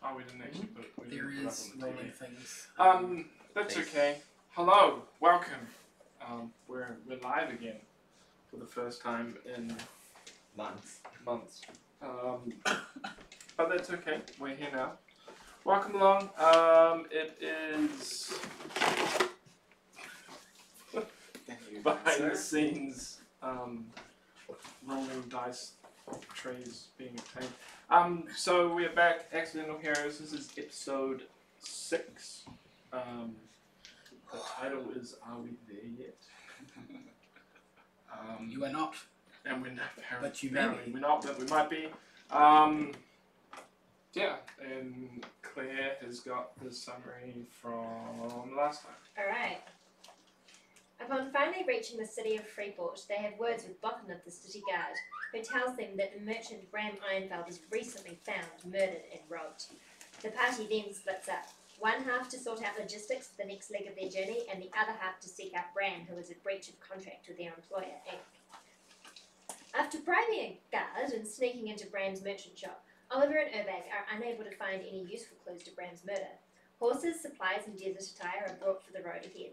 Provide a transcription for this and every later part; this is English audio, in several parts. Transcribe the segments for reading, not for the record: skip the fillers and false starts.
Oh, we didn't actually put it. There didn't put is it on the rolling TV. things. That's okay. Hello, welcome. We're live again for the first time in months. But that's okay. We're here now. Welcome along. It is behind the scenes rolling dice trays being obtained. So we're back. Accidental Heroes. This is episode 6. The title is "Are We There Yet?" You are not. And we're not. But you may be. We're not, but we might be. Yeah, and Claire has got the summary from last time. Alright. Upon finally reaching the city of Freeport, they have words with Boffin of the city guard, who tells them that the merchant Bram Ironfeld is recently found, murdered and robbed. The party then splits up, one half to sort out logistics for the next leg of their journey, and the other half to seek out Bram, who is in breach of contract with their employer, Inc. After bribing a guard and sneaking into Bram's merchant shop, Oliver and Urbag are unable to find any useful clues to Bram's murder. Horses, supplies and desert attire are brought for the road ahead.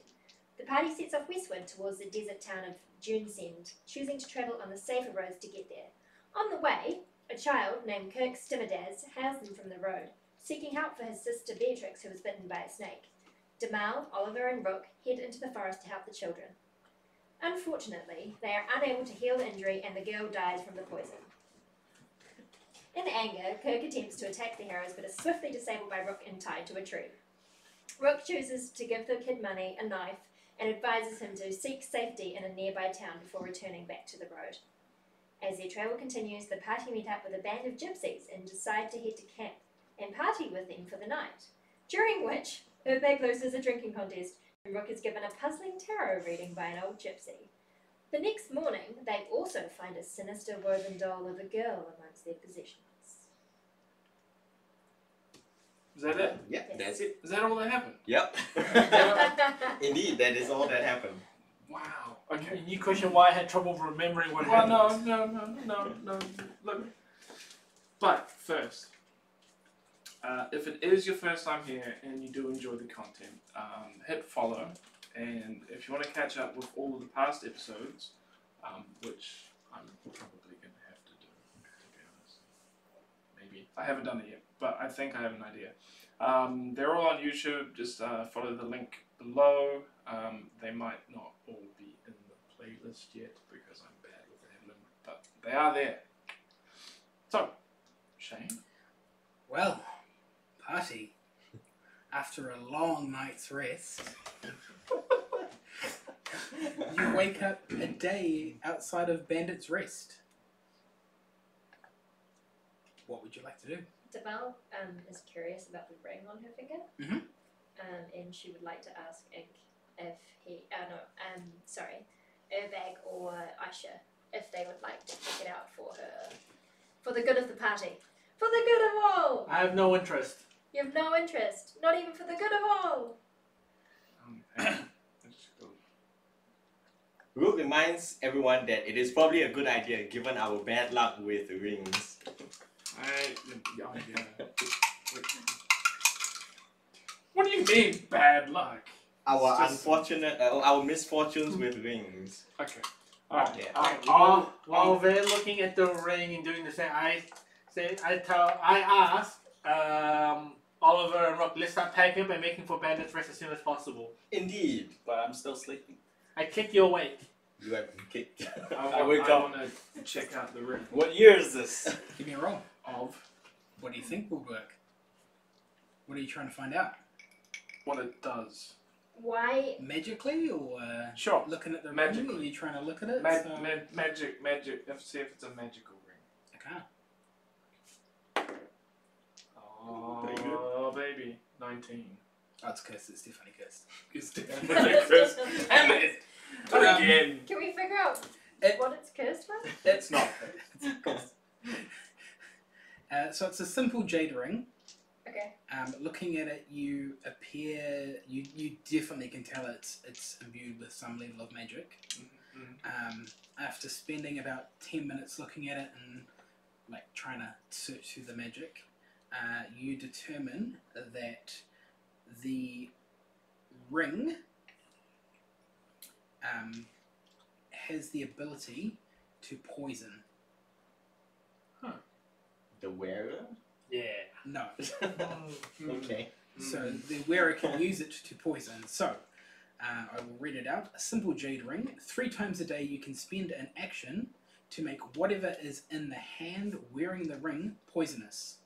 The party sets off westward towards the desert town of Junesend, choosing to travel on the safer roads to get there. On the way, a child named Kirk Stimmadaz hails them from the road, seeking help for his sister Beatrix, who was bitten by a snake. Demal, Oliver and Rook head into the forest to help the children. Unfortunately, they are unable to heal the injury and the girl dies from the poison. In anger, Kirk attempts to attack the heroes but is swiftly disabled by Rook and tied to a tree. Rook chooses to give the kid money, a knife, and advises him to seek safety in a nearby town before returning back to the road. As their travel continues, the party meet up with a band of gypsies and decide to head to camp and party with them for the night, during which Urbag loses a drinking contest and Rook is given a puzzling tarot reading by an old gypsy. The next morning, they also find a sinister woven doll of a girl amongst their possessions. Is that it? Yep, Yes. that's it. Is that all that happened? Yep. Indeed, that is all that happened. Wow. Okay. And you question why I had trouble remembering what Well, happened. no. Look. But first, if it is your first time here and you do enjoy the content, hit follow. And if you want to catch up with all of the past episodes, which I'm probably going to have to do, to be honest. Maybe. I haven't done it yet, but I think I have an idea. They're all on YouTube. Just follow the link below. They might not all be in the playlist yet because I'm bad with admin, but they are there. So, Shane? Well, party. After a long night's rest, you wake up a day outside of Bandit's Rest. What would you like to do? Demal is curious about the ring on her finger, Mhm. And she would like to ask Ink if he, Urbag or Aisha, if they would like to check it out for her, for the good of the party, for the good of all. I have no interest. You have no interest, not even for the good of all. Rook reminds everyone that it is probably a good idea given our bad luck with rings. What do you mean, bad luck? Our It's just- unfortunate, our misfortunes with rings. Okay. Alright. Yeah. While they're looking at the ring and doing the same, I ask Oliver and Rock, let's start packing up and making for Bandit's Rest as soon as possible. Indeed. But I'm still sleeping. I kick you awake. You have been kicked. I wake up. want to check out the ring What year is this? Give me a roll. of What do you think would work? What are you trying to find out? what it does. Why? Magically, or Sure. looking at the ring? Magically. Are you trying to look at it? Magic. Let's see if it's a magical ring. Okay. Oh, Pretty good. baby. 19. Oh, it's cursed. It's definitely cursed. It's definitely cursed. Damn it! Again. Can we figure out what it's cursed with? It's not. So it's a simple jade ring. Okay. Looking at it, you definitely can tell it's imbued with some level of magic. Mm-hmm. After spending about 10 minutes looking at it and like trying to search through the magic, you determine that the ring has the ability to poison. The wearer? Yeah. No. Okay. So the wearer can use it to poison. So, I will read it out. A simple jade ring. 3 times a day you can spend an action to make whatever is in the hand wearing the ring poisonous.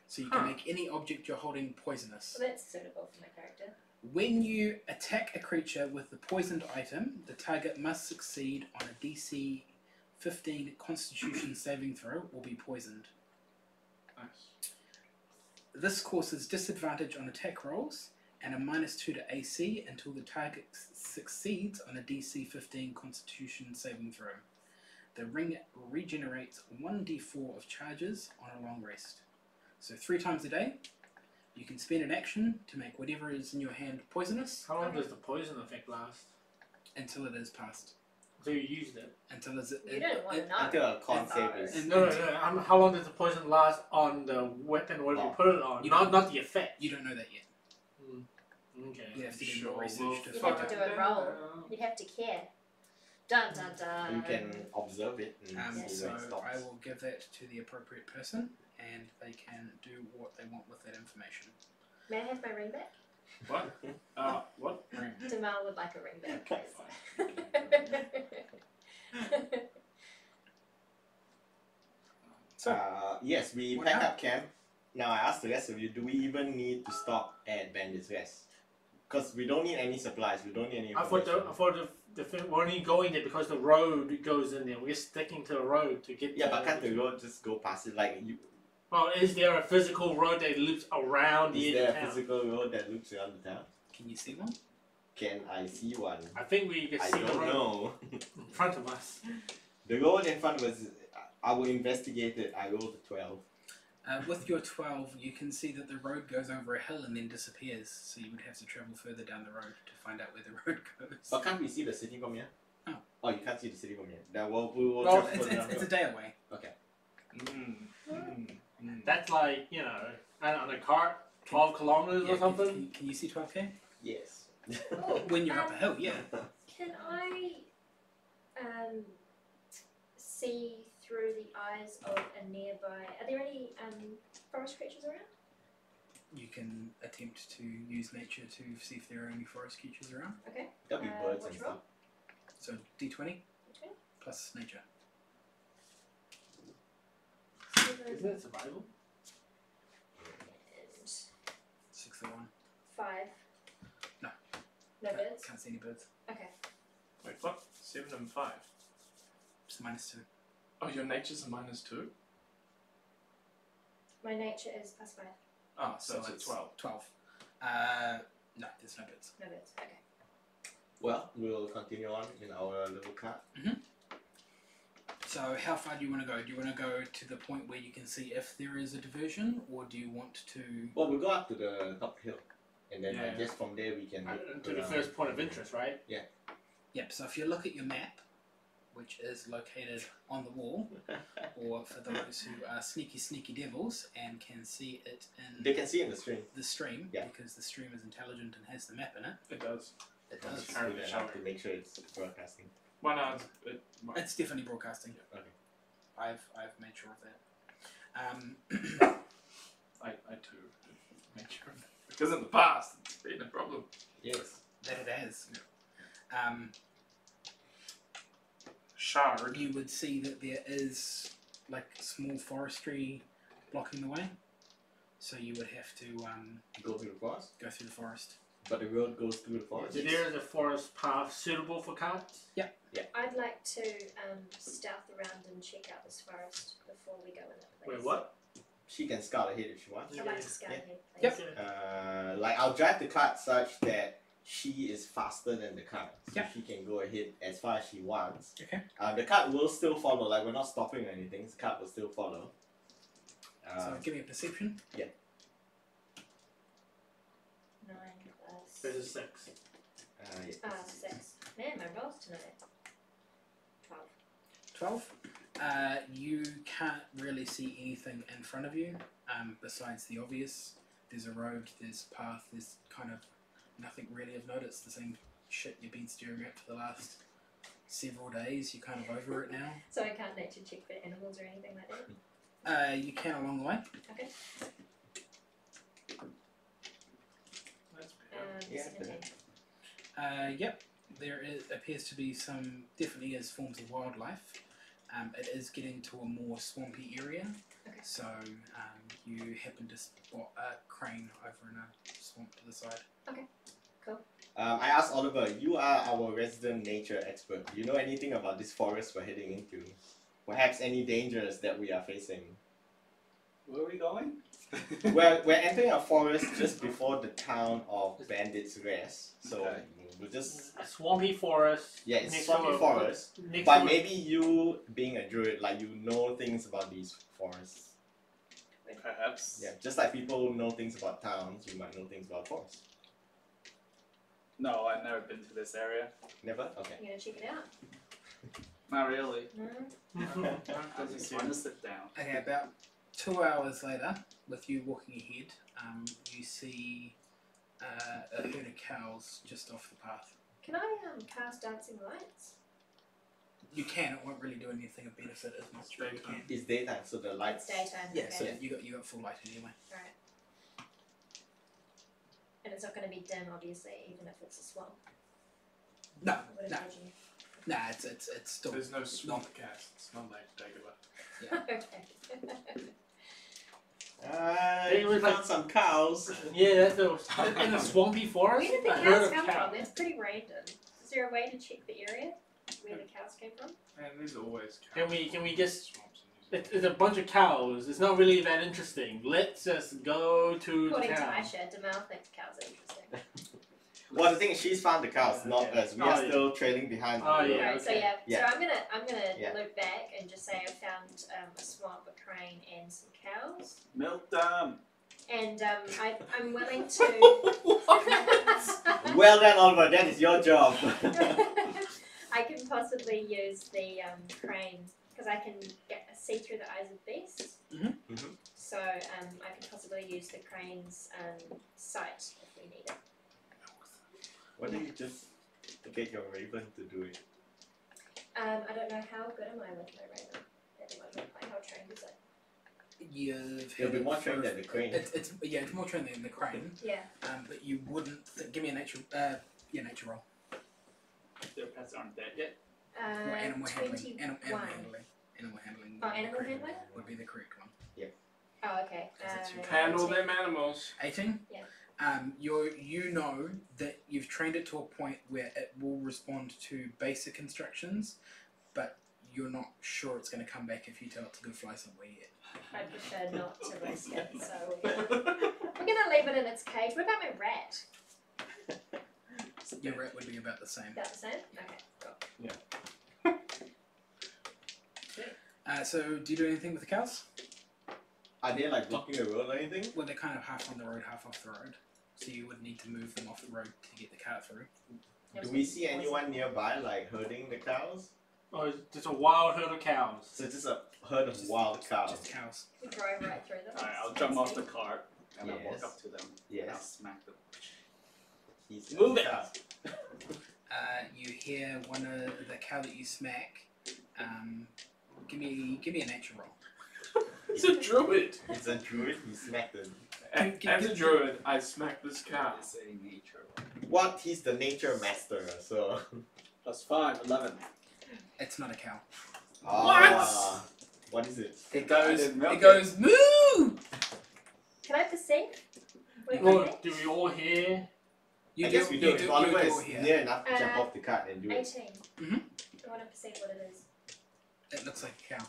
So you can make any object you're holding poisonous. Well, that's suitable for my character. When you attack a creature with the poisoned item, the target must succeed on a DC 15 Constitution saving throw or be poisoned. Nice. This causes disadvantage on attack rolls and a -2 to AC until the target succeeds on a DC 15 Constitution saving throw. The ring regenerates 1d4 of charges on a long rest. So 3 times a day, you can spend an action to make whatever is in your hand poisonous How long does the poison effect last? until it is passed. So you used it? Until it's You don't want to know. Until a con save is. and- No. How long does the poison last on the weapon? What you put it on? You Not the effect. You don't know that yet. Okay. You have to do Sure, more research we'll to You'd find have to out. do a roll. You'd have to care. Dun dun dun. You can observe it and see So where it stops. I will give that to the appropriate person, and they can do what they want with that information. May I have my ring back? What? What? Ring. Jamal would like a ring back, Okay, please. So, yes, we what pack now? up camp. Now I ask the rest of you, do we even need to stop at Bandit's Rest? Because we don't need any supplies, we don't need any I thought information. we're only going there because the road goes in there. We're sticking to the road to get. Yeah, to but can't the road just go past it? Like, Well, is there a physical road that loops around the is edge there of a town? physical road that loops around the town? can you see one? Can I see one? I think we can I see the don't road know. in front of us. The road in front of us, I will investigate it. I rolled a 12. With your 12, you can see that the road goes over a hill and then disappears, so you would have to travel further down the road to find out where the road goes. But can't we see the city from here? Oh. Oh, you can't see the city from here. Then we will Well, travel further down the it's a road. day away. Okay. That's like, on a cart, 12 kilometers Yeah, or something. Can you see 12k? Yes. Oh, When you're up a hill, yeah. Can I see through the eyes of a nearby? Are there any forest creatures around? You can attempt to use nature to see if there are any forest creatures around. Okay. There'll be birds and which stuff. roll? So d20 Okay. plus nature. 7 Isn't it survival? and 6 or 1. 5. No. No birds. Can't see any birds. Okay. Wait, what? 7 and 5. It's -2. Oh, your nature's a -2? My nature is +5. Oh, so it's a 12. 12. No, there's no birds. No birds. Okay. Well, we'll continue on in our little cart. So how far do you want to go? Do you want to go to the point where you can see if there is a diversion, or do you want to... Well, we'll go up to the top hill. And then I Yeah. guess from there we can... To the first point of interest, right? Yep, so if you look at your map, which is located on the wall, or for those who are sneaky devils and can see it in They can see in the stream. the stream, Yeah. because the stream is intelligent and has the map in it. It does. It does. Just put it up to make sure it's broadcasting. Why not? It's definitely broadcasting. Okay. I've made sure of that. I too make sure of that. Because in the past, it's been a problem. Yes. That it has. Shard. You would see that there is like small forestry blocking the way, so you would have to Go through the forest. go through the forest. But the road goes through the forest. So there is a forest path suitable for carts? I'd like to stealth around and check out this forest before we go in that place. Wait, what? She can scout ahead if she wants. I'd like to scout Yeah. ahead, please. Yep. Okay. Like I'll drive the cart such that she is faster than the cart, so Yeah. she can go ahead as far as she wants. Okay. The cart will still follow. Like we're not stopping or anything. The cart will still follow. So give me a perception. 9 plus There's a 6. yeah. 6. Man, my rolls tonight. 12. 12. You can't really see anything in front of you besides the obvious. There's a road, there's a path, there's kind of nothing really of note. It's the same shit you've been staring at for the last several days. You're kind of over it now. So I can't nature check for animals or anything like that? You can along the way. Okay. That's better. 17. Yep, there appears to be definitely is forms of wildlife. It is getting to a more swampy area, Okay. so you happen to spot a crane over in a swamp to the side. I asked Oliver, you are our resident nature expert. Do you know anything about this forest we're heading into? Perhaps any dangers that we are facing? Where are we going? We're entering a forest just before the town of Bandits Rest. So Okay. we'll just... A swampy forest. Yeah, it's next swampy to forest. next But to maybe you, being a druid, like you know things about these forests. Perhaps. Yeah, just like people know things about towns, you might know things about forests. No, I've never been to this area. Never? Okay. You gonna check it out? Not really. No? I just want to sit down. Okay, about 2 hours later, with you walking ahead, you see a herd of cows just off the path. Can I cast dancing lights? You can, it won't really do anything of benefit as much, but you can. It's daytime, so the It's lights... daytime. Yeah, okay. so you got full light anyway. Alright. And it's not going to be dim, obviously, even if it's a swamp. No, I would no, imagine. nah, it's still. There's no swamp cast. It's not like Dagobah. Okay. You look found like- some cows. Yeah, that's in a swampy forest. Where did the a herd cows of come cows. from? That's pretty random. Is there a way to check the area where the cows came from? Man, there's always Can cows. we just? Swamps in New Zealand. It's a bunch of cows. It's not really that interesting. Let's just go to According the to town. Aisha, Demal thinks cows are interesting. Well, the thing is, she's found the cows, not Okay. us. We are Oh, yeah. still trailing behind. Oh, on the yeah. road. Alright, so okay. yeah, Yeah. so I'm gonna Yeah. loop back and just say I found a swamp, a crane, and some cows, Milk them. and I'm willing to. Well done, Oliver. That is your job. I can possibly use the crane because I can see through the eyes of beasts. Mhm. Mhm. So I can possibly use the crane's sight if we need it. Why don't you just get your raven to do it? I don't know how good am I with my raven at the moment. Like how trained is it? You've It'll be had more it trained for- than the crane. It's more trained than the crane. Yeah. But you wouldn't. Give me a nature. Nature roll. Their pets aren't dead yet. Or animal handling. 21. Animal handling. Animal handling. Oh, would be the animal correct handling? one. Would be the correct one. Oh, okay. Because it's your Handle 18. them animals. 18? Yeah. You know that you've trained it to a point where it will respond to basic instructions, but you're not sure it's going to come back if you tell it to go fly somewhere yet. I prefer not to risk it, so we're gonna leave it in its cage. What about my rat? Your rat would be about the same. About the same? Okay, cool. So, do you do anything with the cows? Are they like blocking the road or anything? Well, they're kind of half on the road, half off the road. So you would need to move them off the road to get the car through. Do we see anyone nearby like herding the cows? Oh, there's a wild herd of cows. So it's just a herd of wild cows. Just cows. We drove right through them. Alright, I'll jump off the cart and I'll Yes. walk up to them and I'll Yes. smack them. He's Move it. cows. You hear one of the cow that you smack. Give me a nature roll. It's a druid. It's a druid. He smacked them. And as a druid, I smacked this cow. It's a nature. What? He's the nature master. So. +5, 11. It's not a cow. Ah, what is it? It goes- goes. milk It goes moo. Can I perceive? What it Well, might be? do we all hear? You I guess we do. If Oliver is here. near enough to jump off the cart and do it. 18. Mhm. I want to perceive what it is. It looks like a cow.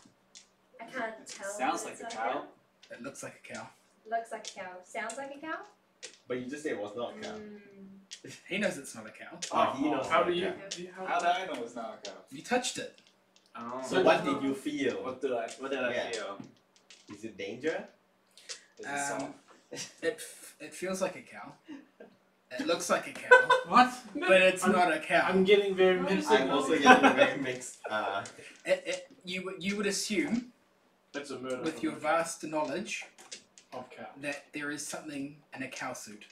I can't tell. Sounds if like it's a cow. It looks like a cow. Looks like a cow. Sounds like a cow? But you just said it was not a cow. He knows it's not a cow. Oh, he knows. How not do a you? cow. How do I know it's not a cow? You touched it. Oh. So what did you feel? What did I Yeah. feel? Is it danger? Is it soft? It feels like a cow. It looks like a cow, What? but it's not a cow. I'm getting very mixed I'm signals. also getting very mixed. It You would assume, It's a murder. with your vast knowledge, of cow. that there is something in a cow suit.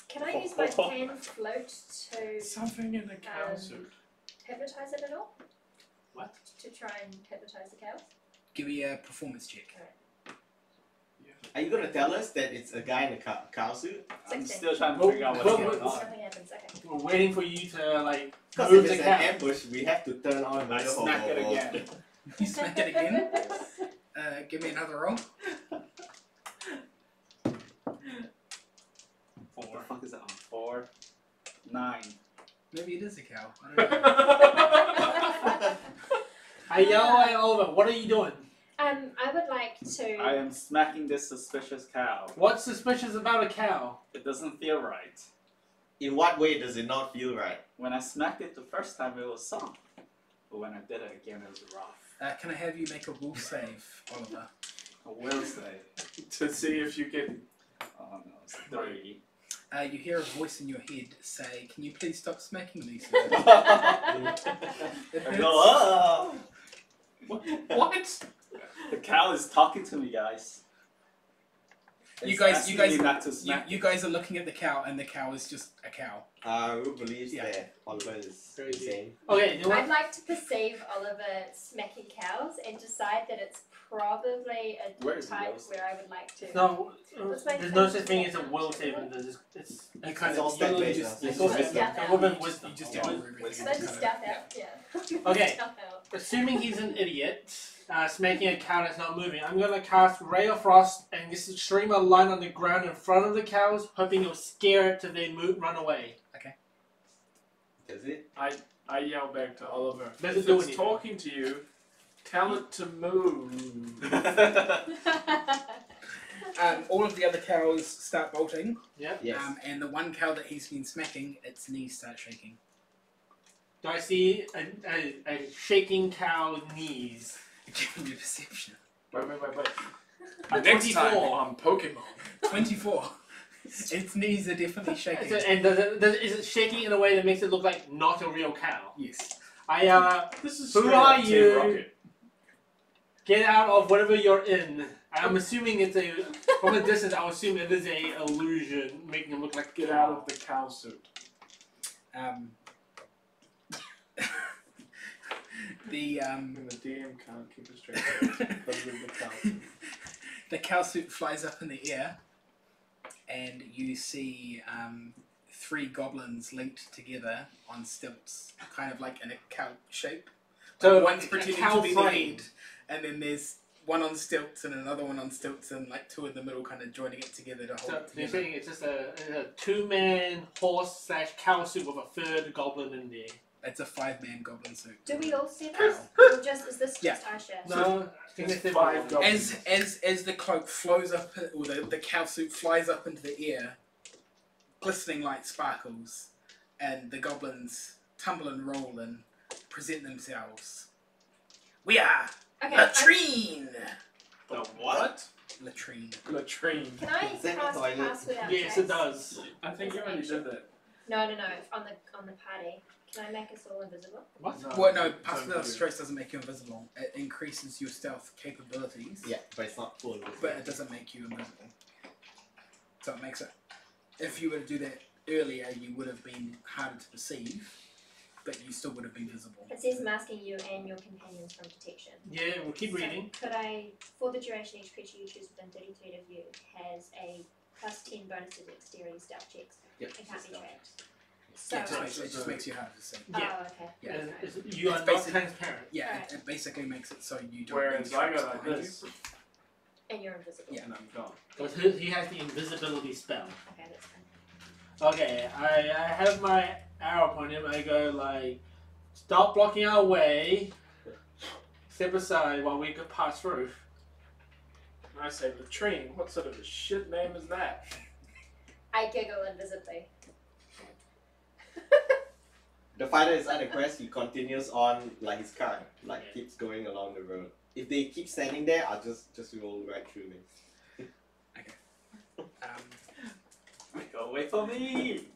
Can I use my pan float to Something in a cow suit. hypnotise it at all? What? To try and hypnotise the cows? Give me a performance check. Are you gonna tell us that it's a guy in a cow suit? I'm 16. still trying to figure out what's going on. Nothing happens, okay. We're waiting for you to like Because move if the it's an cow. ambush, we have to turn on I another smack it again. You smack it again. Give me another roll. What the fuck is that on? 4, 9. Maybe it is a cow. I don't know. I yell at Oliver, what are you doing? I would like to. I am smacking this suspicious cow. What's suspicious about a cow? It doesn't feel right. In what way does it not feel right? When I smacked it the first time, it was soft. But when I did it again, it was rough. Can I have you make a will save, Oliver? I will say. To see if you get. Oh no, it's 3. You hear a voice in your head say, "Can you please stop smacking me, sir?" It I hurts. go, oh! What? The cow is talking to me, guys. You It's guys- asking you guys- me not to smack. You guys are looking at the cow, and the cow is just a cow. Who believes Yeah. that Oliver is Crazy. insane? Okay, you know I'd what? like to perceive Oliver smacking cows and decide that it's probably a Where is the type will save? where I would like to. No, What's my there's no defense? such thing as a will save. It's You kind It's all of stat-based just now. it's It's all just stat- stat a woman out. with you just with- get over everything. Can I just step out? Yeah. Okay. Step out. Assuming he's an idiot, smacking a cow that's not moving, I'm gonna cast Ray of Frost and just stream a line on the ground in front of the cows, hoping it'll scare it till they run away. Does it? I yell back to Oliver. Does If it do it's anything? talking to you, tell it to move. All of the other cows start bolting, Yep. Yes. and the one cow that he's been smacking, its knees start shaking. Do I see a shaking cow's knees? Give me a perception. Wait. A Next time 24. on Pokemon. 24. Its knees are definitely shaking. And is it shaking in a way that makes it look like not a real cow? Yes. This is Who straight are up Team you? Rocket. Get out of whatever you're in. I'm assuming it's a from a distance. I'll assume it is a illusion, making it look like Get out of the cow suit. The And the DM can't keep it straight. Because of the cow suit. the cow suit flies up in the air, and you see 3 goblins linked together on stilts, kind of like in a cow shape. So One's a pretending cow to be the frame. head, and then there's one on stilts and another one on stilts, and like 2 in the middle, kind of joining it together to hold So it you're together. saying it's just a 2-man horse / cow suit with a 3rd goblin in there. It's a 5-man goblin suit. Do we all see Cow. this? Or just is this Yeah. just our share? No, I think It's it's 5 goblins. As the cloak flows up, or the cow suit flies up into the air, glistening light sparkles, and the goblins tumble and roll and present themselves. We are Okay. latrine. The what? Latrine. Latrine. Can I Is that a cast toilet? pass without Yes, trace? it does. I think you already did that. No. On the party. Can I make us all invisible? What? Well, no, it's pass on without you. trace doesn't make you invisible. It increases your stealth capabilities, Yeah, but it's not full. but it doesn't make you invisible. So it makes it. If you were to do that earlier, you would have been harder to perceive, but you still would have been visible. It says masking you and your companions from detection. Yeah, we'll keep So reading. could I, for the duration, each creature you choose within 30 feet of you has a +10 bonus to dexterity stealth checks. Yep. It can't be tracked. So, Yeah, it just makes you harder to see. Yeah. oh, okay. Yeah. You are It's not basic- transparent. Yeah, Alright. it basically makes it so you don't. Whereas need I traps go like behind this, And you're invisible. Yeah. and I'm gone. Because he has the invisibility spell. Okay, that's fine. Okay, I have my arrow pointed. I go like, stop blocking our way. Step aside while we could pass through. And I say, latrine, what sort of a shit name is that? I giggle invisibly. The fighter is unimpressed. He continues on like his car, like keeps going along the road. If they keep standing there, I'll just roll right through them. Go away from me!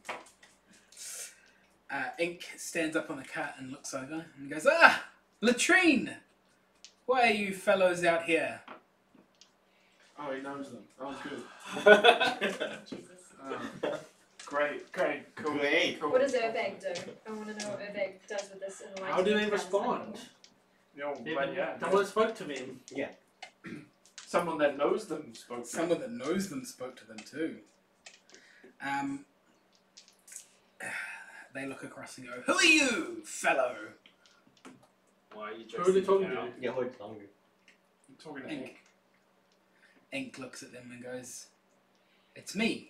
Ink stands up on the cart and looks over and goes, "Ah, latrine! Why are you fellows out here? Oh, he knows them. Oh, good. Jesus. Great, cool. Great. Cool. What does Urbag do? I want to know what Urbag does with this in light How of do the they status respond? Yo, but yeah, Someone spoke to me. someone that knows them spoke. to Someone that knows them spoke to them too. They look across and go, "Who are you, fellow?" Why are you Who are they dressed talking in to? cow? Yeah, hold on. I'm talking to Ink. Ink. Ink looks at them and goes, "It's me,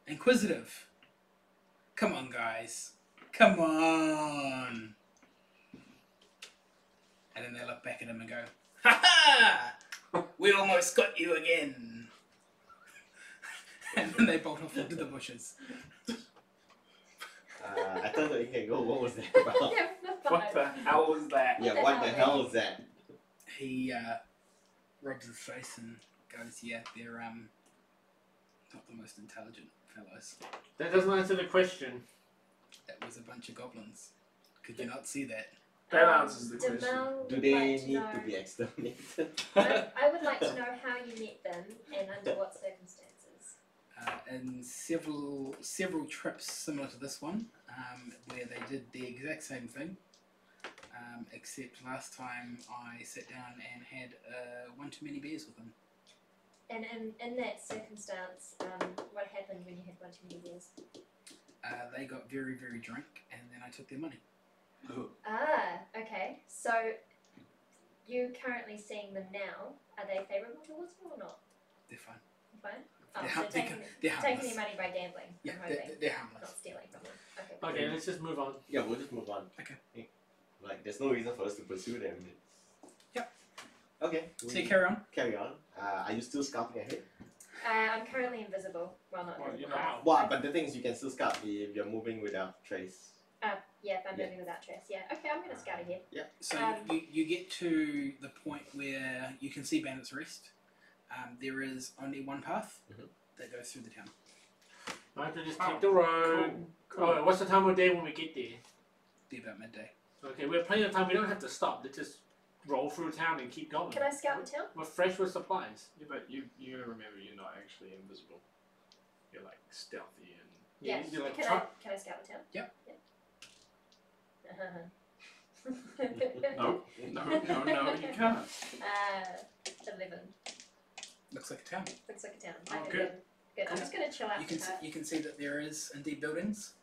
Inquisitive. Come on, guys. Come on." And then they look back at him and go, "Ha ha! We almost got you again." And then they bolt off into the bushes. I thought that you can go. What was that about? Yeah, the What the hell was that? Yeah, what the hell is that? He rubs his face and goes, "Yeah, they're not the most intelligent fellows. That doesn't answer the question. That was a bunch of goblins. Could you not see that?" That answers the question. Demal Do would they like to need know, to be exterminated? I would like to know how you met them and under what circumstances. In several trips similar to this one, where they did the exact same thing, except last time I sat down and had one too many beers with them. And in that circumstance, what happened when you had one too many beers? They got very, very drunk, and then I took their money. Ah, okay. So you currently seeing them now? Are they favourable towards you or not? They're fine. Fine. Oh, They're, so har- they're, taking they're taking harmless. your money by gambling. Yeah, I'm hoping. they're Not harmless. stealing from them. Okay. Okay, let's just move on. Yeah, we'll just move on. Okay. Like, there's no reason for us to pursue them. Yep. Okay. So you carry on. Carry on. Are you still scouting ahead? I'm currently invisible. Well, not Well, you invisible. know. Well, but the thing is, you can still scout if you're moving without trace. Yeah, if I'm Yeah. moving without trace. Yeah. Okay, I'm gonna scout ahead. So Um, you get to the point where you can see Bandit's Rest. There is only one path that goes through the town. I have to just take the road. Cool. Oh, what's the time of day when we get there? Be about midday. Okay, we have plenty of time. We don't have to stop. Let's just roll through town and keep going. Can I scout the town? We're fresh with supplies. Yeah, but you gotta remember you're not actually invisible. You're like stealthy and Yeah. You're like Can I scout the town? Yep. no, you can't. 11. Looks like a town. Looks like a town. Oh, Okay, good. Good. I'm just gonna chill out. You can see that there is indeed buildings.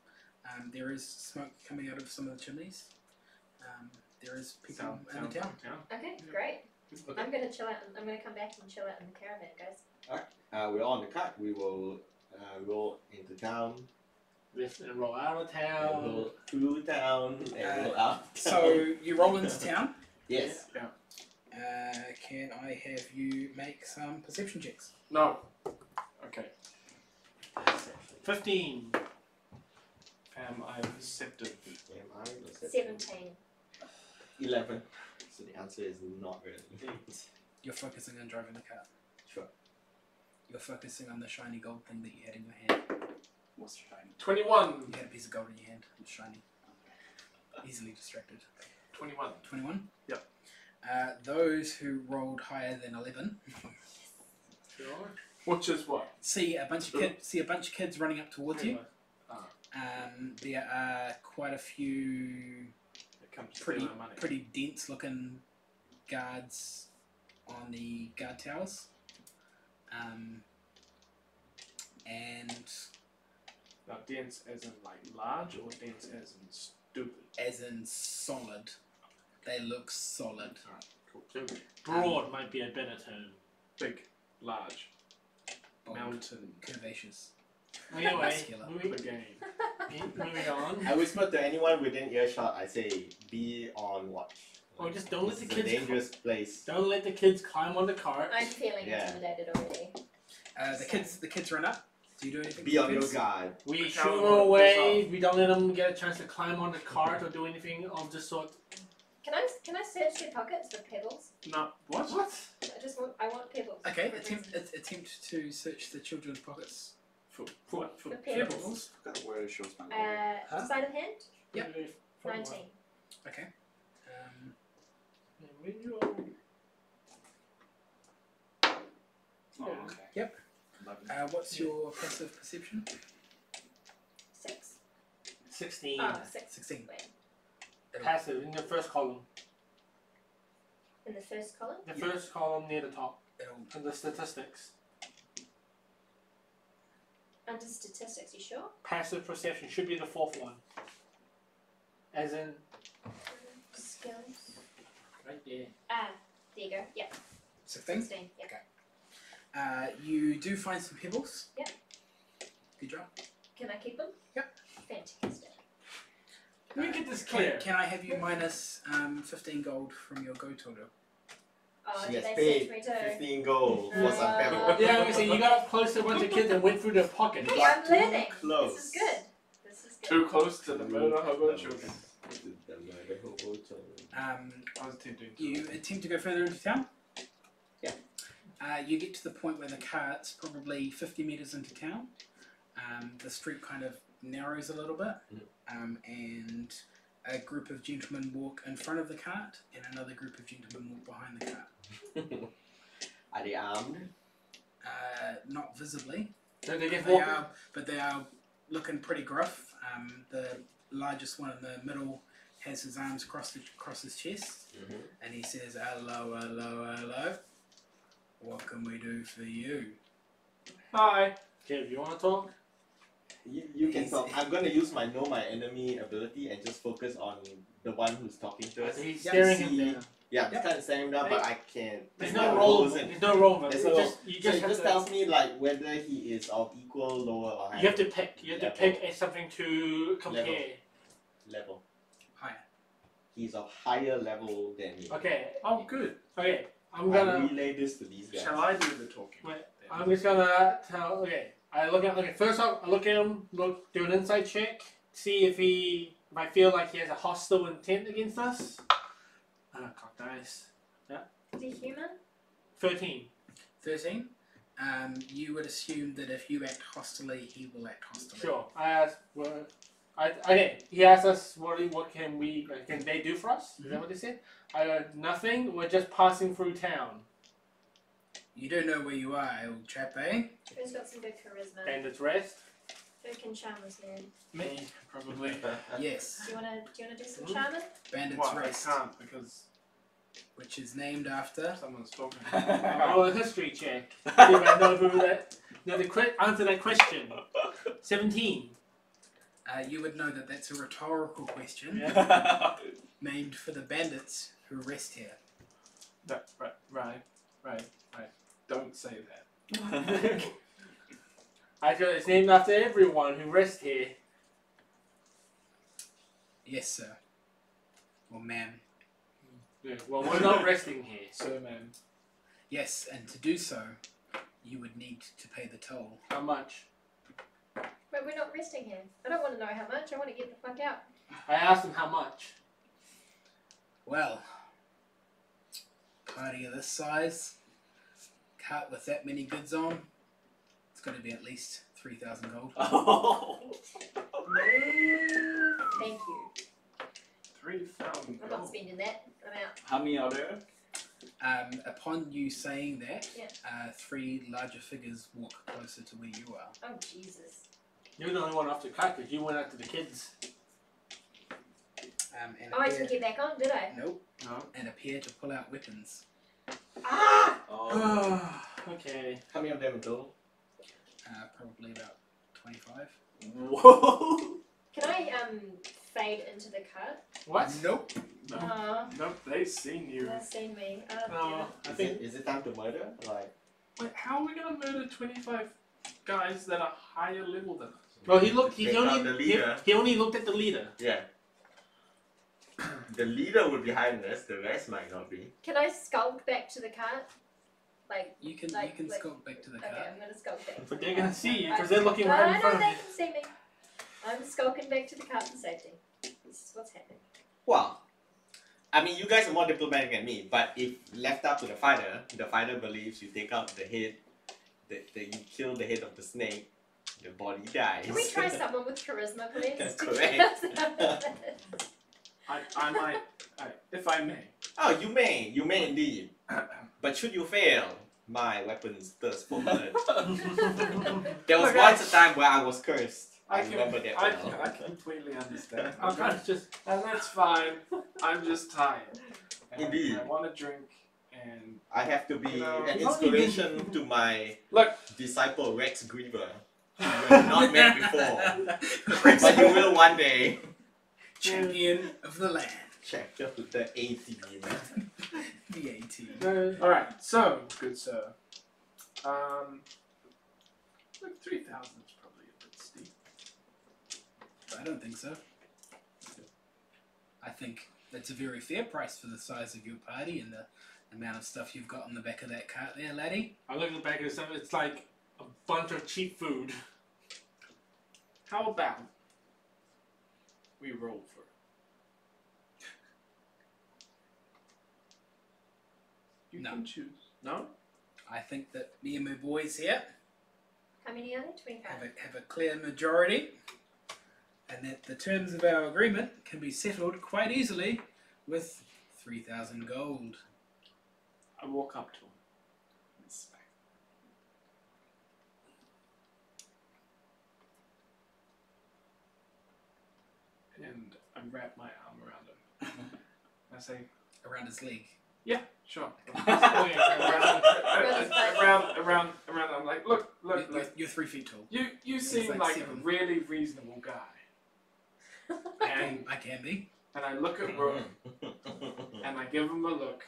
There is smoke coming out of some of the chimneys. There is people in the town. Okay, great. Okay. I'm gonna chill out. I'm gonna come back and chill out in the caravan, guys. We're on the cart. We will roll into town, Let's roll out of and town. roll through town, and roll out. So you roll into town. Yes. Can I have you make some perception checks? No. Okay. 15. Am I perceptive? Am I perceptive? 17. 11. So the answer is not really. You're focusing on driving the car. Sure. You're focusing on the shiny gold thing that you had in your hand. What's shiny? 21. You had a piece of gold in your hand. It's shiny. Easily distracted. 21. 21? Yep. Those who rolled higher than 11 Sure. Which is what? see a bunch of kids running up towards you. Ah, There are quite a few it comes to pretty my money. pretty dense looking guards on the guard towers. And Now, dense as in like large or dense as in stupid? as in solid. They look solid. Alright, cool. So broad might be a better term. Big, large, Bold, mountain, curvaceous. Anyway, Muscular. moving on. I whisper to anyone within earshot. I say, be on watch. Oh, just don't let This the is a kids dangerous place. Don't let the kids climb on the cart. I'm feeling Yeah. intimidated already. The kids run up. Do you do anything? Be on your defense? guard. We Count shoot them on away. We don't let them get a chance to climb on the cart or do anything of the sort. Can I search their pockets for pebbles? No, what? I want pebbles. Okay, For attempt reasons. to search the children's pockets. For what? For For pebbles. pebbles? Forgot where it shows my Huh? Sleight of hand. Yep. 19. Okay. When you Oh, okay. Yep. 11. What's your passive perception? 6. 16. Oh, 6. 16. Wait. Passive in the first column. In the first column? The first column near the top. It'll, And the statistics. Under statistics, you sure? Passive perception should be the fourth one. As in, Skills. right there. Ah, there you go. Yep. 16. 16. Yep. Okay. You do find some pebbles. Yep. Good job. Can I keep them? Yep. Fantastic. Let me get this clear. Can I have you minus 15 gold from your go total? Oh, She did has they paid send me too? 15 gold for some pebbles. Yeah, I was saying, you got up close to a bunch of kids and went through their pockets. Hey, Got I'm too learning. close. This is good. This is good. Too close to the murder hobo children. The murder hobo children. I was attempting to. You attempt to go further into town? Yeah. You get to the point where the cart's probably 50 metres into town. The street kind of narrows a little bit. And a group of gentlemen walk in front of the cart and another group of gentlemen walk behind the cart. Are they armed? Not visibly. So they get They walking. are, but they are looking pretty gruff. The largest one in the middle has his arms across his chest, and he says, "Hello, hello, hello. What can we do for you?" Hi. Okay, if you want to talk. You can talk. I'm going to use my know my enemy ability and just focus on the one who's talking to us. He's Yep. staring See- him down. Yeah, I'm Yep. kind of staring him down, but I can't. There's not no roll. rules in- There's no roll. There's You no- just, you So just it have just to. tells me like whether he is of equal, lower, or higher. You have to pick. You have to Level. pick something to compare. level. Higher. He's of higher level than me. Okay. Oh, good. Okay. I'm I gonna. relay this to these guys. Shall I do the talking? Wait, then? I'm just gonna tell. Okay. I look at. Okay. First off, I look at him. Do an insight check. See if I feel like he has a hostile intent against us. Cock dice. Is he human? 13. 13. You would assume that if you act hostilely, he will act hostilely. Sure. I asked. Okay. He asked us what can they do for us? Is that what they said? I go nothing. We're just passing through town. You don't know where you are, old chap, eh? Who's got some good charisma? Bandits rest. Who can charm this man? Me, probably. Yes. Do you wanna do some charming? Bandit's Well, I Rest, can't because which is named after. someone's talking. Oh, a history check. See if I know who that. No, answer that question. 17. You would know that that's a rhetorical question Yeah. named for the bandits who rest here. Right. Don't say that. I feel it's named after everyone who rests here. Yes, sir. Or ma'am. Yeah, well, we're not resting here. So, man. Yes, and to do so, you would need to pay the toll. How much? But we're not resting here. I don't want to know how much. I want to get the fuck out. I asked him how much. Well, party of this size, cart with that many goods on, it's got to be at least 3,000 gold. Oh. Thank you. 3,000 I'm not gold. spending that. I'm out. How many are there? Upon you saying that, Yeah. 3 larger figures walk closer to where you are. Oh Jesus. You're the only one off the cut because you went out to the kids. And Oh, I didn't get back on, did I? Nope. No. And appear to pull out weapons. Ah! Oh. Okay. How many of them in total? Probably about 25. Whoa. Can I fade into the cart? What? Nope. No. Nope, they've seen you. They've seen me. Oh, No, I think Is it time to murder? Like, Wait, how are we gonna murder 25 guys that are higher level than us? Well, he looked. Take out the leader. He only looked at the leader. yeah. The leader would be higher than us, the rest might not be. Can I skulk back to the cart? Like, You can Like- skulk back to the okay, cart. I'm gonna skulk back. But they're gonna see you because they're looking right in No, front of they you. can see me. I'm skulking back to the cart in safety. This is what's happening. Well, I mean, you guys are more diplomatic than me, but if left up to the fighter believes you take out the head, that you kill the head of the snake, the body dies. Can we try someone with charisma, please? That's to correct. get us out? I might, if I may. Oh, you may indeed. But should you fail, my weapon's thirst for blood. There was Look, once a time where I was cursed. I can- remember that well. I completely understand. I'm trying to just. And that's fine. I'm just tired. And Indeed. I want to drink and I have to be You know, an not even- inspiration to my look. disciple Rex Griever. You have not met before, but you will one day. Champion of the land. Chapter to the 18. The 18. All right. So, good sir. Like 3,000 is probably a bit steep. I don't think so. I think that's a very fair price for the size of your party and the amount of stuff you've got on the back of that cart there, laddie. I look at the back of the stuff. It's like a bunch of cheap food. How about we roll for it? You No. can choose. No? I think that me and my boys here How many are there? 25. have a clear majority, and that the terms of our agreement can be settled quite easily with 3,000 gold. I walk up to him. Respect. And I wrap my arm around him. I say, Around his leg. yeah, sure. Around- around. I'm like, look. You're 3 feet tall. You seem like like a 7. really reasonable guy. And I can be. and I look at Rook and I give him a look.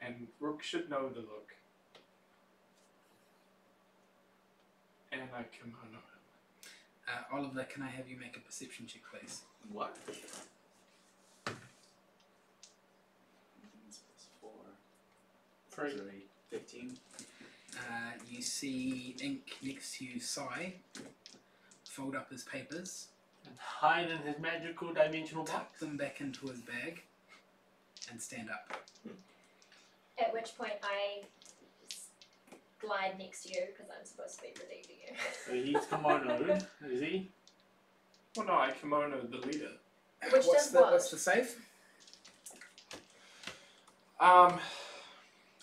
And Rook should know the look. And I kimono him. Oliver, can I have you make a perception check, please? What? 3. 15. You see Ink next to you, Sai, fold up his papers, And hide in his magical dimensional tuck box. them back into his bag, and stand up. At which point I glide next to you because I'm supposed to be relieving you. So he's kimonoed, is he? Well, no, I kimono the leader. Which does what? What's the save?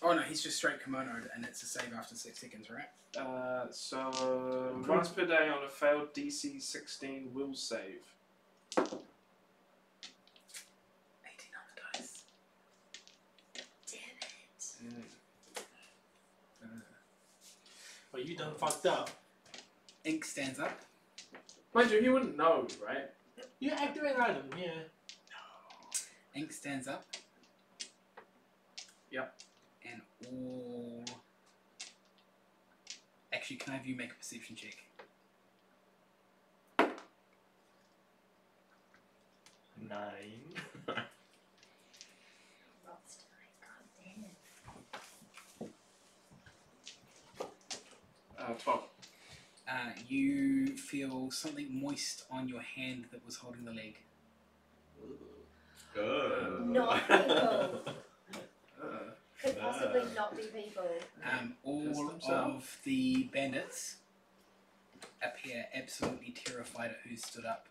Oh no, he's just straight kimonoed, and it's a save after 6 seconds, right? So once per day on a failed DC 16 will save. 18 on the dice. Damn it. Well, you done fucked up. Ink stands up. Mind you, he wouldn't know, right? You activate an item, yeah. Ink stands up. Yep. And all... Actually, can I have you make a perception check? 9. Lost. God damn. 12. You feel something moist on your hand that was holding the leg. Not people. Could possibly not be people. All themselves? of the bandits appear absolutely terrified at who stood up.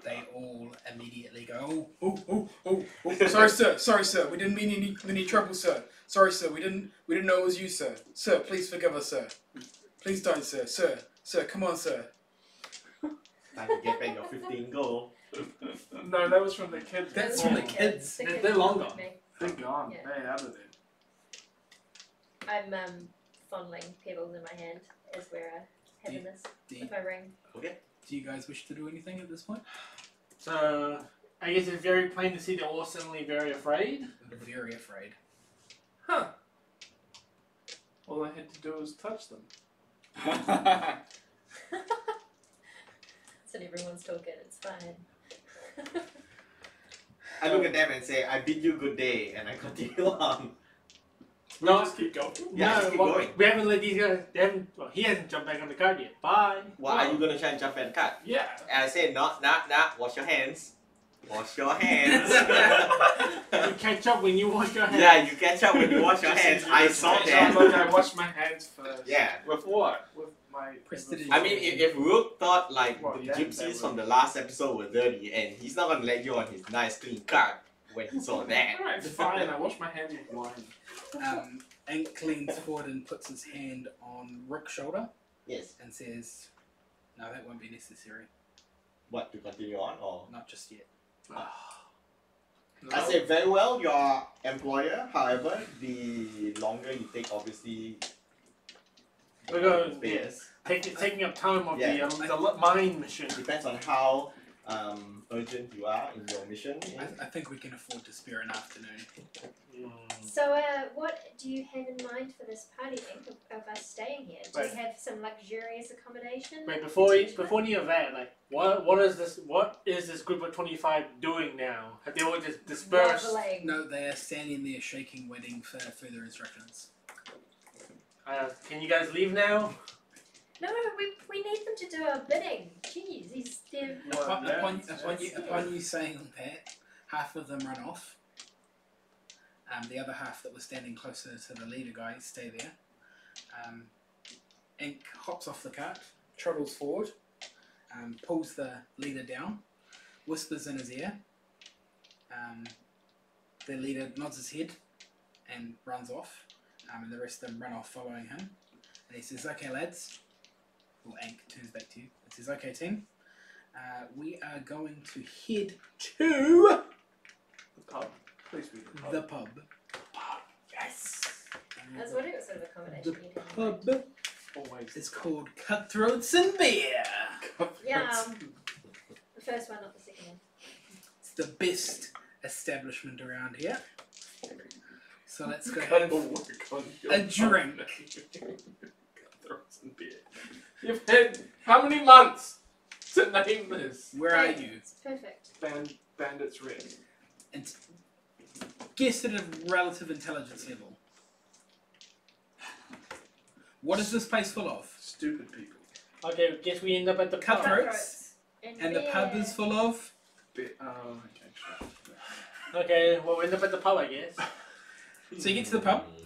They all immediately go, oh, sorry sir, we didn't mean any trouble, sir. Sorry sir, we didn't know it was you, sir. Sir, please forgive us, sir. Please don't, sir. Sir, come on, sir. Time to get back your 15 gold. No, that was from the kids. That's before. from the kids. The They're long with gone. me. They're gone. Yeah. They're out of there. I'm fondling pebbles in my hand as we're having this with my ring. Okay. Do you guys wish to do anything at this point? So, I guess it's very plain to see they're all suddenly very afraid. They're very afraid. Huh. All I had to do was touch them. That's what everyone's talking, it's fine. I look at them and say, I bid you good day, and I continue on. No, Just keep going. Yeah, just keep going. we haven't let these guys. They haven't. Well, he hasn't jumped back on the card yet. Bye. What are you gonna try and jump at the cut? Yeah. And I say, nah, wash your hands. Wash your hands. You catch up when you wash your hands. Yeah, you catch up when you wash your hands. I saw that. Look, I washed my hands first. Yeah. With what? With my Prestige. I mean, if Rook thought like Well, the yeah, gypsies that from would- the last episode were dirty, and he's not gonna let you on his nice clean cart, when he saw that. Alright, fine. I wash my hands with wine. Ink leans forward and puts his hand on Rick's shoulder Yes. and says, "No, that won't be necessary. What, to continue on or? Not just yet." I said very well, your employer. However, the longer you take, obviously. We're going, yes. taking up time of Yeah. the mine mission. Depends on how urgent you are in your mission. I think we can afford to spare an afternoon. So, what do you have in mind for this party, Ink, of us staying here? Do Right. you have some luxurious accommodation? Wait, before any of that, like, what is this group of 25 doing now? Have they all just dispersed? Groveling. No, they are standing there shaking, waiting for further instructions. Can you guys leave now? No, we need them to do our bidding. Jeez, they're Upon you saying that, half of them run off. The other half that was standing closer to the leader guy stay there. Ink hops off the cart, trottles forward, pulls the leader down, whispers in his ear. The leader nods his head and runs off, and the rest of them run off following him. And he says, "Okay, lads." Well, Ink turns back to you and says, "Okay, team. We are going to head to The pub. Please be the pub. the pub." Yes. I was wondering what sort of accommodation The you have. pub Always. is called Cutthroats and Beer. Yeah. The first one, not the second one. It's the best establishment around here. So let's go Cut have the work on your a drink. Cutthroats and beer. You've had how many months to name this? Where are you? It's perfect. Bandits Red. And guess at a relative intelligence level. What is this place full of? Stupid people. Okay, guess we end up at the pub. Cutthroats. And the pub beer. is full of. Okay, sure. Okay, well we end up at the pub, I guess. So you get to the pub. I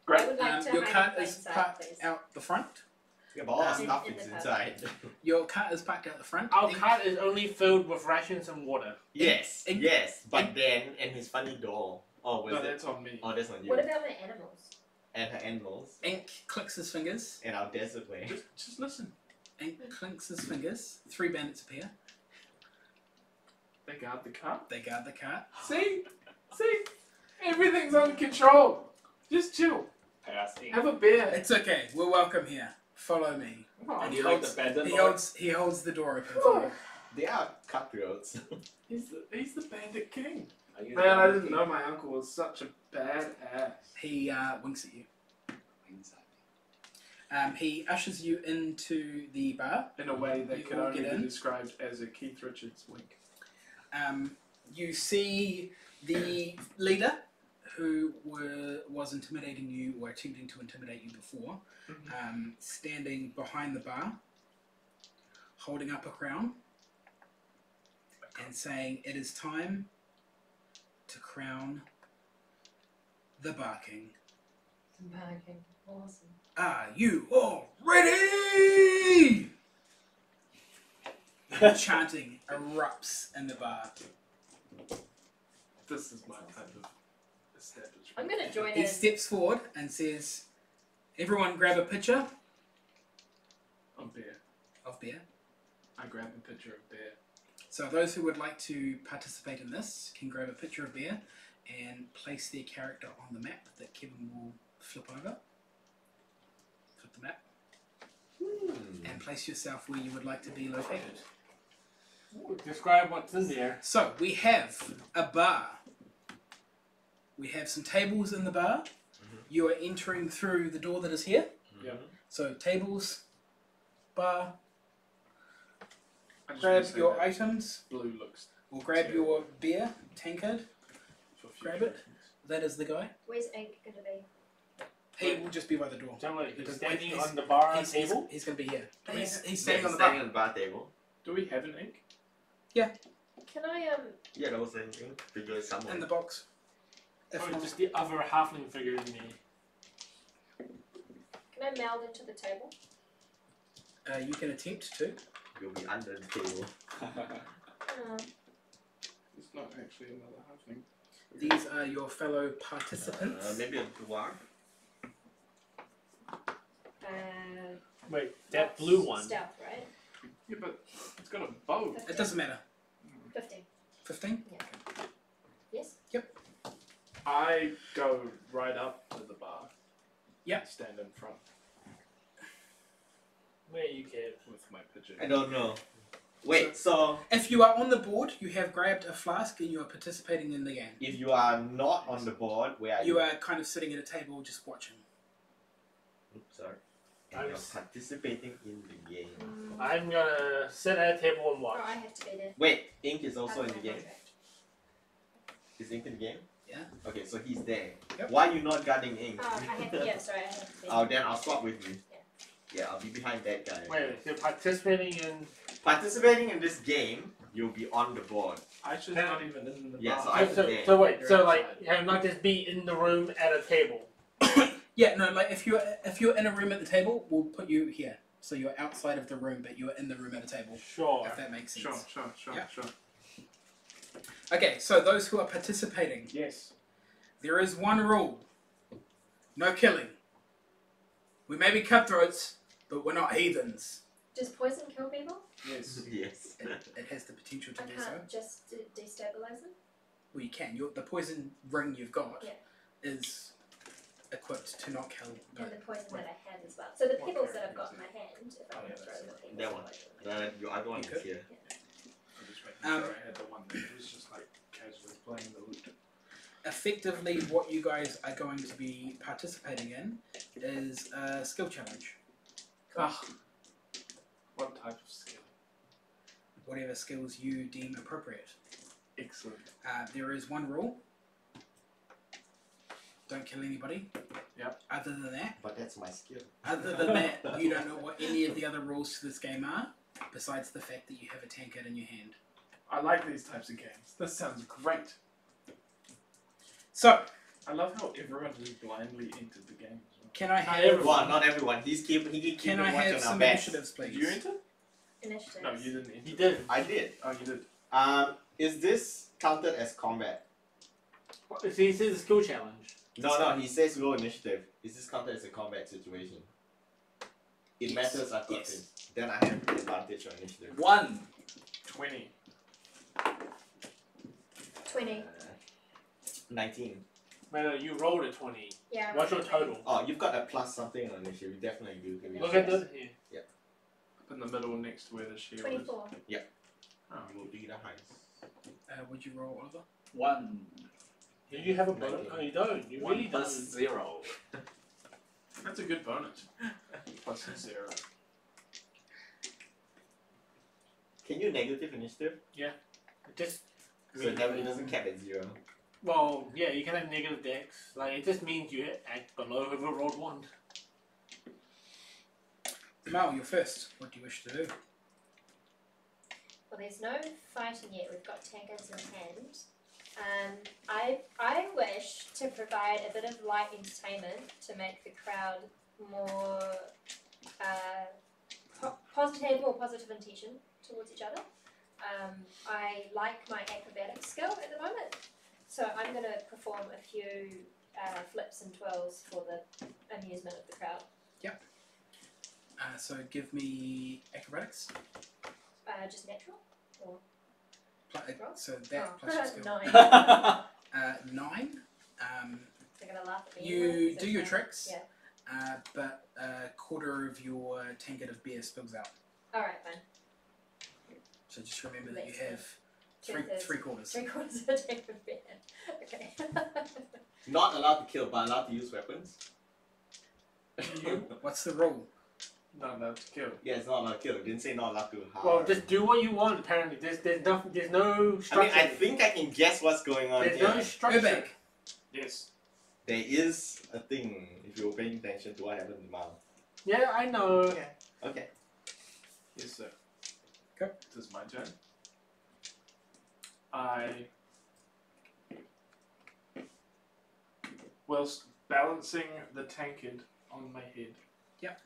Great. would like to Your hide cart in plain is sight, parked please. out the front. Yeah, but all our In stuff the is pub. inside. Your cart is parked out the front. Our Ink- cart is only filled with rations and water. Yes, Ink- yes. But then, and his funny doll. Oh, was No, it? that's on me. Oh, that's on you. What about my animals? And her animals. Ink clicks his fingers. And our desert way. Just listen. Ink clinks his fingers. 3 bandits appear. They guard the car. They guard the cart. See? Everything's under control. Just chill. Passing. Have a beer. It's okay. We're welcome here. Follow me. Oh, And you like the bandit he lord? holds the door open for you. They are cutthroats. he's the bandit king. Are you Man, I the didn't know my uncle was such a bad ass. He winks at you. Inside. He ushers you into the bar. In a way that You could all only get be in? described as a Keith Richards wink. You see the leader who was intimidating you or attempting to intimidate you before, standing behind the bar, holding up a crown and saying, "It is time to crown the Bar King. Barking. Awesome. Are you all ready?" Chanting erupts in the bar. This is my type of establishment. I'm gonna join He in. steps forward and says, "Everyone grab a pitcher On beer. of beer." I grab a pitcher of beer. So those who would like to participate in this can grab a pitcher of beer and place their character on the map that Kevin will flip over. Flip the map. And place yourself where you would like to be located. Describe what's in there. So we have a bar. We have some tables in the bar. You are entering through the door that is here. Yeah. So tables, bar, I just grab wanna say your that items, blue looks or grab your beer tankard. for Grab future it. That is the guy. Where's Ink gonna be? He will just be by the door. Someone is Because standing he's- on the bar He's table. going to be here. He's Yeah, standing on the standing bar. on the bar table. Do we have an ink? Can I Yeah, that was an ink figure somewhere. In the box. If Or not, just the other halfling figure in me. can I meld into the table? you can attempt to. You'll be under the table. It's not actually another halfling. These are your fellow participants. Maybe a dwarf. Wait, that blue one. Stealth, right? Yeah, but it's got a bow. 15. It doesn't matter. 15. 15? Yes? I go right up to the bar. Yep. Stand in front Where you get? with my pigeon. I don't know. Wait, so If you are on the board, you have grabbed a flask and you are participating in the game. if you are not on the board, where are you? You are kind of sitting at a table just watching. Oops, sorry. I And you're was- participating in the game. I'm gonna sit at a table and Oh, watch. I have to be there. Wait, Ink is also in That's the my game. contract. Is Ink in the game? Yeah. Okay, so he's there. Yep. Why are you not guarding Ink? Oh, I have to, yeah, sorry, I have to be Oh, then I'll swap with you. Yeah. Yeah, I'll be behind that guy. Wait, you're participating in. Participating in this game, you'll be on the board. I should Yeah. not even in the Yeah, bar. so I was So, there. so wait, You're so like, outside. have not just be in the room at a table. Yeah, no, like if you're in a room at the table, we'll put you here. So you're outside of the room, but you're in the room at a table. Sure. If that makes sense. Sure. Yeah. Sure. Okay, so those who are participating, Yes. there is one rule. No killing. We may be cutthroats, but we're not heathens. Does poison kill people? Yes. Yes. It has the potential to I do so. can't just destabilize them? Well, you can. The poison ring you've got Yeah. is equipped to not kill. And the poison that I had as well. So the pebbles that I've got in my hand, if I Oh, want yeah, to throw that's them at it. people. That one. Your other one You is could. here. I'm just making Um, sure I had the one that was just like casually playing the lute. Effectively, what you guys are going to be participating in is a skill challenge. Ah. What type of skill? Whatever skills you deem appropriate. Excellent. There is one rule. Don't kill anybody. Yep. Other than that, you don't know what any of the other rules to this game are, besides the fact that you have a tankard in your hand. I like these types of games. This sounds great. So, I love how everyone just blindly entered the game as well. can I Not have Well, not everyone. He can keep can I watch have on some our backs. initiatives, please? Did you enter? Initiatives. No, you didn't enter. You did. I did. Oh, you did. Is this counted as combat? See, this is a skill challenge. No, he says roll initiative. Is this counted as a combat situation? It Yes. matters, I thought. Yes. Then I have the advantage on initiative. 1. 20. 20. 19. Wait, you rolled a 20. Yeah. I What's your rolled a 20. total? Oh, you've got a plus something on initiative. You definitely do. Look at this here. Up in the middle next to where the shield is. 24. Oh, we'll do the highest. Would you roll, Oliver? 1. Do you have a bonus? Oh, you don't. You 1 really plus don't. 0. That's a good bonus. Plus 0. Can you negative initiative? Just. So it doesn't cap at 0. Well, yeah, you can have negative dex. Like, it just means you act below whoever rolled 1. Mal, you're first. What do you wish to do? Well, there's no fighting yet. We've got tankards in hand. I wish to provide a bit of light entertainment to make the crowd more positive or positive intention towards each other. I like my acrobatic skill at the moment, so I'm going to perform a few flips and twirls for the amusement of the crowd. So give me acrobatics. Just natural? So that plus your skill. 9. 9. They're going to laugh at me. You anyway, so do your it's tricks, Yeah. but a quarter of your tankard of beer spills out. Alright, fine. So just remember that you Let's have Two-thirds. three quarters. 3/4 of a tank of beer. Okay. Not allowed to kill, but allowed to use weapons. What's the rule? Not allowed to kill. Yeah, it's not allowed to kill. It didn't say not allowed to harm. Well, just do what you want, apparently. There's no I structure. mean, I think I can guess what's going on There's here. no structure. Go back. Yes. There is a thing if you're paying attention to what happened to Mal. Yeah, I know. Okay. Yes, sir. Okay. This is my turn. I, whilst balancing the tankard on my head. Yep.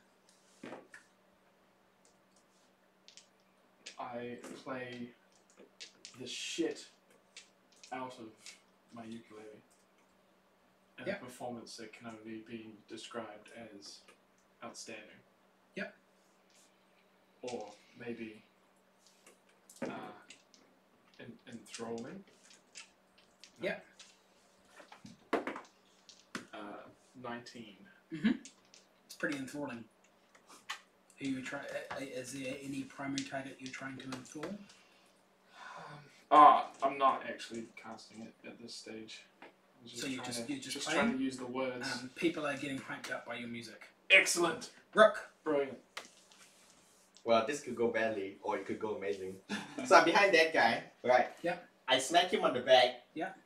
I play the shit out of my ukulele. And Yep. a performance that can only be described as outstanding. Yep. Or maybe enthralling. No. Yep. 19. It's pretty enthralling. Are you is there any primary target you're trying to enthrall? I'm not actually casting it at this stage. I'm So you're trying just trying playing? to use the words. People are getting hyped up by your music. Excellent. Rook. Brilliant. Well, this could go badly or it could go amazing. So I'm behind that guy, right? Yep. I smack him on the back. Yep.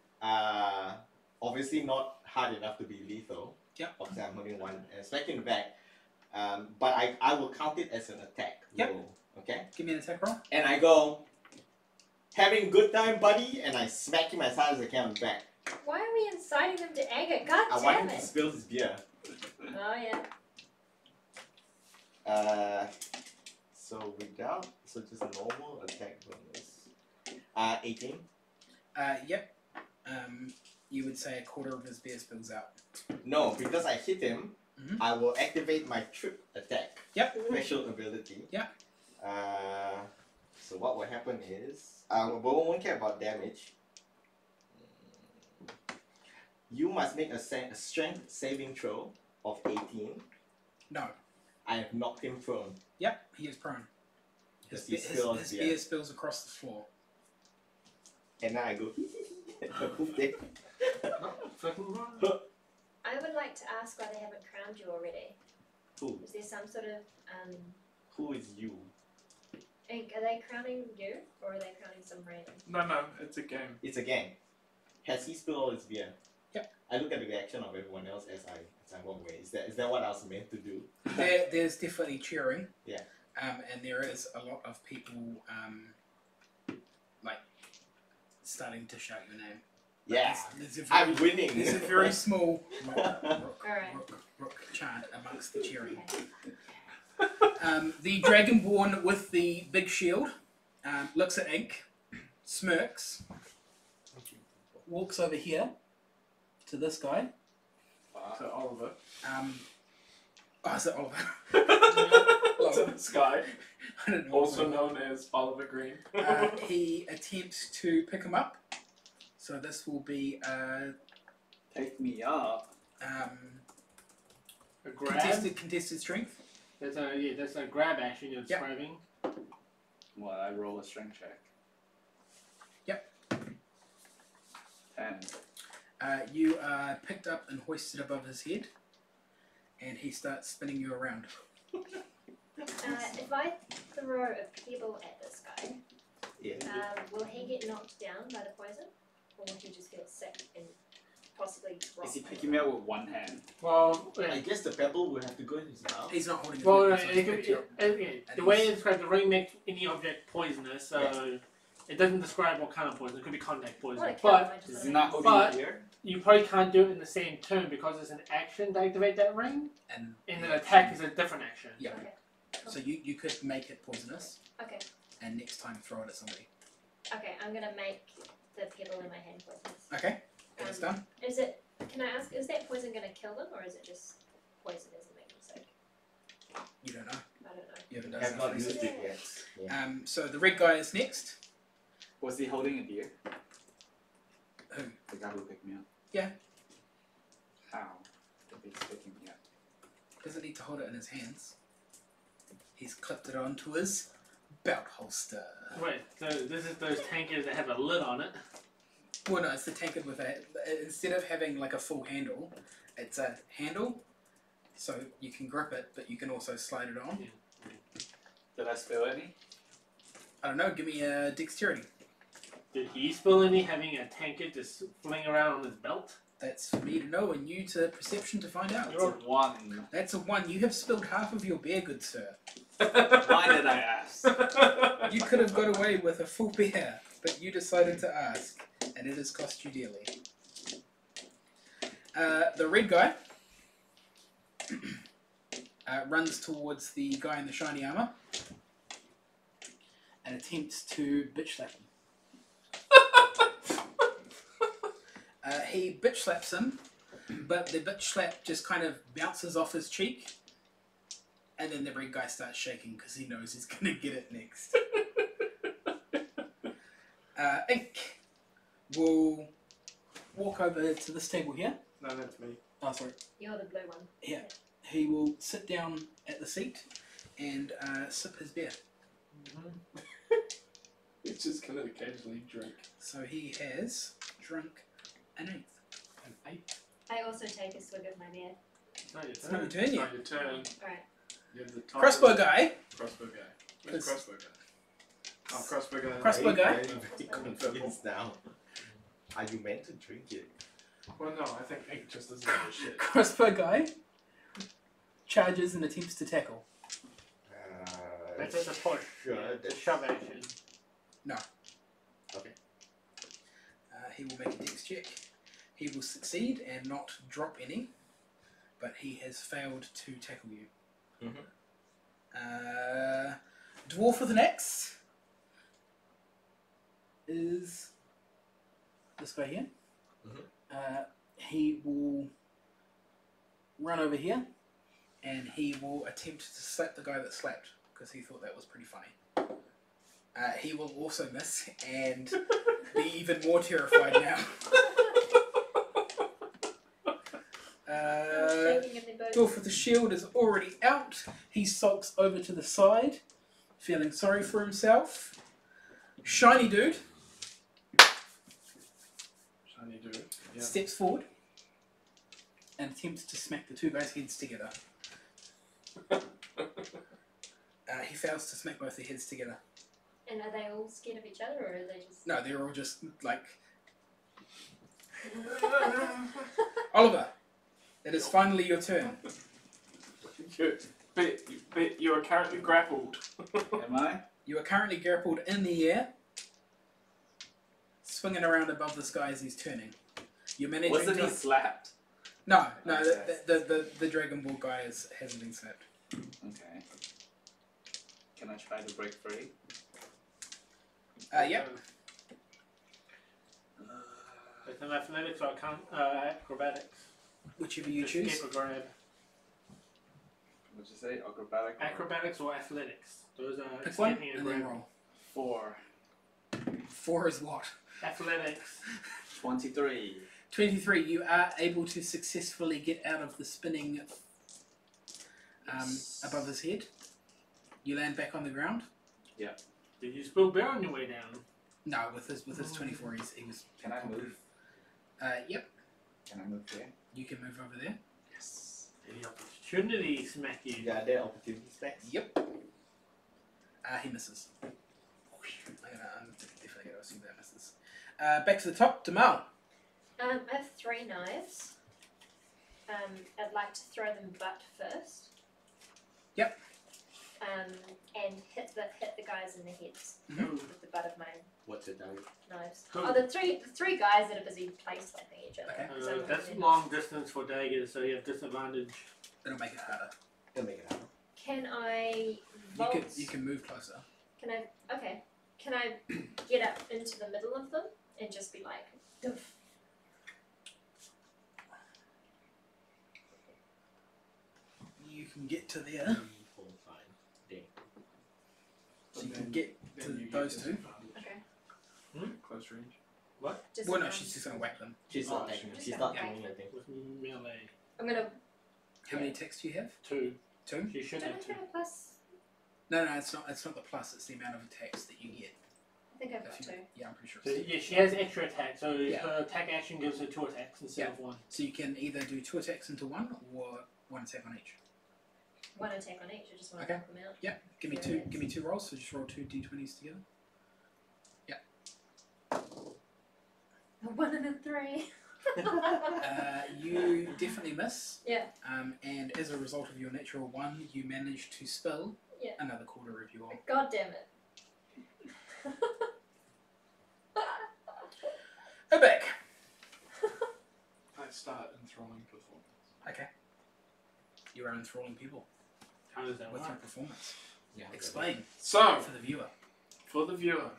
Obviously not hard enough to be lethal. Yep. Obviously I'm holding one and smack him in the back. But I will count it as an attack Yep. roll. Okay? Give me an attack roll. And I go, having a good time, buddy, and I smack him as hard as I can on the back. Why are we inciting them to anger? God I want damn him to it. spill his beer. Oh yeah. So just a normal attack bonus. 18. Yep. You would say a quarter of his beer spills out. No, because I hit him, Mhm. I will activate my trip attack. Yep. Special ability. Yep. So what will happen is, but we won't care about damage. You must make a strength saving throw of 18. No. I have knocked him prone. Yep. He is prone. Does he spill his beer? beer spills across the floor. And now I go, I would like to ask why they haven't crowned you already. Who? Is there some sort of Who is you? are they crowning you or are they crowning some random? No, it's a game. It's a gang. Has he spilled all his beer? Yep. I look at the reaction of everyone else as I walk away. Is that what I was meant to do? There's definitely cheering. Yeah. And there is a lot of people like starting to shout your name. Yeah. There's a very, I'm winning. There's a very small rook Alright. chant amongst the cheering. The Dragonborn with the big shield looks at Ink, smirks, walks over here to this guy. To Oliver. Is it Oliver? To the sky. I don't know. Also known as Oliver Green. He attempts to pick him up. So this will be Take me up. A grab. contested strength. That's a grab action you're describing. Well, I roll a strength check. Yep. 10. You are picked up and hoisted above his head, and he starts spinning you around. If I throw a pebble at this guy, Yeah. will he get knocked down by the poison? Or will he just feel sick and possibly drop? Is he picking me up with one hand? Well, I guess the pebble will have to go in his mouth. He's not holding his well, weapon, so he's picked you up. the way it's described, the ring makes any object poisonous, so it doesn't describe what kind of poison. It could be contact poison. What a kill, But I just Is wanna he know. not holding But- it here? you probably can't do it in the same turn because it's an action to activate that ring, And and an attack is a different action. Yeah. Okay. So you could make it poisonous, Okay. and next time throw it at somebody. Okay, I'm gonna make the pebble in my hand poisonous. Okay, and it's done. Is it? Can I ask? Is that poison gonna kill them, or is it just poison doesn't make them sick? You don't know. I don't know. You haven't I done have not something. used it yet. Yeah. So the red guy is next. Was he holding a beer? Who? The guy who picked me up? Yeah. How? If he's picking me up. Doesn't need to hold it in his hands. He's clipped it onto his belt holster. Wait, so this is those tankers that have a lid on it. Well, no, it's the tankard with a. Instead of having like a full handle, it's a handle, so you can grip it, but you can also slide it on. Did I spill any? I don't know. Give me a dexterity. Did he spill any having a tankard just fling around on his belt? That's for me to know, and you to perception to find out. It's a 1. That's a 1. You have spilled half of your beer, good sir. Why did I ask? You could have got away with a full beer, but you decided to ask, and it has cost you dearly. The red guy runs towards the guy in the shiny armor and attempts to bitch slap him. He bitch slaps him, but the bitch slap just kind of bounces off his cheek, and then the red guy starts shaking because he knows he's gonna get it next. Ink will walk over to this table here. No, that's me. Oh, sorry. You're the blue one. Yeah. He will sit down at the seat and sip his beer. He's just gonna occasionally drink. So he has drunk an eighth. An 8. I also take a swig of my beer. It's not your It's turn. not your turn It's yet. not your turn. Alright. You have the top Crossbow of the- guy. Crossbow guy. Where's 'Cause- crossbow guy? Oh, crossbow guy. Crossbow guy. Very confused now. Are you meant to drink it? Well, no, I think Ink just doesn't give a shit. Crossbow guy charges and attempts to tackle. That's just a push. Sure, The that's- shove action. He will make a dex check. He will succeed and not drop any, but he has failed to tackle you. Dwarf with an axe is this guy here. He will run over here and he will attempt to slap the guy that slapped because he thought that was pretty funny. He will also miss and be even more terrified now. Shaking in the boat. Dwarf with the shield is already out. He sulks over to the side, feeling sorry for himself. Shiny dude Shiny dude. Yeah. steps forward and attempts to smack the two guys' heads together. He fails to smack both their heads together. And are they all scared of each other, or are they just... No, they're all just like... Oliver, it is finally your turn. But you are currently grappled. Am I? You are currently grappled in the air, swinging around above this guy as he's turning. You're managing Wasn't to... he slapped? No, Okay. the Dragon Ball guy hasn't been slapped. Okay. Can I try to break free? Yep. It's an athletics or acrobatics. Whichever you Just choose. escape or grab. What'd you say? Acrobatic? or- Acrobatics or athletics. Those are Pick one escaping and and then grabbing. roll. 4. 4 is what? Athletics. 23. 23. You are able to successfully get out of the spinning above his head. You land back on the ground. Did you spill beer on your way down? No, with his 24, he was. Can I move? Yep. Can I move there? You can move over there. Yes. Any opportunity smack you? Yeah, there are opportunity specs. Yep. He misses. I'm definitely going to assume that misses. Back to the top, Damal. I have 3 knives. I'd like to throw them butt first. Yep. And hit the guys in the heads Mhm. with the butt of my What's it done? knives. Cool. Oh, the three guys that are busy place slapping each other. Okay. So That's then- long distance for daggers, so you have disadvantage. It'll make it harder. It'll make it happen. Can I vault? You can move closer. Can I? Okay. Can I get up into the middle of them and just be like, doof? You can get to there. 3, 4, 5. There. So you can get to Then you those get two. disadvantage. Okay. Close range. Just Well, no, she's just going to whack them. She's Oh, not attacking. she's She's not not doing anything. With melee. I'm gonna. How many attacks do you have? 2. 2? You should Don't I have 2. have a plus? No, it's not. It's not the plus. It's the amount of attacks that you get. I think I've got If you- 2. Yeah, I'm pretty sure. So, It's yeah, she has extra attack, so Yeah. her attack action gives her 2 attacks instead Yeah. of 1. So you can either do 2 attacks into 1 or 1 attack on each. 1 attack on each. I just want Okay. to knock them out. Yeah. Give me Yeah, 2. yes. Give me 2 rolls. So just roll 2 d20s together. 1 and a 3. You definitely miss. Yeah. And as a result of your natural 1, you manage to spill Yeah. another quarter of your. God damn it. Back. I start enthralling performance. Okay. You are enthralling people How does that with your work? performance. Yeah. Explain So, for the viewer. for the viewer,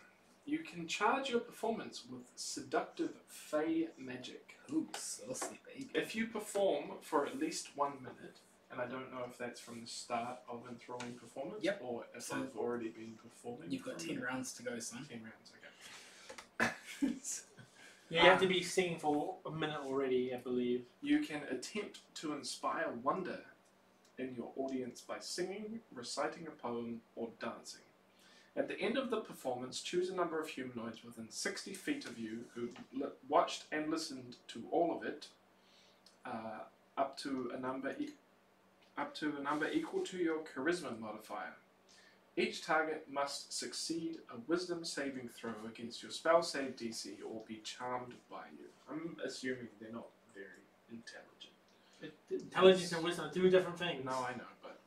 You can charge your performance with seductive fey magic. Ooh, saucy baby. If you perform for at least 1 minute, and I don't know if that's from the start of enthralling performance, Yep. or if So I've already been performing. You've got for a 10 minute. rounds to go, son. 10 rounds, okay. You have to be singing for a minute already, I believe. You can attempt to inspire wonder in your audience by singing, reciting a poem, or dancing. At the end of the performance, choose a number of humanoids within 60 feet of you who watched and listened to all of it, up to a number equal to your charisma modifier. Each target must succeed a wisdom saving throw against your spell save DC or be charmed by you. I'm assuming they're not very intelligent. Intelligence and wisdom are two different things. No, I know, but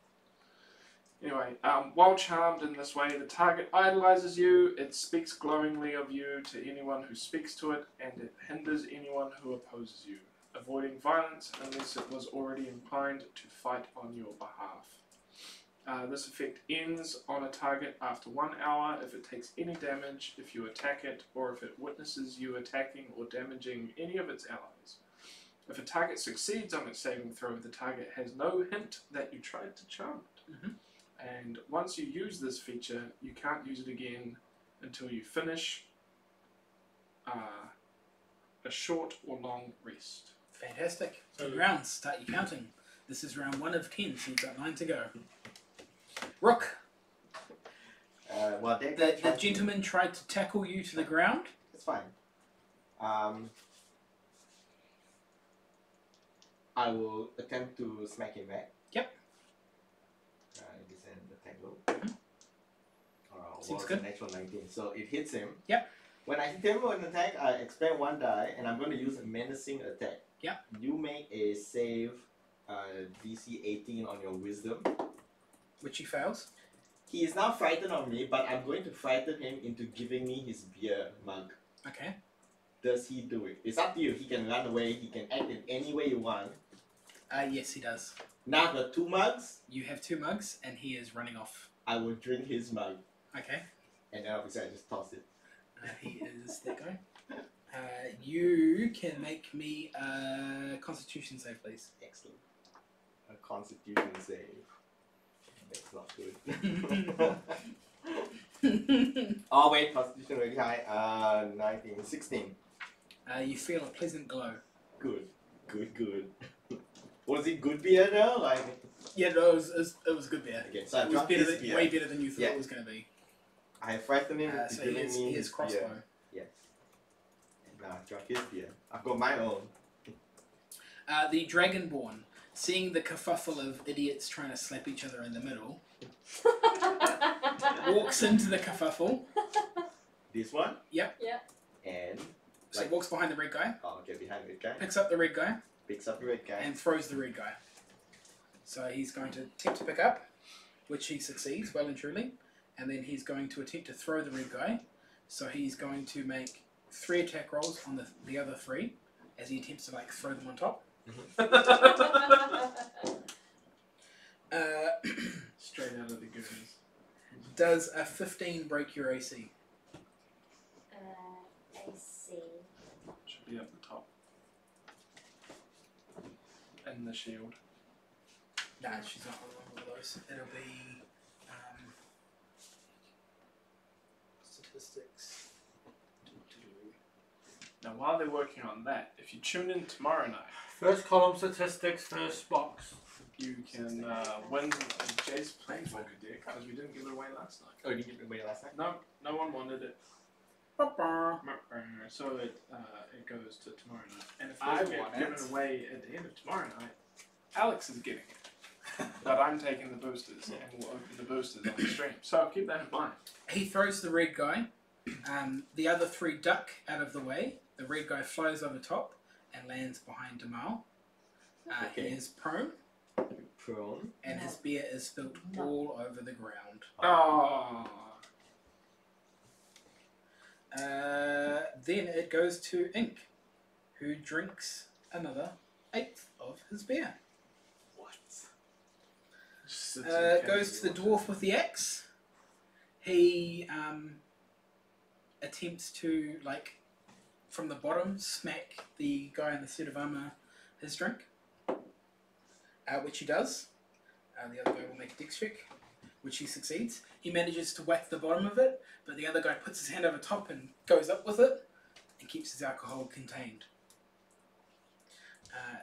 anyway, while charmed in this way, the target idolizes you, it speaks glowingly of you to anyone who speaks to it, and it hinders anyone who opposes you, avoiding violence unless it was already inclined to fight on your behalf. This effect ends on a target after 1 hour if it takes any damage, if you attack it, or if it witnesses you attacking or damaging any of its allies. If a target succeeds on its saving throw, the target has no hint that you tried to charm it. Mhm. And once you use this feature, you can't use it again until you finish a short or long rest. Fantastic. 10 rounds. Start your counting. This is round 1 of 10, so you've got 9 to go. Rook, Well, the gentleman tried to tackle you to the ground. It's fine. I will attempt to smack him back. Yep. This and attack roll. Seems Was good. an actual 19, so it hits him. Yep. When I hit him with an attack, I expend 1 die, and I'm going to use a menacing attack. Yep. You make a save, DC 18 on your wisdom. Which he fails. He is now frightened of me, but I'm going to frighten him into giving me his beer mug. Okay. Does he do it? It's up to you. He can run away. He can act in any way you want. Yes, he does. Now I've got 2 mugs. You have 2 mugs, and he is running off. I will drink his mug. Okay. And then obviously I just toss it. He is there. Go. You can make me a Constitution save, please. Excellent. A constitution save. That's not good. Oh wait, constitution really high. 19, 16. You feel a pleasant glow. Good. Was it good beer though? Like. Yeah, no, it was good beer. Okay, so I It was drunk better his beer. way better than you thought Yeah. it was going to be. I frightened him into So he giving me is his crossbow. beer. Yes. And now I drunk his beer. I've got my own. The Dragonborn, seeing the kerfuffle of idiots trying to slap each other in the middle, walks into the kerfuffle. This one? Yep. Yep. And So he walks behind the red guy, oh, okay, behind the red guy. picks up the red guy, Picks up the red guy. and throws the red guy. So he's going to attempt to pick up, which he succeeds well and truly, and then he's going to attempt to throw the red guy. So he's going to make 3 attack rolls on the other 3 as he attempts to throw them on top. Straight out of the goonies. Does a 15 break your AC? AC. Should be up the top. And the shield. Nah, she's not on one of those. It'll be statistics. Now, while they're working on that, if you tune in tomorrow night, First column statistics, first box. you can win Jay's playing poker deck because we didn't give it away last night. Oh, you didn't give it away last night? No one wanted it. So it goes to tomorrow night. And if I want give it away at the end of tomorrow night, Alex is getting it. But I'm taking the boosters and we'll open the boosters on the stream. So keep that in mind. He throws the red guy. The other 3 duck out of the way. The red guy flies over top and lands behind Damal. He Okay. is prone, Prone. and his beer is spilled all over the ground. Oh. Then it goes to Ink, who drinks another 1/8 of his beer. What? Goes to the dwarf with the axe. He attempts to, like, from the bottom, smack the guy in the suit of armour his drink, which he does. The other guy will make a dex check, which he succeeds. He manages to whack the bottom of it, but the other guy puts his hand over top and goes up with it and keeps his alcohol contained.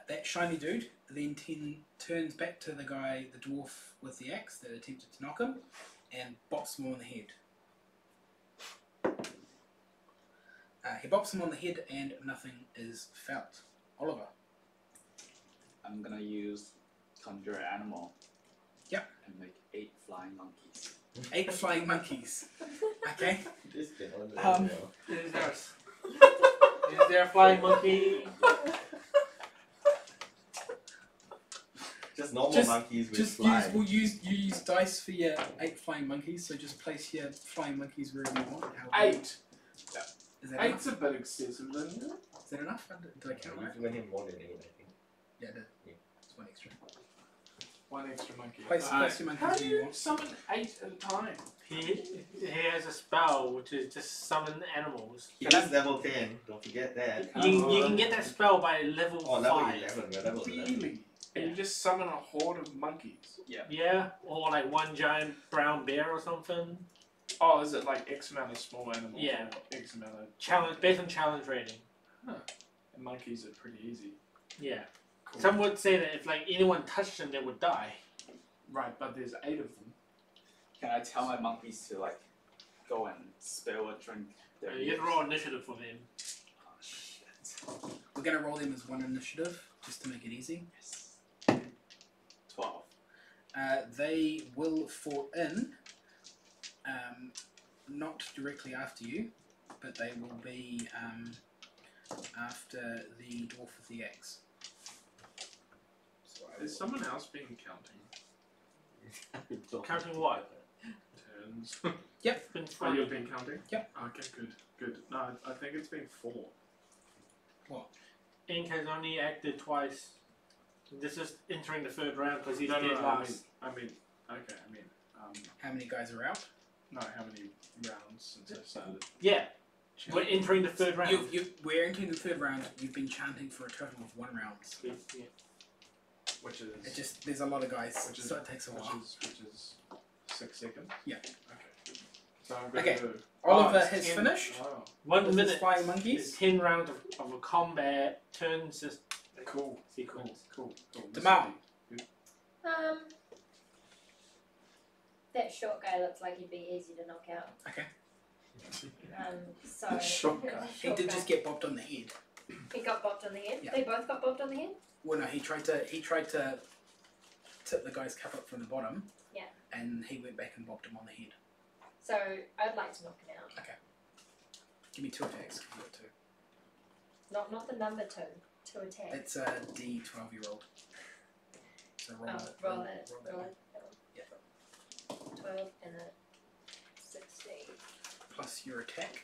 That shiny dude then turns back to the guy, the dwarf with the axe that attempted to knock him, and bops him on the head. He bops him on the head and nothing is felt. Oliver. I'm gonna use conjure animal. Yep. And make 8 flying monkeys. 8 flying monkeys. Okay. This can only Is there a flying monkey? Just normal Just- monkeys with Just fly. you use dice for your 8 flying monkeys, so just place your flying monkeys wherever you want. 8. Is that enough? 8's a bit excessive, isn't it? Is that enough? Did I count right? You've given him more than 8, I think. Yeah, I did. It's 1 extra. 1 extra monkey. Place your How monkeys do where you you want. summon 8 at a time? He has a spell which is just summon animals. He is level 10, don't forget that. You can get that spell by level Oh, level 5. 11, we're level 11. Really? And you just summon a horde of monkeys? Yeah, or like one giant brown bear or something. Oh, is it like X amount of small animals? Yeah. Or X amount of... Challenge based on challenge rating. And monkeys are pretty easy. Yeah. Cool. Some would say that if like anyone touched them, they would die. Right, but there's 8 of them. Can I tell my monkeys to like go and spill a drink? Their You get to roll initiative for them. Oh shit. We're going to roll them as 1 initiative, just to make it easy. Yes. 12. They will fall in, not directly after you, but they will be after the dwarf with the axe. So Is someone else been counting Counting what? turns? Yep. Been Oh, funny. you've been counting? Yep. Okay, good. No, I think it's been 4. Ink has only acted twice. This is entering the 3rd round because he's No, dead I last. mean, how many guys are out? no, how many rounds since I started? Yeah, we're entering the 3rd round. We're entering the 3rd round. You've been chanting for a total of 1 round. Yeah. Which is... There's a lot of guys, Which is- so it takes a while. Which is 6 seconds? Yeah. Okay. So I'm going Okay. to... Oliver it's has 10. finished. Oh, 1 with his minute. flying It's monkeys. 10 rounds of a combat turn system cool. sequence. Cool. Demar. That short guy looks like he'd be easy to knock out. Okay. So Short guy. He did just get bopped on the head. He got bopped on the head. Yeah. They both got bopped on the head. Well, no, he tried to tip the guy's cup up from the bottom. Yeah. And he went back and bopped him on the head. So I'd like to knock him out. Give me 2 attacks. If you got 2. Not the number 2. 2 attacks. It's a D12 you rolled. So roll it. Roll it. that one. Yeah. 12 and a 16. Plus your attack.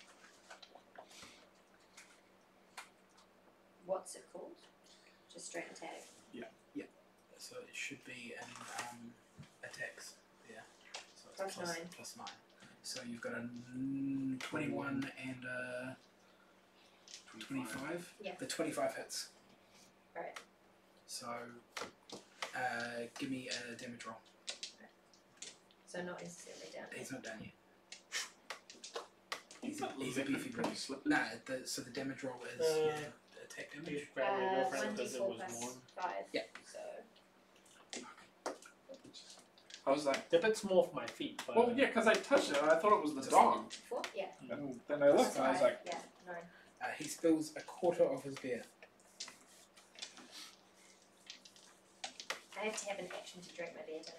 What's it called? Just straight attack. So it should be in attacks. Yeah. So it's Plus 9. Plus 9. So you've got a 21 and a 25. Yeah. The 25 hits. Right. So give me a damage roll. So not necessarily down. He's not done yet. He's He's a beefy boy. pretty slippery. Nah, so the damage roll is attack damage. Please grab my girlfriend because it 1d4 was plus more. 5. Yeah. So I was like, They're a bit small for my feet. But well, yeah, because I touched it and I thought it was the dog. 4? Yeah. And then I looked and I was like, Yeah. No. He spills a quarter of his beer. I have to have an action to drink my beer down.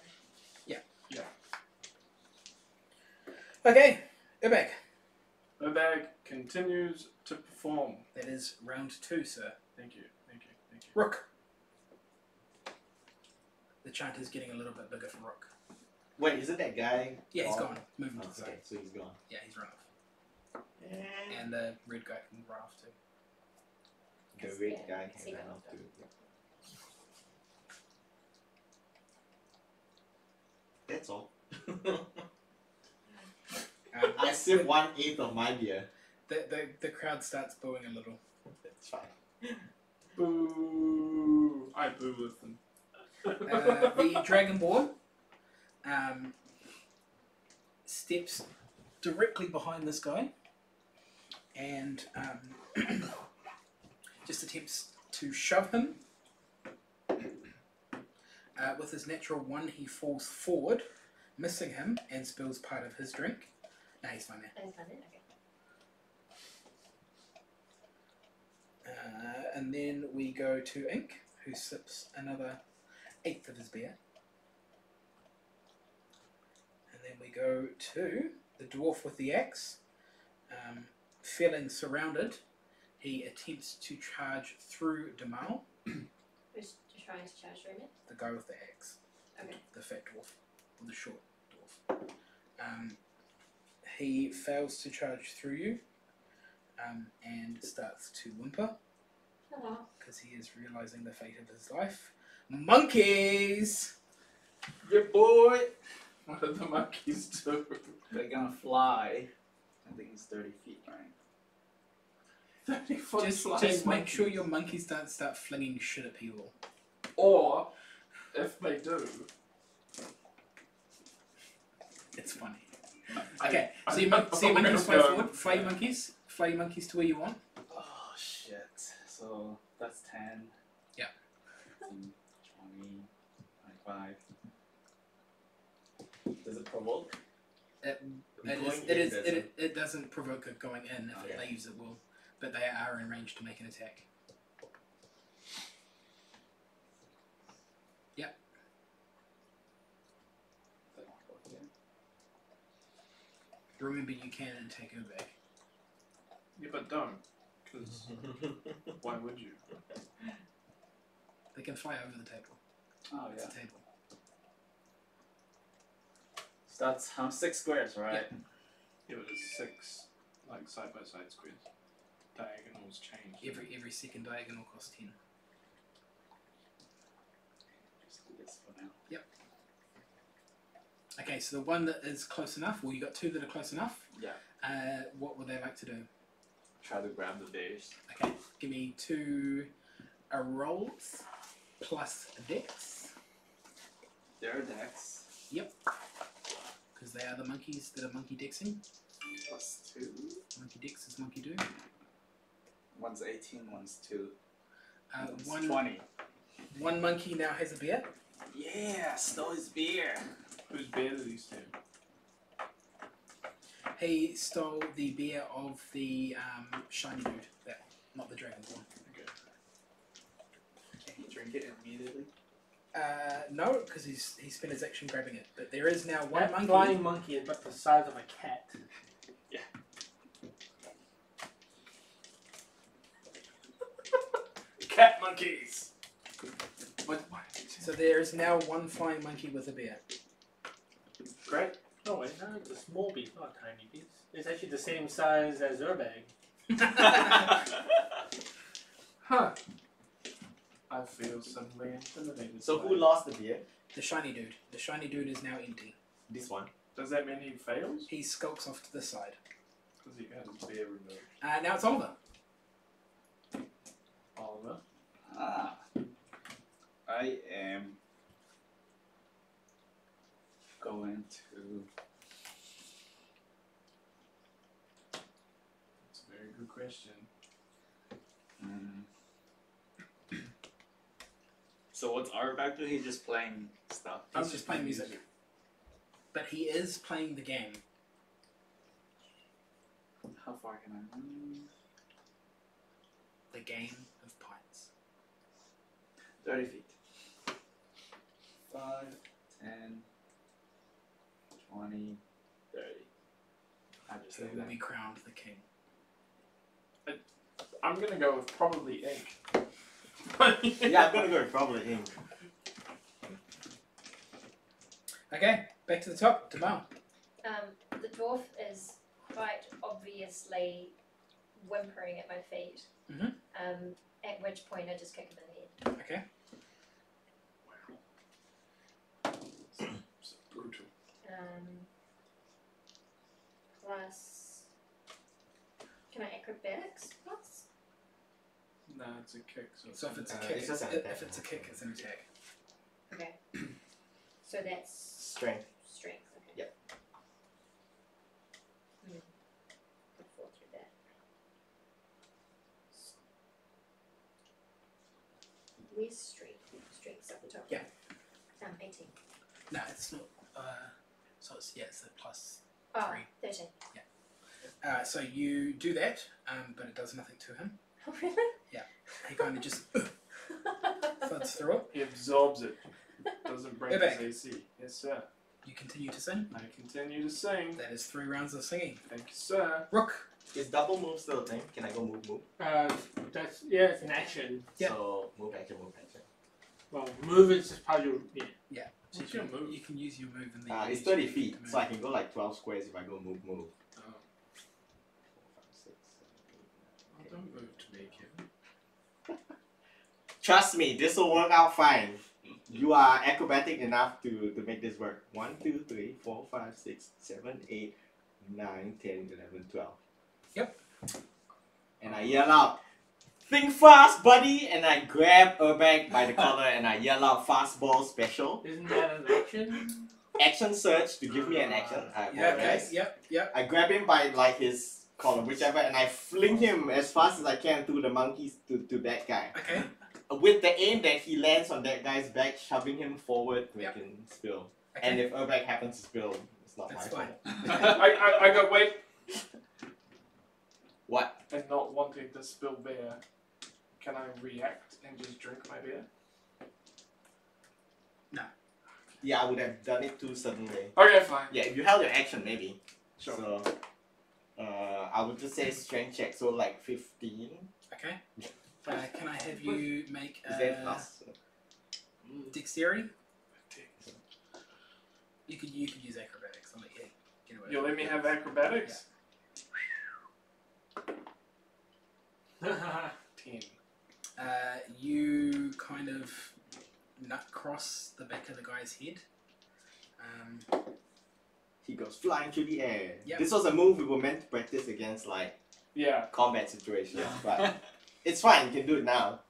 Okay, Ubek. Urbag continues to perform. That is round 2, sir. Thank you. Rook. The chant is getting a little bit bigger for Rook. Wait, is it that guy? Yeah, he's Oh, gone. Moving to the Okay, side. so he's gone. Yeah, he's run off. And the red guy can run off too. The Yes, red yeah, guy see can run that. off too. That's all. I sipped 1/8 of my beer. The crowd starts booing a little. It's fine. Boo! I boo with them. The Dragonborn steps directly behind this guy and just attempts to shove him. With his natural 1, he falls forward, missing him, and spills part of his drink. No, he's fine now. That is fine then, okay. And then we go to Ink, who sips another 1/8 of his beer. And then we go to the dwarf with the axe. Feeling surrounded, he attempts to charge through Demal, Who's trying to charge through me? the guy with the axe, Okay. the fat dwarf, or the short dwarf. He fails to charge through you and starts to whimper Oh. because he is realizing the fate of his life. Monkeys! Your boy! What do the monkeys do? They're gonna fly. I think it's 30 feet, right? 30-foot Just flying make monkeys. sure your monkeys don't start flinging shit at people. Or, if they do... It's funny. I- Okay, I- so your monkeys fly go. forward. Fly your monkeys. Fly your monkeys to where you want. Oh shit. So that's 10. Yeah. 15, 20, 25. Does it provoke? It doesn't provoke it going in. If it Okay. leaves, it will. But they are in range to make an attack. Yep. That won't work, yeah. Remember, you can take her back. Yeah, but don't. Because why would you? They can fly over the table. Oh It's yeah. a table. So that's 6 squares, right? Yeah, but it's 6, like, side-by-side squares. Diagonals change. Every second diagonal costs 10. Just do this for now. Okay, so the one that is close enough, well, you got 2 that are close enough. Yeah. What would they like to do? Try to grab the base. Okay, give me 2 rolls plus a dex, Their decks. because they are the monkeys that are monkey dexing. +2. Monkey dex is monkey do. One's 18, one's 2. One's One 20. monkey now has a beer. Yeah, stole his beer. Whose beer did he steal? He stole the beer of the shiny dude, not the dragon one. Okay. Can he drink it immediately? No, because he spent his action grabbing it. But there is now one That monkey. flying monkey is about the size of a cat. Cat monkeys! What? So there is now one flying monkey with a beer. Great. No, wait, no, it's a small piece, not a tiny piece. It's actually the same size as your bag. Huh. I feel suddenly intimidated. So by who it. lost the beer? The shiny dude. The shiny dude is now empty. This one. Does that mean he fails? He skulks off to the side. Because he had his beer removed. Now it's Oliver. Oliver? Ah. I am going to. That's a very good question. So what's our back to? He's just playing stuff. He's just playing music. But he is playing the game. How far can I move? The game of pints. 30 feet. 5, 10, 20, 30. I just So like he will that. be crowned the king. I'm gonna go with probably Ink. Yeah, I'm gonna go with probably him. Okay, back to the top. Demal. The dwarf is quite obviously whimpering at my feet. Mhm. At which point I just kick him in the head. Okay. So brutal. Plus Can I acrobatics plus? No, it's a kick. So if it's a it's kick, just an if attack. it's a kick, it's an attack. Okay. So that's Strength. strength. Okay. Yep. I'll fall through that. Where's strength? Strength's up the top. Yeah. 18. No, it's not. So it's a plus Oh, 3. 13. So you do that, but it does nothing to him. Oh, really? He kind of just floods through it. He absorbs it. Doesn't break Vivek. his AC. Yes, sir. You continue to sing. I continue to sing. That is 3 rounds of singing. Thank you, sir. Rook. Is double move still a thing? Can I go move? That's it's an action. Yeah. So move action. Well, move is just part of your So What's you your can, move? You can use your move in the. It's 30 feet, so I can go like 12 squares if I go move. Oh, 4, 5, 6, 7, 8, 9, 10. don't move to me, kid. Trust me, this will work out fine. You are acrobatic enough to make this work. 1, 2, 3, 4, 5, 6, 7, 8, 9, 10, 11, 12. Yep. And I yell out, "Think fast, buddy!" And I grab Urbag by the collar and I yell out, "Fastball special." Isn't that an action? Action surge to give me an action. I Yeah. Okay. apologize. Yep. I grab him by like his collar, whichever, and I fling him as fast as I can through the monkeys to that guy. Okay. With the aim that he lands on that guy's back, shoving him forward to make Yep. him spill. Okay. And if Urbag happens to spill, it's not That's my fine. fault. I got wait. What? And not wanting to spill beer. Can I react and just drink my beer? Yeah, I would have done it too suddenly. Okay, fine. Yeah, if you held your action, maybe. Sure. So, I would just say strength check, so like 15. Okay. Can I have you make Is that plus? dexterity? You could use acrobatics. I'll let you get away. You let me have acrobatics? 10. You kind of nut cross the back of the guy's head. He goes flying through the air. Yep. This was a move we were meant to practice against like Yeah. combat situations, but it's fine, you can do it now.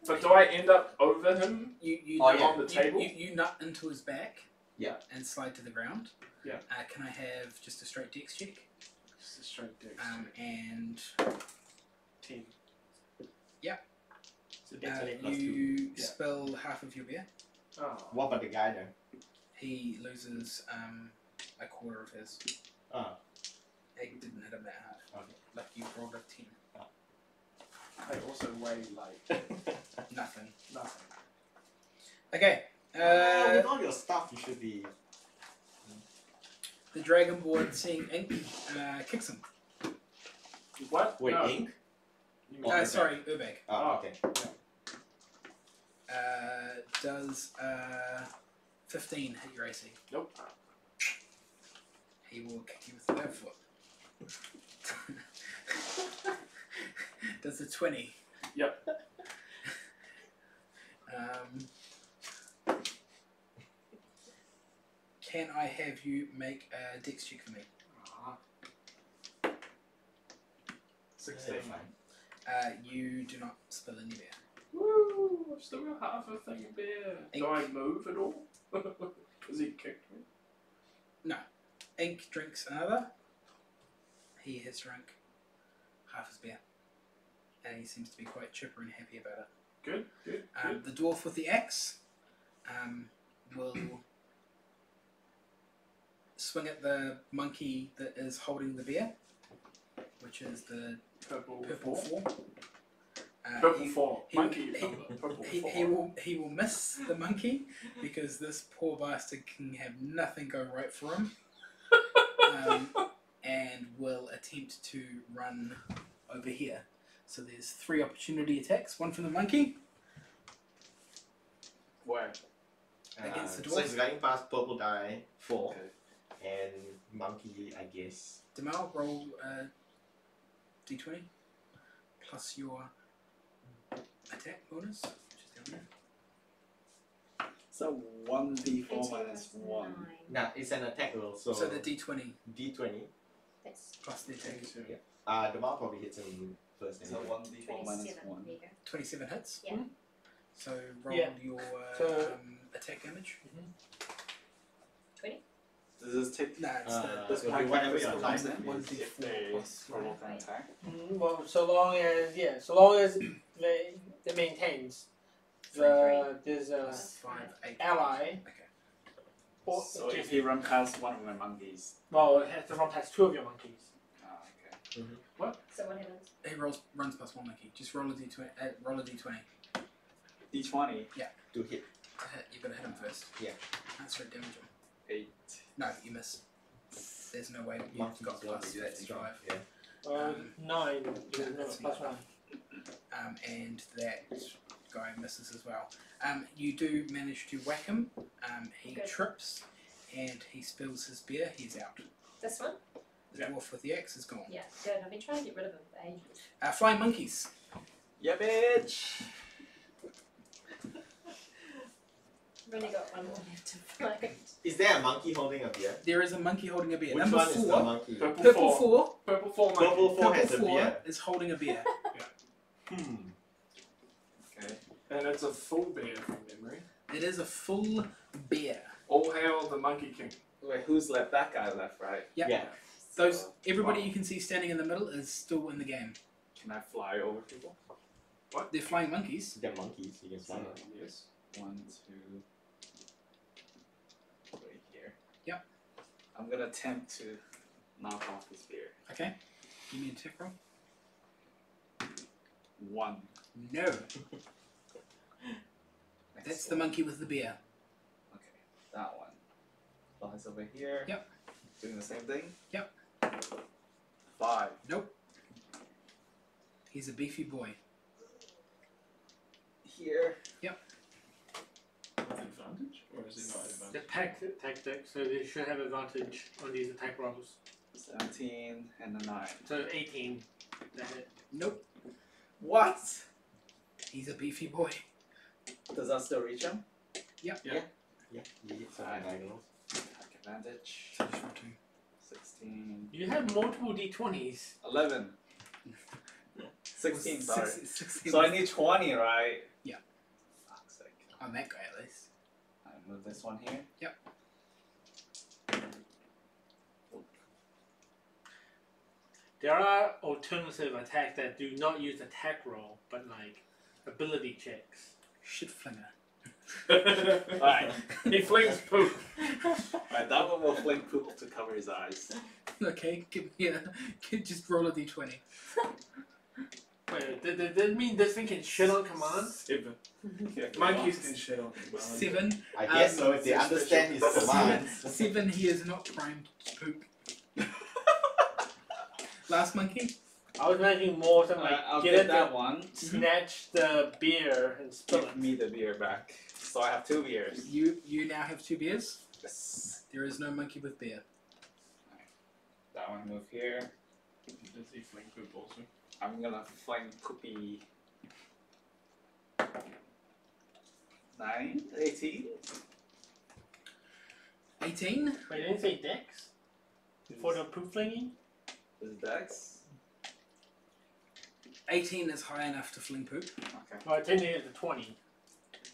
But do I end up over him? You Oh, nut yeah. On the table? You nut into his back. Yeah. And slide to the ground. Yeah. Can I have just a straight dex check? Just a straight dex. And 10. So that's plus 2. you Yeah. spill half of your beer. Oh. What about the guy then? He loses a quarter of his. Oh, It didn't hit him that hard. okay. Like you rolled a 10. I also weigh like Nothing. nothing. Okay. With all your stuff, you should be. The dragon board, seeing ink, kicks him. What? Wait, No. ink? You mean- Okay. Sorry, Urbag. Oh, okay. Does 15 hit your AC? Nope. He will kick you with the left foot. Does a 20? Yep. Can I have you make a dex check for me? 16. Fine. You do not spill any beer. Woo! I've still got half a thing of beer. Ink. Do I move at all? Because he kicked me. Ink drinks another. He has drunk half his beer. And he seems to be quite chipper and happy about it. Good, good, good. The dwarf with the axe will swing at the monkey that is holding the beer, which is the Purple, purple 4. 4. Purple he- 4. he- Monkey, he- purple 4. He will miss the monkey because this poor bastard can have nothing go right for him, and will attempt to run over here. So there's 3 opportunity attacks. One from the monkey Where? against the So dwarf. he's running past purple die 4 Okay. and monkey, I guess. Demal, roll d20 plus your attack bonus, which is down there. So 1d4 18 minus 1. 9. Nah, it's an attack roll, so, So the d20 D20. That's plus the attack. Thank you. Yeah. The mouth probably hits him first. So Anyway. 1d4 minus 27. 1. There you go. 27 hits. Yeah. So roll Yeah. your So- attack damage. 20? Does this take No, it's this it'll pack be whatever this your comes life in is. if 1d4 they plus provoke an attack? Well, so long as it maintains. There's a plus 5, 8. ally. Okay. Or So if he run past one of my monkeys. well, it has to run past 2 of your monkeys. Ah, okay. So what happens? He runs past one monkey. Just roll a d20. Roll a d20. To D20. hit. To hit. You've got to hit him first. Yeah. That's right, damage him. 8. No, you miss. There's no way you've Monkeys got won't plus be that strong. 55. Yeah. 9. Yeah, No, that's plus not 1. And that guy misses as well. You do manage to whack him. He Good. trips and he spills his beer. He's out. This one? The Yeah. dwarf with the axe is gone. Yeah, good. I've been trying to get rid of him for ages. Flying monkeys. Yeah, bitch! I've only got one more left to fight. Is there a monkey holding a beer? There is a monkey holding a beer. Which Number one is the 4. monkey? Purple 4. Purple 4 monkey. Purple 4 has a Purple 4 beer. is holding a beer. Hmm. Okay. And it's a full bear from memory. It is a full beer. All hail the Monkey King. Wait, who's left? That guy left, right? Yep. Yeah. Those So, everybody wow. you can see standing in the middle is still in the game. Can I fly over people? They're flying monkeys. They're monkeys. You can fly. Yes. 1, 2, right here. Yep. I'm gonna attempt to knock off this beer. Okay. Give me a attack roll. 1. No. That's the monkey with the beer. Okay, that one. Flies over here. Yep. Doing the same thing. Yep. 5. Nope. He's a beefy boy. Here. Advantage? Or is it not The advantage? tactic, so they should have advantage on these attack rolls. 17 and a 9. So 18. That hit. Nope. What? He's a beefy boy. Does that still reach him? Yeah. You hit some Alright. diagonals. Attack advantage. So just roll 2. 16. You have multiple d20s. 11. 16, sorry. 16 So I need 20, right? Yeah. Fuck's sake. on that guy at least. I move this one here. Yep. There are alternative attacks that do not use attack roll, but like ability checks. Shit flinger. Alright. He flings poop. Alright, that one will fling poop to cover his eyes. Okay, give me a. Just roll a d20. Wait, does that mean this thing can shit on command? 7. Okay. Monkeys can shit on command. 7. I guess so if they it's understand his special. commands. 7, he is not primed to poop. Last monkey? I was imagining more something like I'll get get it that to one. snatch the beer and spill it. Give me the beer back. So I have 2 beers. You now have 2 beers. Yes. There is no monkey with beer. That one move here. Does he fling poop also? I'm gonna fling poopy. 9, 18. 18. Wait, I didn't say dex? For the poop flinging? Is Dex? 18 is high enough to fling poop. Okay. Well, technically it's a 20.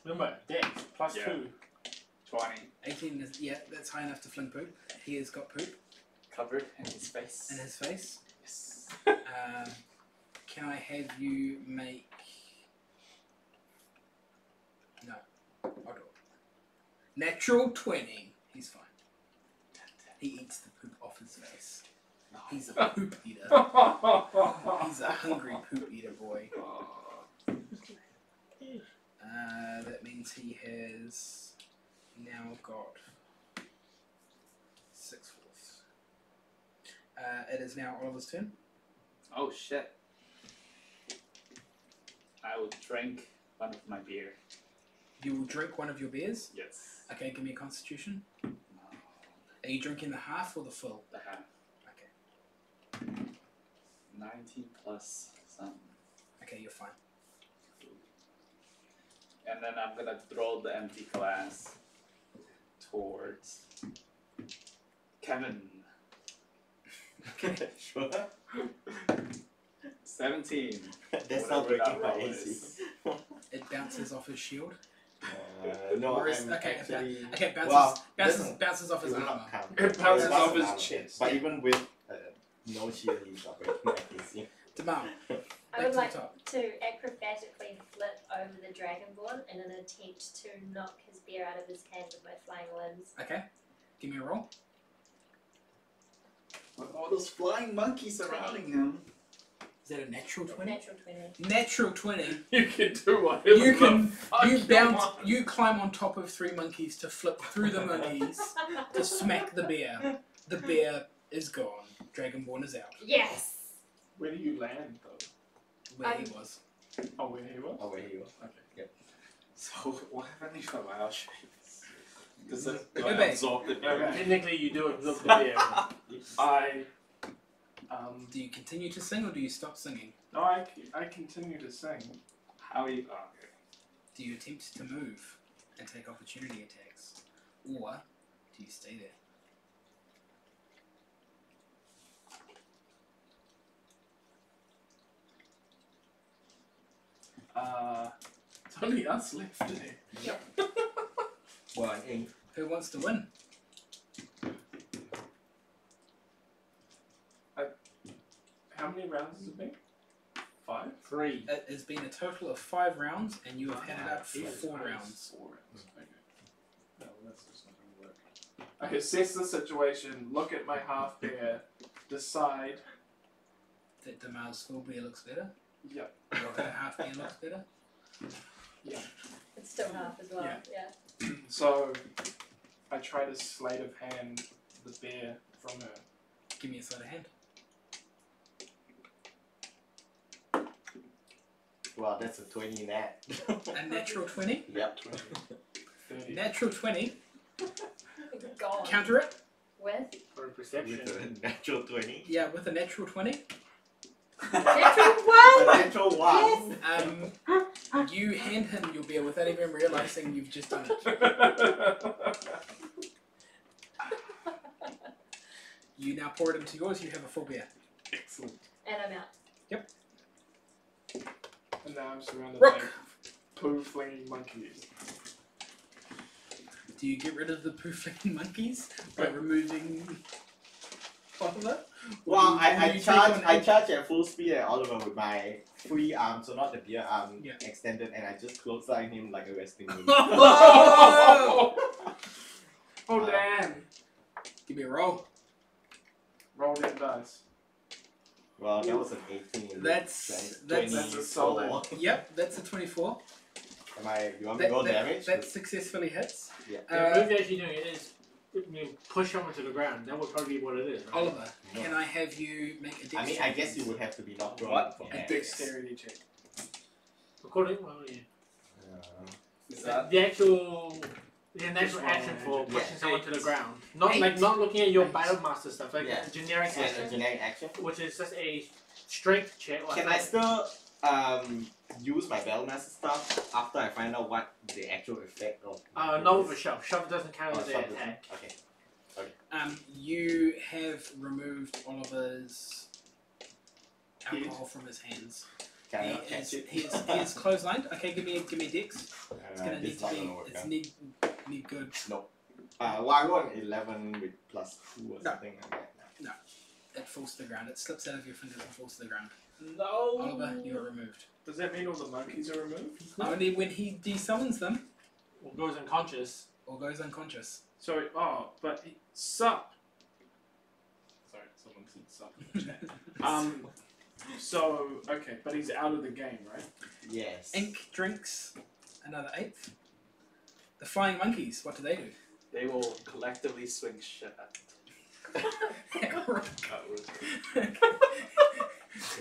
Remember, dex plus Yeah. 2. 20. 18 is, yeah, that's high enough to fling poop. He has got poop Covered in his face. in his face. Yes. Can I have you make... No. I'll do it. Natural 20. He's fine. He eats the poop off his face. He's a poop eater. He's a hungry poop eater boy. That means he has now got 6/4. It is now Oliver's turn. Oh shit. I will drink one of my beer. You will drink one of your beers. Yes. Okay, give me a constitution. No. Are you drinking the half or the full? The half. Okay. 19 plus some. Okay, you're fine. And then I'm gonna throw the empty glass towards Kevin. Sure. 17. That's not Whatever breaking that my roll AC. is. It bounces off his shield. No, Or is- I'm okay, actually... Okay, Well, bounces off it his will armor. not count. It bounces It off his armor, chest. But even with no shield, he's not breaking my AC. Tamal, I back would to like the top. to acrobatically flip over the Dragonborn in an attempt to knock his bear out of his hand with my flying limbs. Okay, give me a roll. With all those flying monkeys surrounding him. Is that a natural 20? Natural 20. Natural 20. You can do whatever. You can, fuck you bounce, want. you climb on top of 3 monkeys to flip through the monkeys to smack the bear. The bear is gone. Dragonborn is out. Yes! Where do you land though? Where he was. Oh, where he was? Oh, where he was. Okay. So, what happens if I wild shapes? Does it Go back. absorb the Okay. Technically, you do absorb the bear. I Do you continue to sing or do you stop singing? no, I continue to sing. How you? Oh, okay. Do you attempt to move and take opportunity attacks? Or do you stay there? It's only us left today. Well, an ink. Who wants to win? How many rounds has it been? 5? 3. It has been a total of 5 rounds and you have had it up for Yes, 4 5 rounds. 4 rounds. Okay. No, that's just not going to work. I assess the situation, look at my half bear, decide. That Damal's full bear looks better? Yep. Or her half bear looks better? Yeah. It's still half as well. Yeah. So I try to sleight of hand the bear from her. Give me a sleight of hand. Well, that's a 20 nat. A natural 20. Yep. 20, 30. Natural 20. Gone. Counter it. With? For perception. With a natural 20. Yeah, with a natural 20. Natural A 1! natural 1. You hand him your beer without even realizing you've just done it. You now pour it into yours, you have a full beer. Excellent. And I'm out. And now I'm surrounded Rook. by poo flinging monkeys. Do you get rid of the poo-flinging monkeys by removing Oliver? Or Well, do you I take charge on I eight? charge at full speed at Oliver with my free arm, so not the beer arm Yeah. extended, and I just clothesline him like a wrestling move. Oh! Oh damn! Give me a roll. Roll them dice. Well, that was an 18. That's- So that's- That's a solid. 24. Yep, that's a 24. You want me to roll damage? That successfully hits. Yeah. The move you're actually doing is you push someone to the ground. That would probably be what it is. Right? Oliver, No. can I have you make a dex I mean, check, I guess you please? would have to be knocked What? wrong for A A that. dex. dexterity check. According, well, yeah. Is that? The actual Just action for roll pushing Yeah. someone to the ground. Not Eight. like not looking at your Eight. battle master stuff, like Yeah. a generic So a action, generic action. which is just a strength check. Like Can I still use my Bellmaster stuff after I find out what the actual effect of my not move with a is? shove. Shove doesn't count Oh, as an shove doesn't- attack. Okay. You have removed Oliver's alcohol from his hands. Can I He not catch is, it? he is clotheslined. Okay, give me a dex. It's gonna this need is to not be. gonna work, It's huh? need good. Well, I got an 11 with plus 2 or No. something like that. It falls to the ground. It slips out of your fingers and falls to the ground. No. Oliver, you are removed. Does that mean all the monkeys are removed? Only when he desummons them Or goes unconscious. or goes unconscious. Sorry. Oh, but he, sup. Sorry, someone said sup. So okay, but he's out of the game, right? Yes. Ink drinks another 8. The flying monkeys. What do they do? They will collectively swing shit at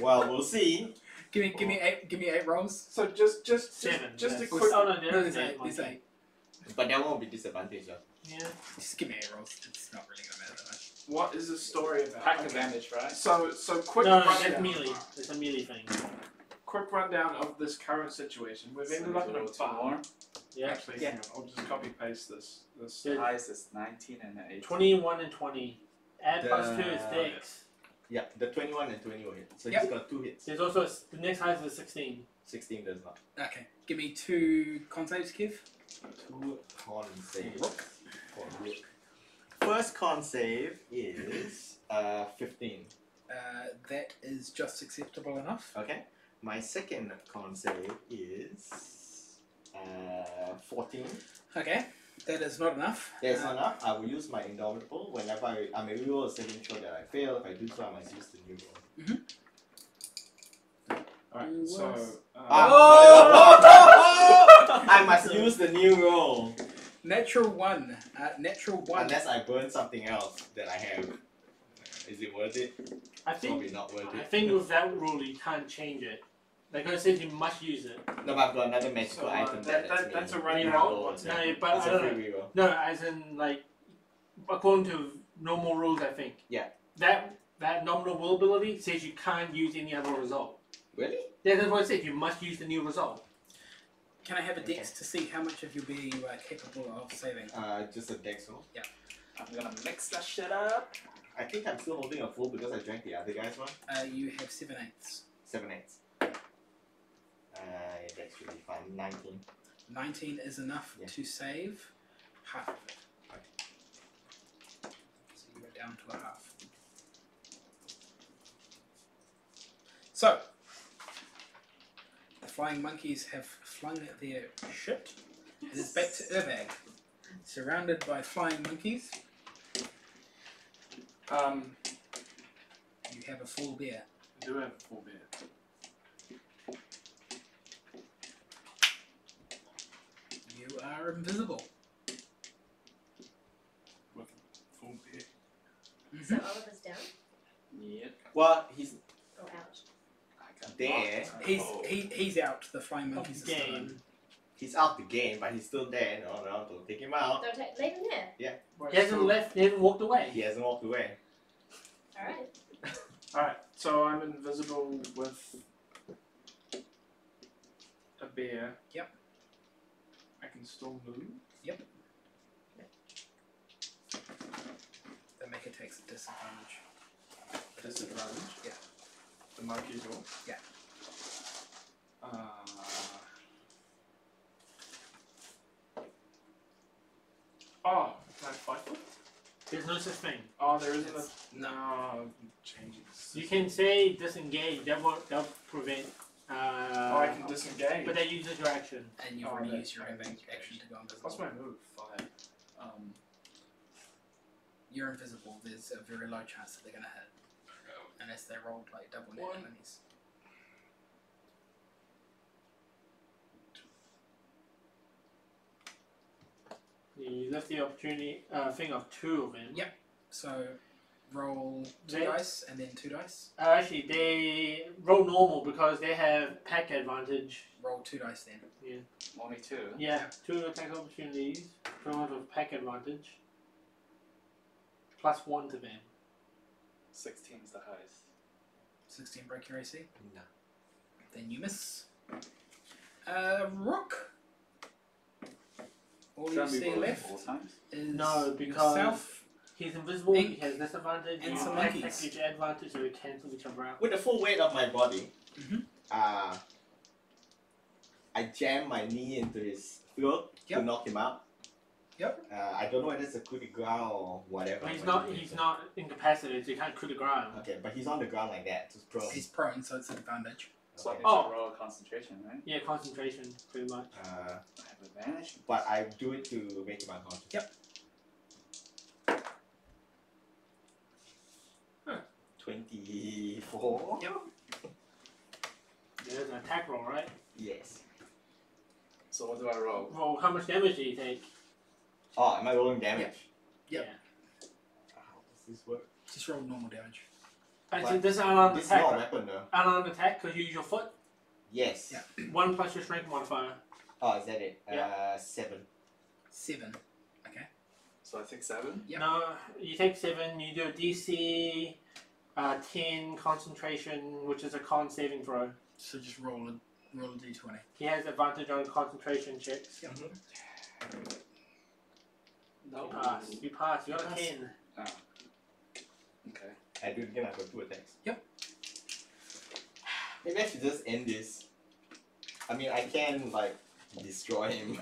Well, we'll see. give me 8 rolls. So just 7. just a yes. quick. Oh no, No, there's there's 8. There's 8. But that won't be disadvantage. Huh? Yeah. Just give me 8 rolls. It's not really gonna matter that much. What is the story about? pack Okay. advantage, right? So quick No, that's rundown. melee. It's a melee thing. Quick rundown of this current situation. We've ended up in a two bar. more. Yeah. Actually, hang on. I'll just copy paste this. The highest is 19 and an 18. 21 and 20. Add plus 2 is The- dex. Yeah, the 21 and 20 will hit. So Yep. he's got 2 hits. There's also the next highest is 16. 16 does not. Okay. Give me 2 con saves, Kev. 2 con saves. For Rook. First con save is 15. That is just acceptable enough. Okay. My second con save is 14. Okay. That is not enough. That's not enough. I will use my Indomitable whenever I may reroll a saving throw that I fail. If I do so, I must use the new roll. Alright, so. I must use the new roll. Natural 1. Natural 1. Unless I burn something else that I have. Is it worth it? I think Probably not worth I it. think with that rule you can't change it. Like I said, you must use it. No, but I've got another magical So, item that's a running reroll? No, but it's I a don't free reroll. No, as in like according to normal rules, I think. Yeah. That nominal will ability says you can't use any other result. Really? Yeah, that's what it said. You must use the new result. Can I have a dex to see how much of your being you are capable of saving? Just a dex roll. I'm gonna mix that shit up. I think I'm still holding a full because I drank the other guy's one. You have 7/8. 7/8. That should be fine. 19. 19 is enough Yeah. to save half of it. So you go down to a half. So, the flying monkeys have flung their shit. It is back to Urbag, surrounded by flying monkeys. You have a full bear. I do have a full bear. You are invisible. With full bear. So Oliver's down Yep. Well, he's or out? I got there. He's out. The flying monkeys are still in. Game. He's out the game, but he's still there. No, don't take him out. Don't leave him there. He hasn't left. He hasn't walked away. He hasn't walked away. All right. Alright, so I'm invisible with a bear. Yep. I can still move. The maker takes a disadvantage. Disadvantage. Yeah. The monkey's all. Yeah. Oh, can I fight them? There's no such thing. Oh, there isn't Yes. a. No, I'm changing this. You can say disengage. That won't. That'll prevent. Oh, I can disengage. But that uses your action. And you've Oh, already that's used your right. action to go invisible. What's my move? 5. You're invisible. There's a very low chance that they're going to hit. Unless they rolled like double net 20s. You left the opportunity thing of 2 of them. Yep. So roll 2 They- dice and then 2 dice. Actually, they roll normal because they have pack advantage. Roll 2 dice then. Only 2. Yeah, 2 attack opportunities. 2 of pack advantage. Plus 1 to them. 16 is the highest. 16 break your AC. No. Then you miss. Rook. All you Should I be see rolling left 4 times? is No, because yourself. he's invisible, Ink he has disadvantage, and you some pack monkeys. each advantage, so we cancel each other out. With the full weight of my body, Mhm. I jam my knee into his throat Yep. to knock him out. Yep. I don't know whether it's a coup de grace or whatever. But he's not incapacitated, so he can't coup de grace. Okay, but he's on the ground like that, just prone. He's prone, so it's an advantage. So Okay. I need to roll concentration, right? Yeah, concentration, pretty much. Uh, I have advantage. but I do it to make him unconscious. Yep. 24. Yep. There's an attack roll, right? Yes. So what do I roll? Roll, how much damage do you take? Oh, am I rolling damage? Yep. Yeah. How does this work? Just roll normal damage. Actually, this is unarmed This is attack, not a right? weapon though. Unarmed attack, because you use your foot. Yes. Yeah. 1 plus your strength modifier. Oh, is that it? Yeah. 7. 7. Okay. So I take 7? Yep. No, you take 7, you do a DC 10 concentration, which is a con saving throw. So just roll a d20. He has advantage on concentration checks. Yep. No. You pass. You got a 10. Oh. Okay. I do it again, I got 2 attacks. Yep. Maybe I should just end this. I mean, I can, like, destroy him.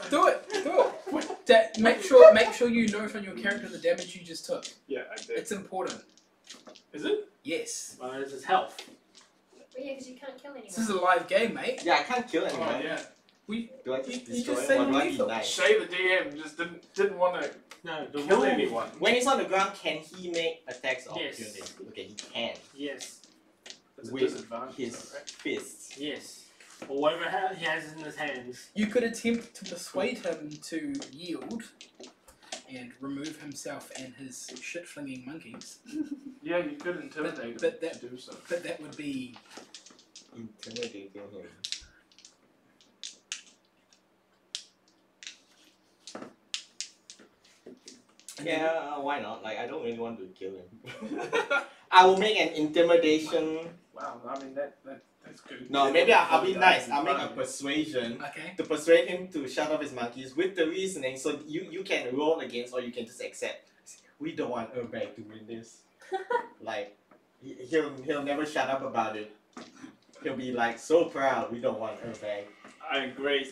Do it. Make sure you note on your character the damage you just took. Yeah, I did. It's important. Is it? Yes. Well, it's his health. Well, yeah, because you can't kill anyone. This is a live game, mate. Yeah, I can't kill anyone. Oh, yeah. Do I just You destroy just him? say Or do I be lethal. nice? Shay, the DM, just didn't want to No, the kill rule. anyone. When he's on the ground, can he make attacks of Yes. opportunity? Okay, he can. Yes. It's a With disadvantage, his though, right? fists. Yes. Or whatever he has in his hands. You could attempt to persuade him to yield and remove himself and his shit-flinging monkeys, Yeah, you could intimidate but him to do so. but that would be... Intimidating him. Yeah, why not? Like, I don't really want to kill him. I will make an intimidation. Wow, I mean that's good. No, maybe I'll be nice. I'll make a persuasion Okay. to persuade him to shut off his monkeys with the reasoning. So you can roll against, or you can just accept. We don't want Urbag to win this. Like, he'll never shut up about it. He'll be like so proud. We don't want Urbag. I agree.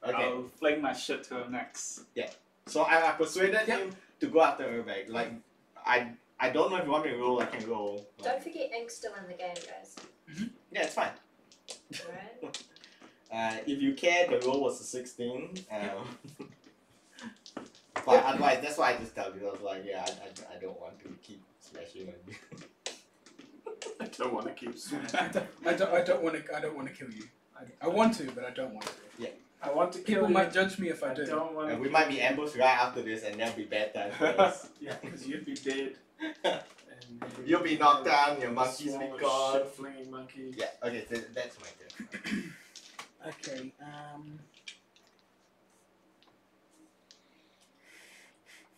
Okay. I'll fling my shit to him next. So I persuaded Yep. him to go after Urbag. Like, I don't know if you want me to roll. I can roll. Like, Don't forget Ink's still in the game, guys. yeah, it's fine. Alright? If you care, the roll was a 16. But otherwise, that's why I just tell you. I was like, yeah, I don't want to keep smashing on you. I don't want to keep smashing. I don't want to kill you. I want to, but I don't want to. I want to kill People you. might judge me if I I do. don't want to. And we might be ambushed right after this, and there'll be bad times for us. Yeah, because you'd be dead. And You'll be knocked down, your monkeys swarm be of gone. shit-flinging monkeys. Yeah, okay, so that's my turn. Okay.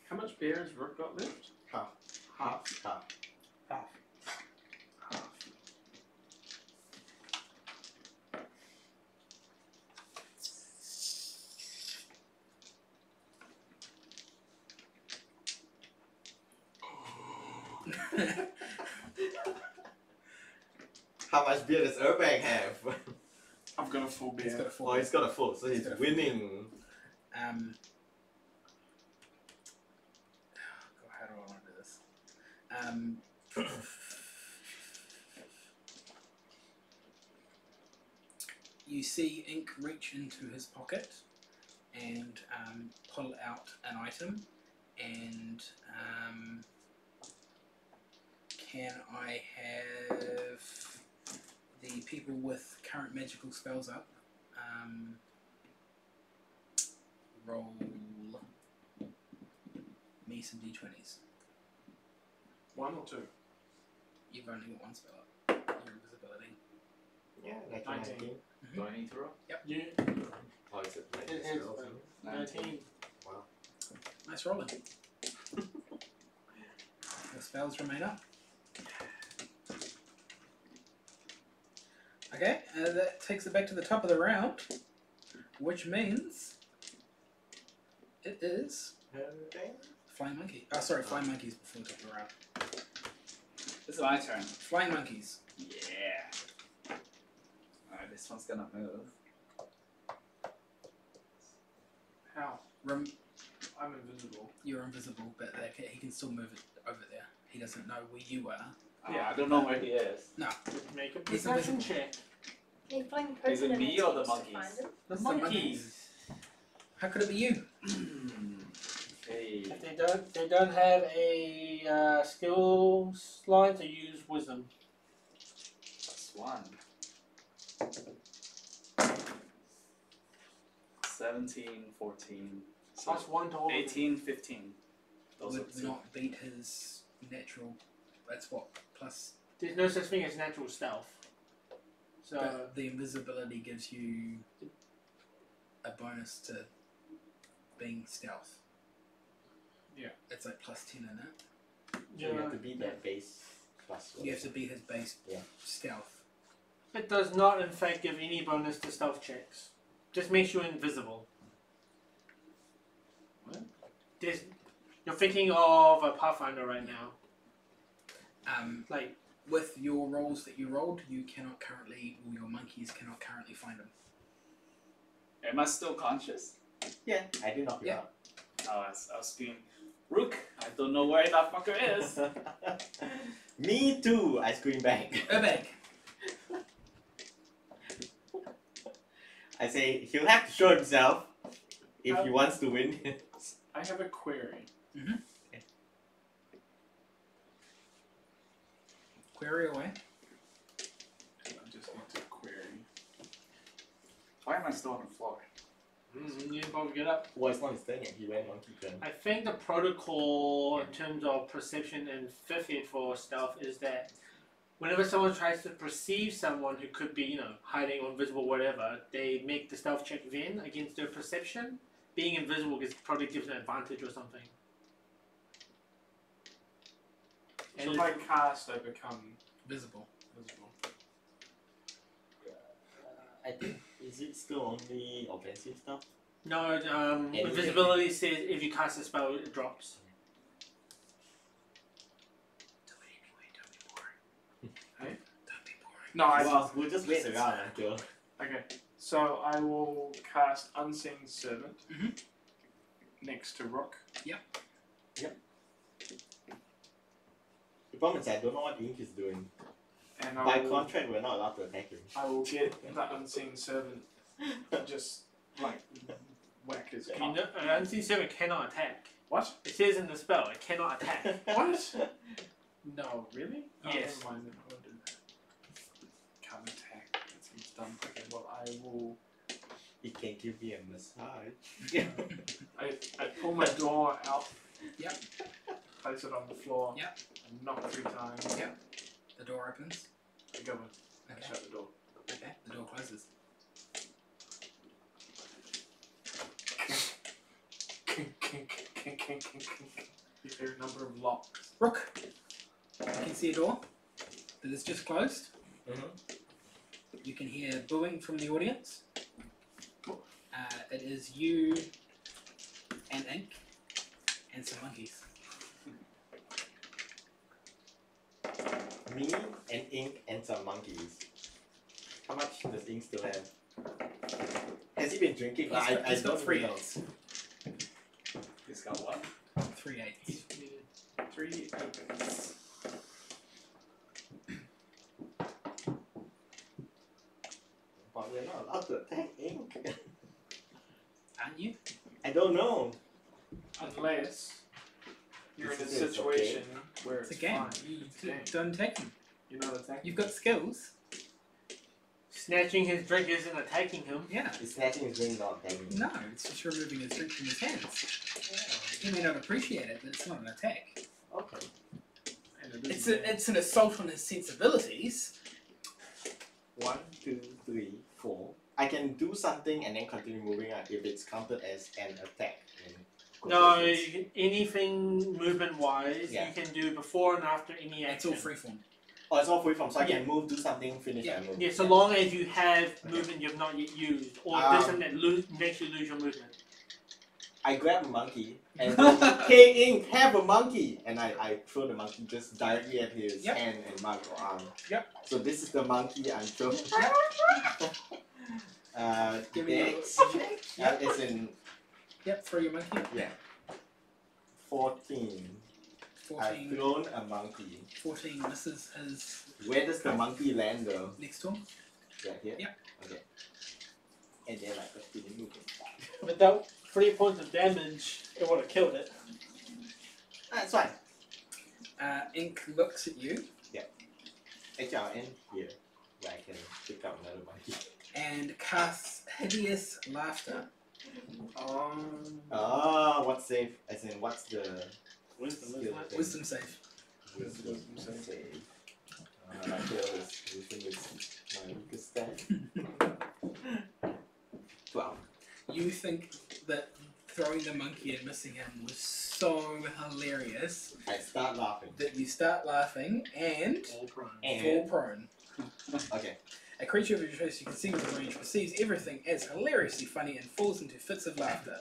How much beer has Rook got left? Half. Half. Half. Half. Half. How much beer does Urbag have? I've got a full beer. He's got a full. Oh, he's got a full, so he's got a full. winning. God, how do I want to do this? You see Ink reach into his pocket and pull out an item, and can I have the people with current magical spells up roll me some d20s. 1 or 2? You've only got one spell up. Your invisibility. Yeah, like 19. Do I need to roll? You. Oh, is it like It this is, roll? 19. Wow. Nice rolling. The spells remain up. Okay, that takes it back to the top of the round, which means it is Okay. flying monkey. Oh, sorry, flying monkeys before the top of the round. It's my turn. Flying monkeys. Yeah. Alright, this one's gonna move. How? Rem- I'm invisible. You're invisible, but he can still move it over there. He doesn't know where you are. Yeah, I don't know where he is. Make a He's perception invisible. check. Can you find Is it person me and or the attempts to monkeys? find them? The It's the monkeys. How could it be you? Hey. If they don't have a skill line to use wisdom. +1. 17, 14, so +1 to all. 18, 15. Those are Would the two. not beat his natural. That's what plus. There's no such thing as natural stealth. So But the invisibility gives you a bonus to being stealth. Yeah. It's like +10 in it. So you have to beat that base plus You have to beat his base Yeah. stealth. it does not in fact give any bonus to stealth checks. Just makes you invisible. What? There's You're thinking of a Pathfinder right now. Like, With your rolls that you rolled, you cannot currently, or your monkeys cannot currently find them. Am I still conscious? Yeah, I did knock you Yeah. out. Oh, I was screaming, Rook, I don't know where that fucker is. Me too, I scream back. Urbag. I say he'll have to show himself if he wants to win. I have a query. Query away. I just need to query. Why am I still on the floor? You both get up. Well, it's not his turn yet. He went monkey turn. I think the protocol in terms of perception and 50th for stealth is that whenever someone tries to perceive someone who could be, you know, hiding or invisible, whatever, they make the stealth check then against their perception. Being invisible probably gives an advantage or something. So if I cast, I become Visible. visible. I think, is it still only offensive stuff? No, Anything. invisibility says if you cast a spell, it drops. Do it anyway, don't be boring. Hey? Don't be boring. No, I. Well, we'll just wait around until... Okay, so I will cast Unseen Servant next to Rook. The problem is I don't know what Ink is doing. And By contract, we're not allowed to attack him. I will get the Unseen Servant to just, like, whack his You cock. know, an unseen servant cannot attack. What? It says in the spell, it cannot attack. What? No, really? Oh, Yes. never mind, then I won't do that. Can't attack. That seems dumb. Okay, well, I will... He can give me a massage. I pull my door out. Yep. Place it on the floor. Yep. And knock 3 times. Yep. The door opens. I go in. I Okay. shut the door. Okay. The door closes. You hear a number of locks. Rook. You can see a door that is just closed. You can hear booing from the audience. It is you and Ink and some monkeys. Me and Ink and some monkeys. How much does Ink still have? Has he been drinking? He's got don't three know. eights. He's got what? 3 eights. 3 opens. But we're not allowed to attack Ink. Aren't you? I don't know. Unless you're in a This is situation where It's it's a game. fine. You It's a game. don't attack him. You're not attacking. You've got skills. Snatching his drink isn't attacking him. Yeah. He's snatching his ring, not attacking him. No, it's just removing his drink from his hands. He may not appreciate it, but it's not an attack. Okay. And it is It's an assault on his sensibilities. 1, 2, 3, 4. I can do something and then continue moving if it's counted as an attack. No, anything movement-wise, Yeah. you can do before and after any It's action. all freeform. Oh, it's all freeform, so I can move, do something, finish, Yeah. and move. Yeah, so long as you have movement you've not yet used, or doesn't that makes you lose your movement. I grab a monkey and hey Ink, have a monkey! And I throw the monkey just directly at his Yep. hand and mouth or arm. Yep. So this is the monkey I'm throwing. Give me next. It's in Yep, throw your monkey. 14. I've 14. thrown a monkey. 14 misses his Where does the monkey land though? next turn. Right here? Yep. Okay. And then I continue moving. Without 3 points of damage, it would have killed it. That's fine. Ink looks at you Actually, I'll end here. Where I can pick up another monkey. and casts hideous laughter. What's safe? As in, what's the Wisdom, skill isn't it? thing? Wisdom save. Wisdom save. My wisdom is my weakest stat. 12. You think that throwing the monkey and missing him was so hilarious I start laughing. that you start laughing and All prone. fall prone. Okay. A creature of your choice you can see within range perceives everything as hilariously funny and falls into fits of laughter.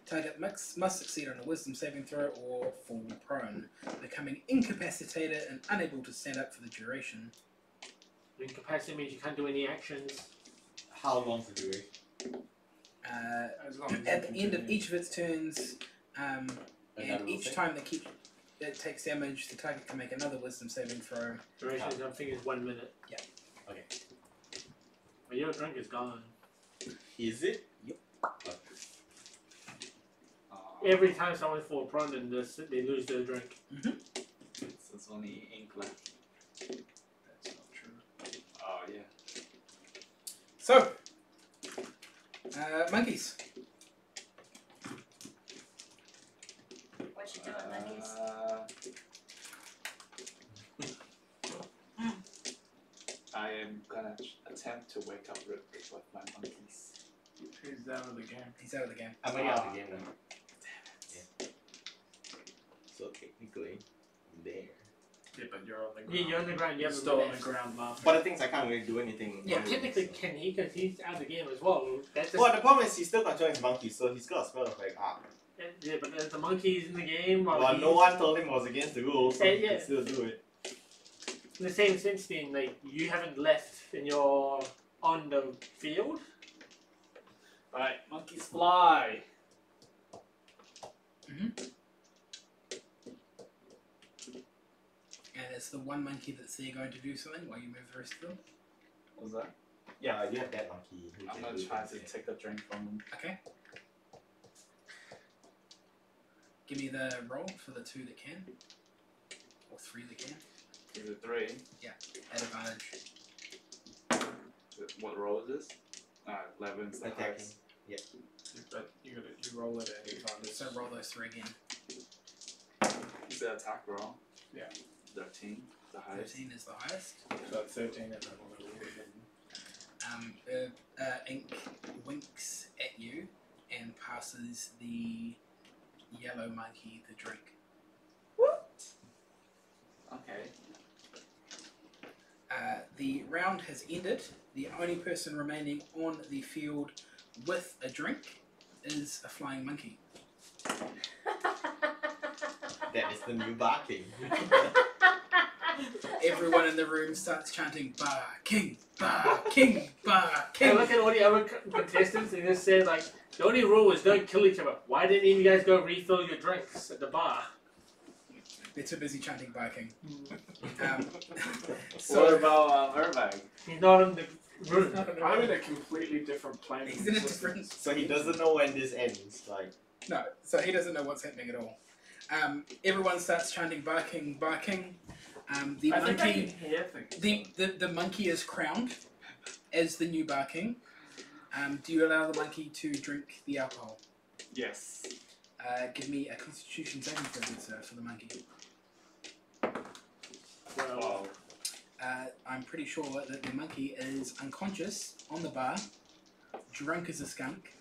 Target must succeed on a wisdom saving throw or fall prone, becoming incapacitated and unable to stand up for the duration. Incapacity means you can't do any actions. How long's the duration? As long as At it the end of continues. each of its turns, and Another each save? time it takes damage, the target can make another wisdom saving throw. Duration is, I think, is 1 minute. Yeah. Okay. But your drink is gone. Is it? Every time someone falls prone, then they lose their drink. So it's only ink left. That's not true. Oh yeah. So, monkeys. What you doing, monkeys? I am gonna attempt to wake up Rick with my monkeys. He's out of the game. He's out of the game. I'm already out of the game now. Yeah. So technically, I'm there. Yeah, but you're on the ground. Yeah, you're on the ground. You You're have still on left. the ground laughing. But the thing is, I can't really do anything. Yeah, about it, Technically, so. can he? Because he's out of the game as well. That's just, Well, the problem is he's still controlling his monkeys, so he's got a spell of like yeah, but there's the monkeys in the game. While Well, he's, no one told him it was against the rules, so he Yeah. can still do it. In the same sense, then, like you haven't left and you're on the field. Alright, monkeys fly. And it's the one monkey that's there going to do something while you move the rest of them. What was that? Yeah, you have that monkey. Who I'm can gonna do try things, to take a drink from him. Okay. Give me the roll for the 2 that can. Or 3 that can. Is it 3? At advantage. What roll is this? 11 is the Attacking. highest. But you roll it at advantage. So roll those 3 again. Is the attack roll? Yeah. 13, the highest. 13 is the highest. So 13 and then we'll roll it Ink winks at you and passes the yellow monkey the drink. Okay. The round has ended. The only person remaining on the field with a drink is a flying monkey. That is the new barking. Everyone in the room starts chanting "Bar King, Bar King, Bar I King." look at all the other contestants and just say like, the only rule is don't kill each other. Why didn't you guys go refill your drinks at the bar? They're too busy chanting "Bar King." What So about Herbag? He's not in the room. I'm in a completely different plane. he's in a different. So he doesn't know when this ends. Like, No, so he doesn't know what's happening at all. Everyone starts chanting "Bar King, Bar King." The I think I monkey. can hear things. The monkey is crowned as the new Bar King. Do you allow the monkey to drink the alcohol? Yes. Give me a Constitution saving throw, good sir, for the monkey. Wow. I'm pretty sure that the monkey is unconscious on the bar, drunk as a skunk,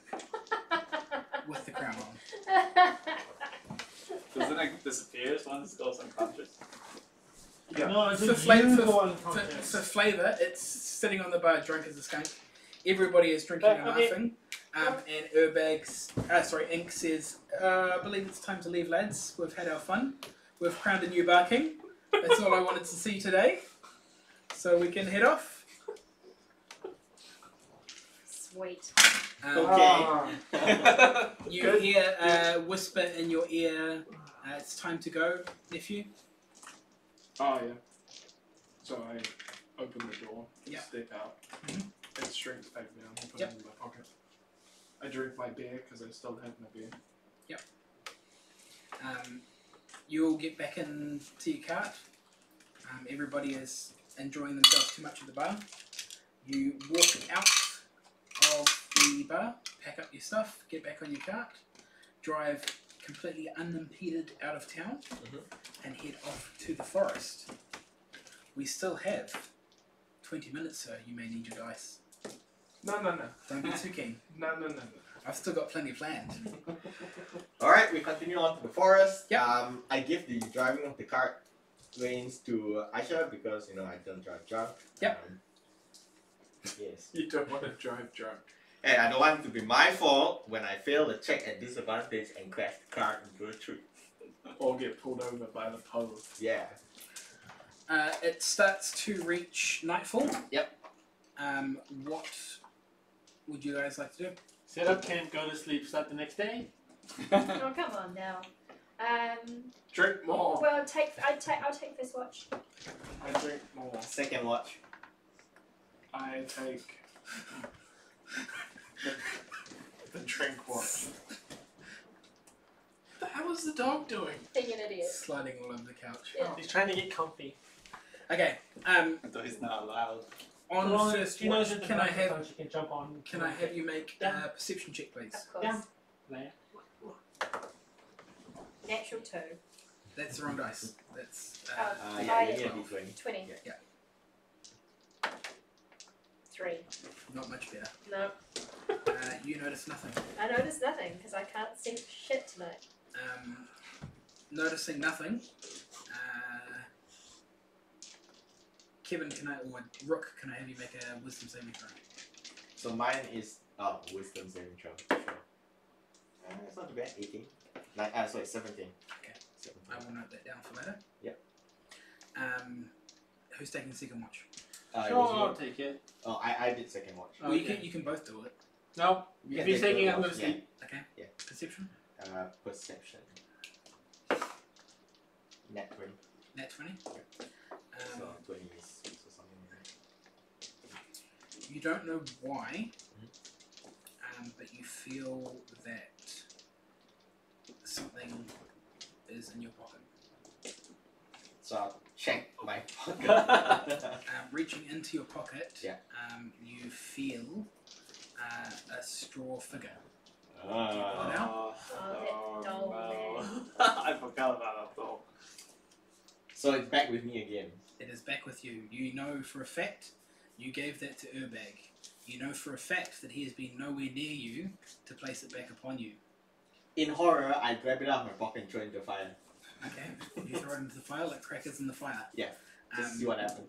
with the crown on. Doesn't it disappear once it goes unconscious? Yeah. No, it's For, just flavor, you for, go on for, contest. for flavour, it's sitting on the bar, drunk as a skunk. Everybody is drinking and Okay. laughing. And Ink says, I believe it's time to leave, lads. We've had our fun. We've crowned a new Bar King. That's all I wanted to see today. So we can head off. Sweet. okay. You Good. hear a whisper in your ear, it's time to go, nephew. Oh yeah. So I open the door, Yeah. step out, Mhm. and shrinks back down, put Yep. it in my pocket. I drink my beer because I still have my beer. You'll get back into your cart. Everybody is enjoying themselves too much at the bar. You walk out of the bar, pack up your stuff, get back on your cart, drive completely unimpeded out of town, and head off to the forest. We still have 20 minutes, sir. You may need your dice. No. Don't be too keen. No. I've still got plenty planned. Alright, we continue on to the forest. Yep. I give the driving of the cart reins to Aisha because, I don't drive drunk. Yep. Yes. You don't want to drive drunk. And I don't want it to be my fault when I fail the check at disadvantage and crash the car into a tree. Or get pulled over by the pole. Yeah. It starts to reach nightfall. Yep. What would you guys like to do? Set up camp, go to sleep, start the next day. Oh, come on now. Drink more. Well, I'll take first watch. I drink more. Second watch. I take the drink watch. What the hell is the dog doing? Being an idiot. Sliding all over the couch. Yeah. He's trying to get comfy. Okay. Though he's not allowed. On Well, first she knows watch, that the can I have microphone she can jump on. you make Yeah. a perception check, please? Of course. Yeah. There. Natural 2. That's the wrong dice. That's Yeah, you need a d20. 20. Yeah. 3. not much better. No. You notice nothing. I noticed nothing because I can't see shit tonight. Noticing nothing. Kevin, or Rook, can I have you make a wisdom saving throw? So mine is wisdom saving throw. Sure. It's not too bad. 18. Sorry, 17. Okay. 17. I will note that down for later. Yep. Who's taking the second watch? It Sure, was I'll you. take it. Oh, I did second watch. Well, Okay. you can both do it. No, You if can he's take taking third it, I'm watch, gonna sleep. Okay. Yeah. Perception. Perception. Net 20. Nat 20. So 20 is so something like that. You don't know why, but you feel that something is in your pocket. So I'll check my pocket. Reaching into your pocket, Yeah. you feel a straw figure. Oh, that doll man. I forgot about that doll. So it's back with me again. It is back with you. You know for a fact you gave that to Urbag. You know for a fact that he has been nowhere near you to place it back upon you. In horror, I grab it out of my pocket and throw it into the fire. Okay? You throw it into the fire like crackers in the fire. Yeah. Just see what happens.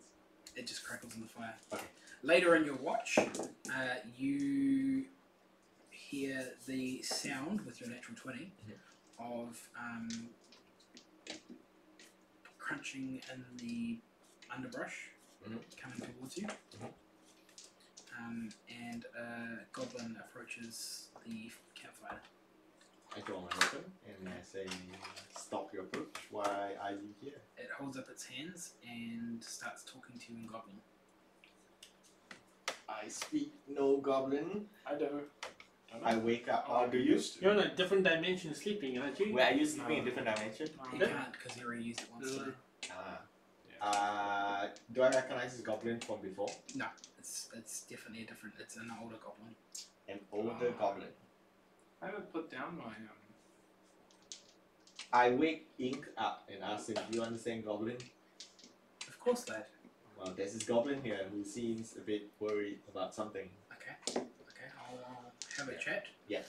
It just crackles in the fire. Okay. Later in your watch, you hear the sound with your natural 20 of crunching in the underbrush coming towards you. And a goblin approaches the campfire. I draw my weapon and I say, "Stop your approach. Why are you here?" It holds up its hands and starts talking to you in goblin. I speak no goblin. I do. I wake up. Oh, do you? You're in a different dimension sleeping, aren't you? Wait, are you sleeping in a different dimension? You Yeah. can't because you already used it once today. Do I recognize this goblin from before? No, it's definitely a different. It's an older goblin. An older goblin. I haven't put down my I wake Ink up and ask him, "Do you understand goblin?" Of course, lad. Well, there's this goblin here who seems a bit worried about something. Okay. I'll have a chat. Yeah.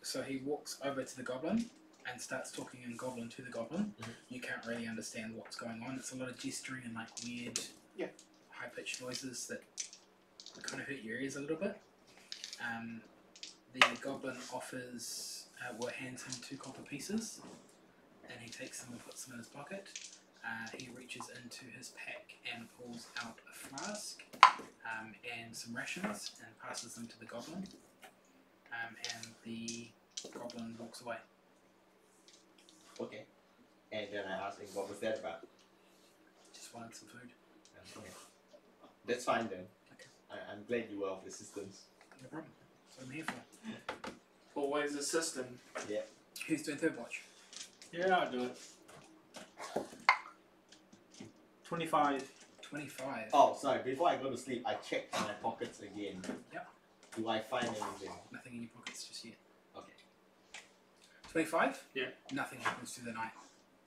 So he walks over to the goblin and starts talking in goblin to the goblin. Mhm. You can't really understand what's going on. It's a lot of gesturing and like weird, high-pitched noises that kind of hurt your ears a little bit. The goblin offers, hands him 2 copper pieces, and he takes them and puts them in his pocket. He reaches into his pack and pulls out a flask and some rations and passes them to the goblin. And the goblin walks away. Okay. And then I ask him, "What was that about?" Just wanted some food. Okay. That's fine then. Okay. I'm glad you were of assistance. No problem. That's what I'm here for. always assistant. Who's doing third watch? Yeah, I'll do it. 25. 25. Oh, sorry. Before I go to sleep, I check my pockets again. Yep. Do I find anything? Nothing in your pockets just yet. Okay. 25? Yeah. Nothing happens through the night.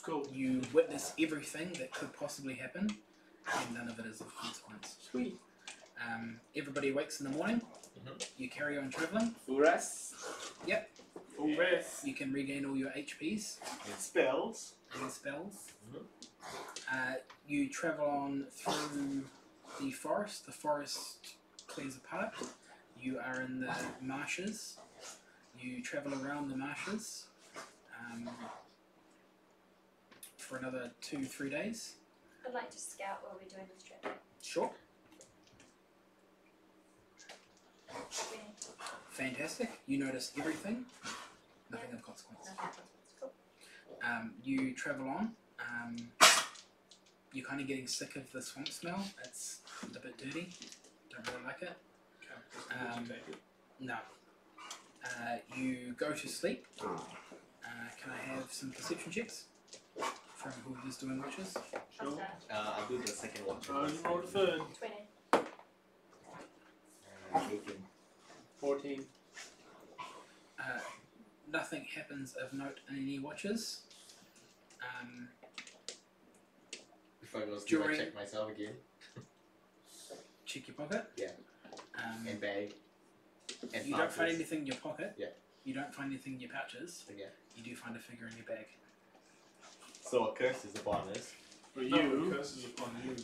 Cool. You witness everything that could possibly happen, and none of it is of consequence. Sweet. Everybody wakes in the morning. You carry on travelling. Full rest. Full rest. You can regain all your HPs And spells. and spells. You travel on through the forest. The forest clears apart. You are in the marshes. You travel around the marshes for another 2-3 days. I'd like to scout while we're doing this trip. Sure. 20. Fantastic. You notice everything. Nothing of consequence. Nothing. Cool. You travel on. You're kind of getting sick of the swamp smell. It's a bit dirty. Don't really like it. No. You go to sleep. Can I have some perception checks from whoever's doing watches? I'll Sure. start. I'll do the second one. Oh, you rolled a third. 20. 18. 14. Nothing happens of note in any watches. If I go sleep, I During- check myself again. Check your pocket. Yeah. And bag. And You don't find pouches. anything in your pocket. Yeah. You don't find anything in your pouches. Yeah. You do find a figure in your bag. So a curse is a bonus. For No, you, curses upon you.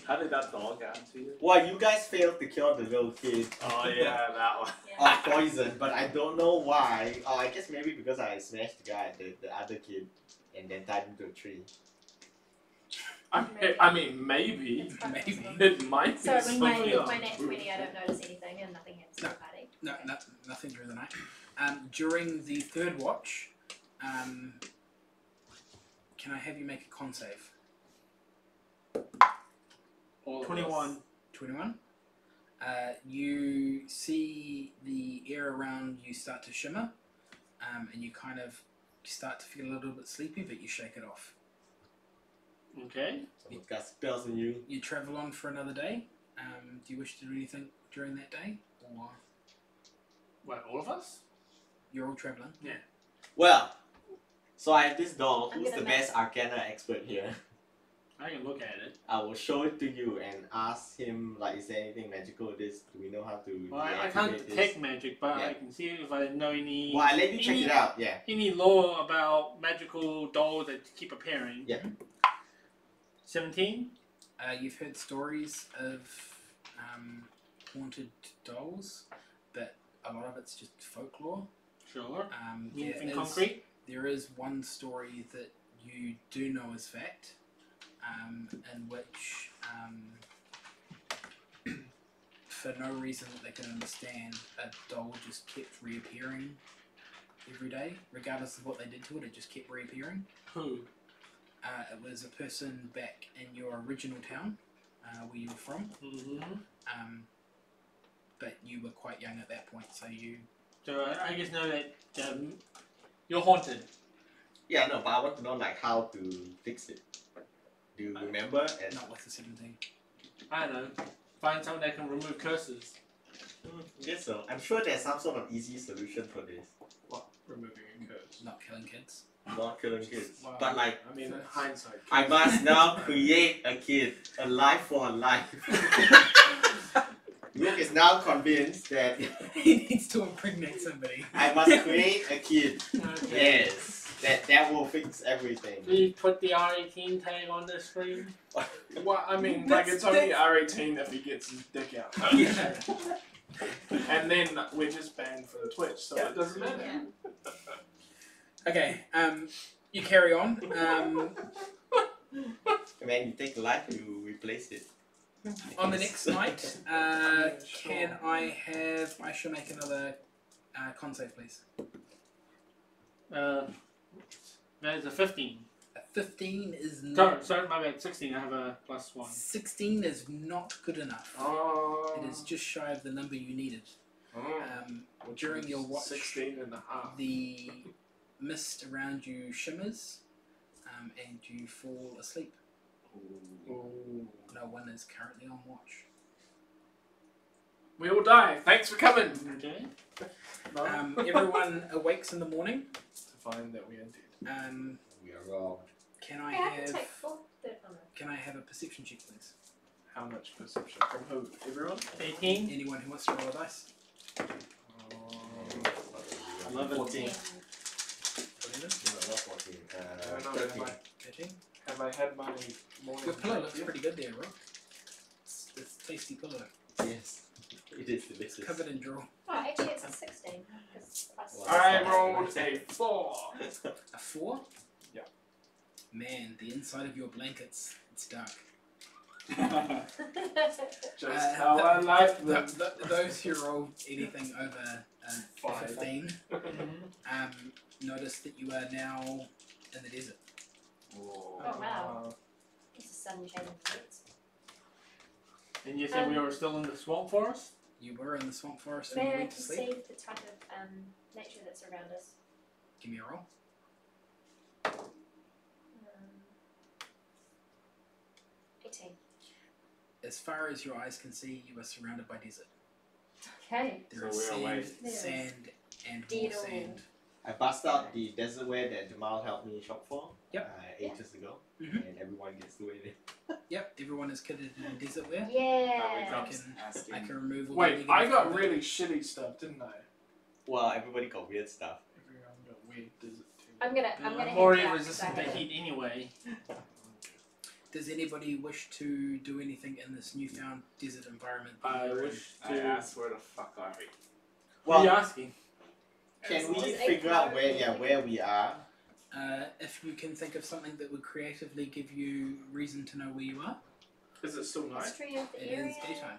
How did that dog get into you? Well, you guys failed to cure the little kid Oh yeah, that one. Yeah. of poison, but I don't know why. Oh, I guess maybe because I smashed the guy, the other kid, and then tied him to a tree. I mean, maybe. It's quite Maybe. possible. It might be So with my, something with my else. net 20, I don't notice anything and nothing happens to the party. No, nothing during the night. During the third watch, can I have you make a con save? all 21. 21. You see the air around you start to shimmer, and you kind of start to feel a little bit sleepy, but you shake it off. Okay. So it's got spells on you. You travel on for another day. Do you wish to do anything during that day, or Wait, all of us? you're all traveling? Well, so I have this doll. I'm Who's gonna the best Arcana expert here? I can look at it. I will show it to you and ask him, like, is there anything magical with this? Do we know how to Well, I deactivate can't this? detect magic, but Yeah. I can see if I know any. Well, I let you check any- it out, yeah. Any lore about magical dolls that keep appearing? Yeah. 17? You've heard stories of haunted dolls, but a lot of it's just folklore. Sure. There Anything is- concrete? There is one story that you do know is fact, in which, for no reason that they can understand, a doll just kept reappearing every day, regardless of what they did to it. It just kept reappearing. Who? It was a person back in your original town, where you were from, Mm-hmm. but you were quite young at that point, so you. So I just know that you're haunted. Yeah, no, but I want to know, like, how to fix it. Do you remember? And Not with the 17. I don't know. Find someone that can remove curses. I guess so. I'm sure there's some sort of easy solution for this. What? Removing a curse. Not killing kids. Not killing kids. Wow. But, like, I mean, in First. hindsight. I must now create a kid. A life for a life. Luke is now convinced that He needs to impregnate somebody. I must create a kid. Okay. Yes. That will fix everything. Please put the R18 tag on the screen. Well, I mean, like, it's only R18 if he gets his dick out. Yeah. And then we're just banned for the Twitch, so it doesn't matter. Yeah. Okay, you carry on. When you take life, you replace it. On the next night, can I have... I shall make another con save, please. That is a 15. A 15 is not... Sorry, my bad. 16. I have a +1. 16 is not good enough. Oh. It is just shy of the number you needed. Oh. Which During was your watch, 16 and a half. the mist around you shimmers, and you fall asleep. Ooh. No one is currently on watch. We all die. Thanks for coming. Okay. Everyone awakes in the morning. To find that we are dead. We are wrong. Can I Hey, I can have... take 4. Oh no. Can I have a perception check, please? How much perception? From who? Everyone? 18. Anyone who wants to roll a dice? 11. 14. 10. 11? No, not 14. I don't know, 13. 13? Have I had my morning? Your pillow looks Yeah. pretty good there, Rook. It's tasty pillow. Yes. It is delicious. Covered in drool. Oh, actually, it's a 16. 'cause plus Wow. I rolled a 4. A 4? Yeah. Man, the inside of your blankets, it's dark. Just how I like them. Those who roll anything over 5. 15 notice that you are now in the desert. Oh. Oh, wow. It's a sun shading fruits. And you said we were still in the swamp forest? You were in the swamp forest and you May I went to sleep. perceive the type of nature that's around us? Give me a roll. 18. As far as your eyes can see, you are surrounded by desert. Okay. There So is we're sand, away. sand, and Dead more all. sand. I bust out the desert wear that Jamal helped me shop for ages ago, Mhm. and everyone gets to wear it. Yep, everyone is kitted in desert wear. Yeah. I can remove all the Wait, negative I got from it. really shitty stuff, didn't I? Well, everybody got weird stuff. Everyone got weird desert too. I'm gonna I'm head already out 'cause resistant I to have- heat anyway. Does anybody wish to do anything in this newfound desert environment? that I you're in? wish I to. asked where the fuck are we? What are you Well, asking? can we Just figure out ignore where we are? If you can think of something that would creatively give you reason to know where you are, Is it still night? History of the it area. is daytime.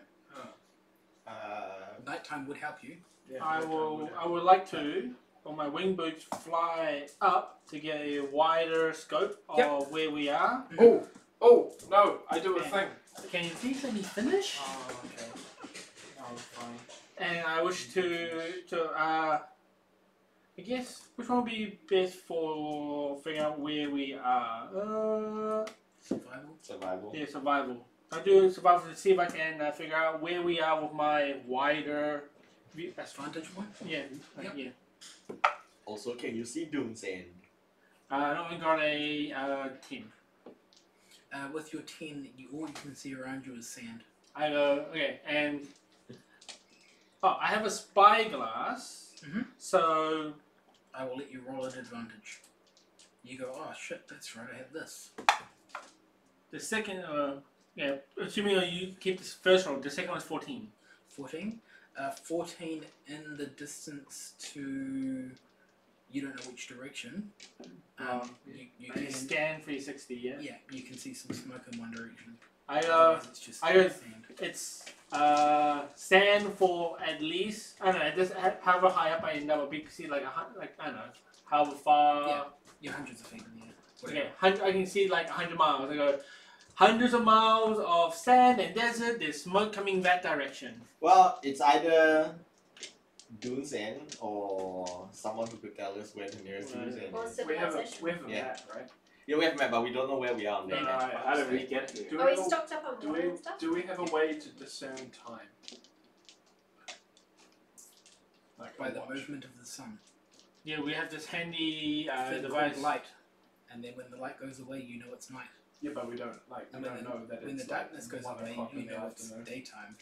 Nighttime would help you. Yeah, I would like to, on my wing boots, fly up to get a wider scope of where we are. Oh, no, I do a thing. Can you please let me finish? Oh, okay. No, fine. And I wish to I guess which one would be best for figuring out where we are? Survival. Survival. Yeah, survival. I'll do survival to see if I can figure out where we are with my wider view. That's fine. Vantage point. Yeah, Yep. yeah. Also, can you see dunes and? No, I got a 10. With your 10, all you can see around you is sand. I go, okay, and I have a spyglass, so I will let you roll at advantage. You go, oh shit, that's right, I have this. the second, assuming you keep this first roll, the second one's 14. 14. 14 in the distance to, you don't know which direction. You I can scan 360, yeah? Yeah, you can see some smoke in one direction. I Otherwise it's just I go- sand. It's sand for at least, I don't know, just however high up I end up, you can see like I don't know, however far. Yeah. You're hundreds of feet in the air. Okay, I can see like 100 miles. I go, hundreds of miles of sand and desert, there's smoke coming that direction. Well, it's either dunes end or someone who could tell us where the nearest dunes end Or is. We have a civilization. Yeah. map, right? Yeah, we have a map, but we don't know where we are on the No, map. How did we get here? Do Are we we have a- stocked up on do water we, and stuff? do we have a way to discern time? Like By a the watch? movement of the sun. Yeah, we have this handy Thing device. called light. And then when the light goes away, you know it's night. Yeah, but we don't And know that when it's the darkness like goes 1 away, o'clock you in the know it's afternoon. daytime.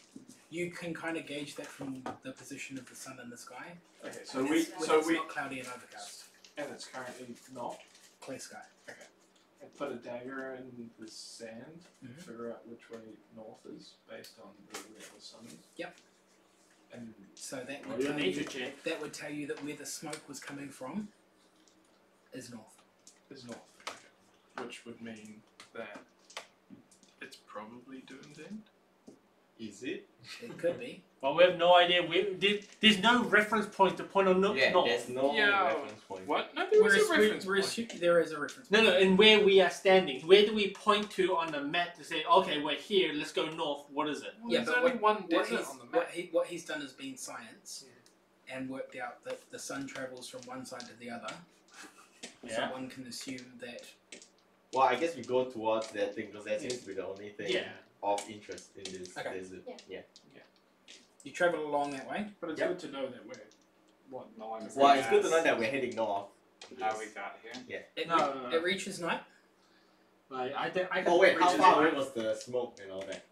You can kind of gauge that from the position of the sun in the sky. Okay, When so it's not cloudy and overcast. and it's currently not. Clear sky. I put a dagger in the sand, Mhm. figure out which way north is based on where the sun is. Yep. And So that Well, would your tell nature you, check. that would tell you that where the smoke was coming from is north. is north, which would mean that it's probably doomed in. Is it? It could be. Well, we have no idea. There's no reference point to point on Yeah, north. there's no Yeah. reference point. What? No, there was a reference There point. is a reference No, point. and where we are standing. Where do we point to on the map to say, okay, we're here, let's go north? What is it? Well, Yeah, there's but only what- one What desert he's, on the map. what he's done is been science and worked out that the sun travels from one side to the other. So Yeah. one can assume that Well, I guess we go towards that thing because that seems to be the only thing Yeah. of interest in this Okay. desert. Yeah. you travel along that way. But it's Yep. good to know that we're what. No one's Well, gonna it's good to know ask that we're heading north. how we got here. It, No. it reaches night. Like, I can Oh wait, how reach far it. away was the smoke and all that?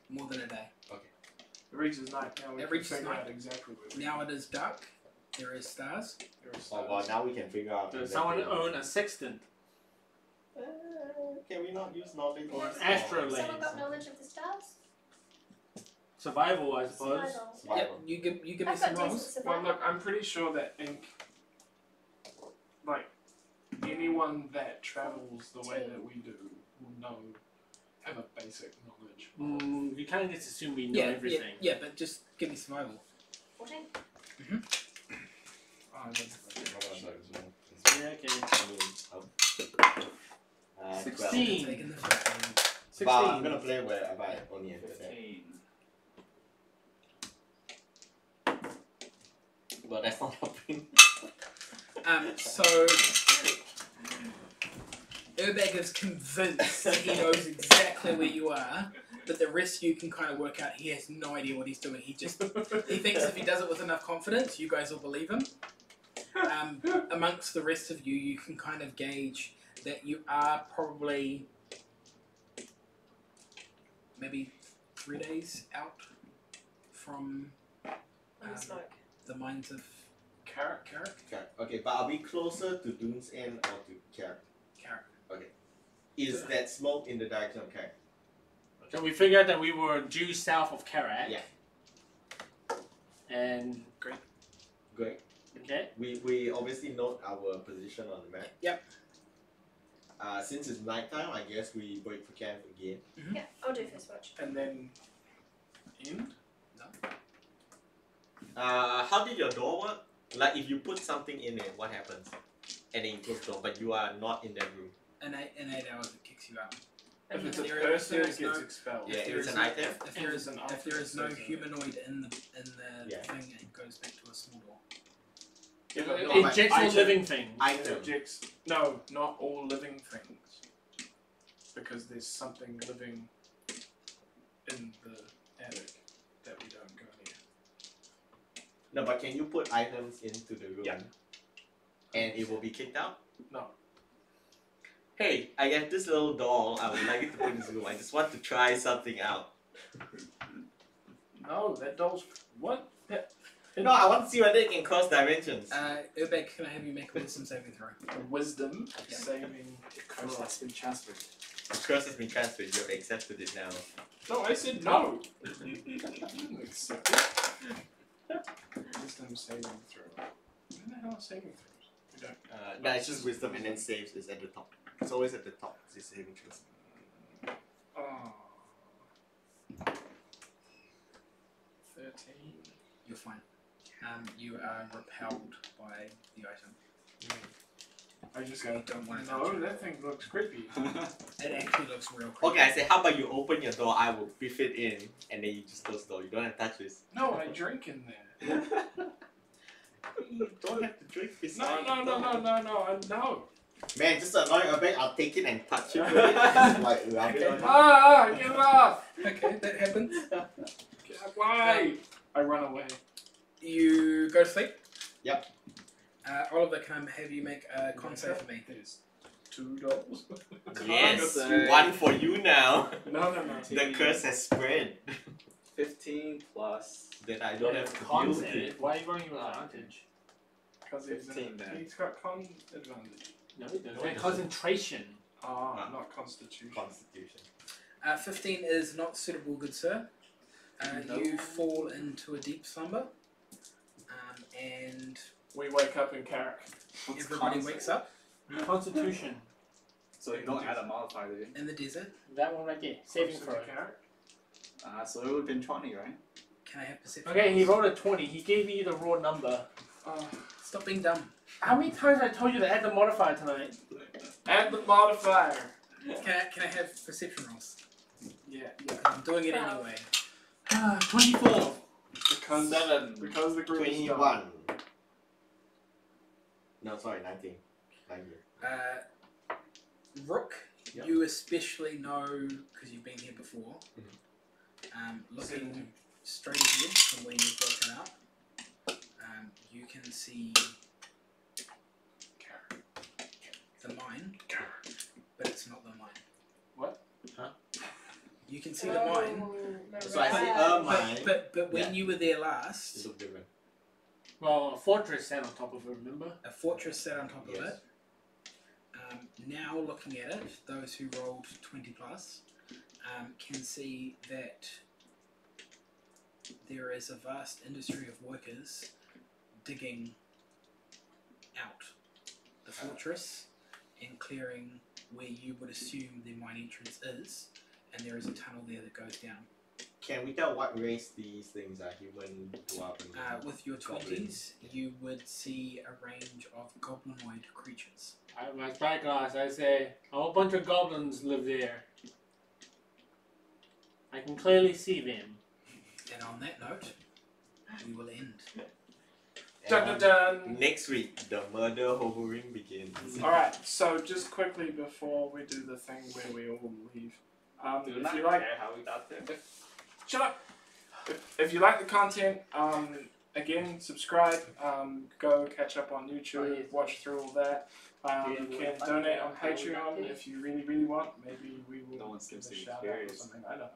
More than a day. It reaches night now. We It can reaches figure night. out exactly where we Now it is dark. There is stars. There is Oh well, now we can figure out. Does exactly someone where- own a sextant? Can we not use knowledge? Or an or- astrolabe? Someone got knowledge of the stars? Survival, I suppose. Survival. Yep, Survival. you give me I've some got decent rolls. Well, survival. look, I'm pretty sure that ink, like anyone that travels the way that we do, will have a basic knowledge. We kind of just assume we know Yeah, everything. yeah, but just give me survival. 14. Oh, that's Yeah, okay. 12. 16. Taking the 15. 16. But I'm gonna play wherever I only enter that. 15. Well, that's not helping. So Urbag is convinced he knows exactly where you are, but the rest of you can kind of work out he has no idea what he's doing. He thinks if he does it with enough confidence, you guys will believe him. Amongst the rest of you, you can kind of gauge that you are probably maybe 3 days out from On the smoke. the mines of Carrot. Okay, but are we closer to Dune's End or to Carrot? Carrot. Is that smoke in the direction of Carrot? So we figured that we were due south of Karak. Yeah. And Great. okay. We obviously note our position on the map. Yep. Since it's nighttime, I guess we break for camp again. Yeah, I'll do first watch. And then end? How did your door work? Like if you put something in it, what happens? And then you close the door, but you are not in that room. in 8 hours it kicks you out. If it's a there- person, there it is gets no- expelled. Yeah, If if there it's is an item. If there is An if there is no item, so- humanoid in the Yeah. thing, it goes back to a small door. Yeah, but It no, but ejects all item- living things. Item. Ejects. No, not all living things. Because there's something living in the attic that we don't go near. No, but can you put items into the room? Yeah. And it will be kicked out? No. Hey, I have this little doll. I would like it to put in this room. I just want to try something out. No, that doll's what? No, I want to see whether it can cross dimensions. Urbag, can I have you make a wisdom saving throw? Wisdom Yeah. saving. Curse has been transferred. The curse has been transferred. You have accepted it now. No, I said no. You didn't accept it. Wisdom saving throw. Where the hell are saving throws? We don't. No, it's just wisdom and then saves is at the top. It's always at the top. It's saving throws. Oh. 13. You're fine. You are repelled by the item. I just You go. don't want to No, touch it. that thing looks creepy. It actually looks real creepy. Okay, I say, how about you open your door? I will biff it in, and then you just close the door. You don't have to touch this. No, I drink in there. You don't have to drink No, beside no, the no, door. no. Man, just annoy a bit. I'll take it and touch it with it. Just like rub it on. Ah, get it off! Okay, that happens. Why? I run away. You go to sleep. Yep. Oliver, can I have you make a con save for me? There's $2. Yes, Say. one for you now. No. The curse has spread. 15 plus. That I don't have to Con deal with save. it. Why are you running with advantage? Because 15 then. he's got con advantage. No, he doesn't. No, he doesn't. Concentration. Ah, not constitution. Constitution. 15 is not suitable, good sir. No. You fall into a deep slumber, and We wake up in Carrick. What's everybody con wakes save? up Constitution. So you don't add a modifier, do you? in the desert. That one right there. Saving Closer throw. to Carrick. So it would have been 20, right? Can I have perception? Okay, he rolled a 20. He gave me the raw number. Stop being dumb. How many times I told you to add the modifier tonight? Add the modifier. Can I have perception rolls? Yeah. I'm doing it 12. anyway. 24. Because 7. because the group is done. 21. No, sorry, 19. 19. Rook, Yep. you especially know, because you've been here before, looking 17. straight ahead from where you've broken out, you can see the mine, but it's not the mine. What? Huh? You can see the mine, So I see Mariah. a mine. but when Yeah. you were there It last, looked different. Well, a fortress sat on top of it, remember? a fortress sat on top of Yes. it. Now looking at it, those who rolled 20 plus can see that there is a vast industry of workers digging out the fortress and clearing where you would assume the mine entrance is, and there is a tunnel there that goes down. Can we tell what race these things are? Human, dwarf, and With your goblin? 20s, you would see a range of goblinoid creatures. I have my spyglass. I say a whole bunch of goblins live there. I can clearly see them. And on that note, we will end. Dun dun dun! Next week, the murder hovering begins. Alright, so just quickly before we do the thing where we all leave. Do If not you like care how we got there. Shut up! If you like the content, again, subscribe, go catch up on YouTube, watch through all that. You can donate on Patreon if you really, really want. Maybe we will No one give seems a to be shout out or curious. something. I don't know.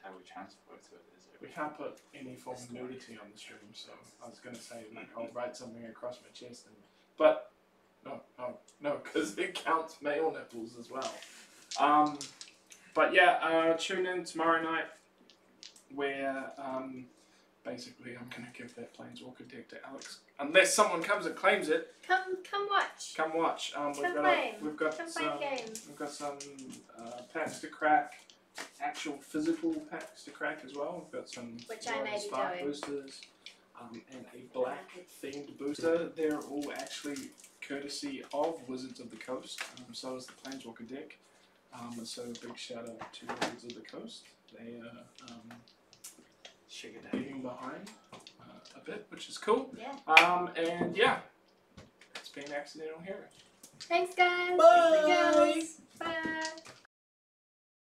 How we transfer to a desert. We can't put any form of nudity on the stream, so I was going to say, like, I'll write something across my chest. But, no, because it counts male nipples as well. But yeah, tune in tomorrow night where basically I'm going to give that Planeswalker deck to Alex. Unless someone comes and claims it, Come watch. come watch. Come play. We've got Come some, play games. we've got some packs to crack, actual physical packs to crack as well. We've got some Which I may be Spark doing. boosters and a black themed booster. They're all actually courtesy of Wizards of the Coast. So is the Planeswalker deck. So big shout out to Wizards of the Coast. They are digging behind a bit, which is cool. Yeah. And yeah, it's been Accidental Hero. Thanks, guys. Bye. Thanks, girls. Bye.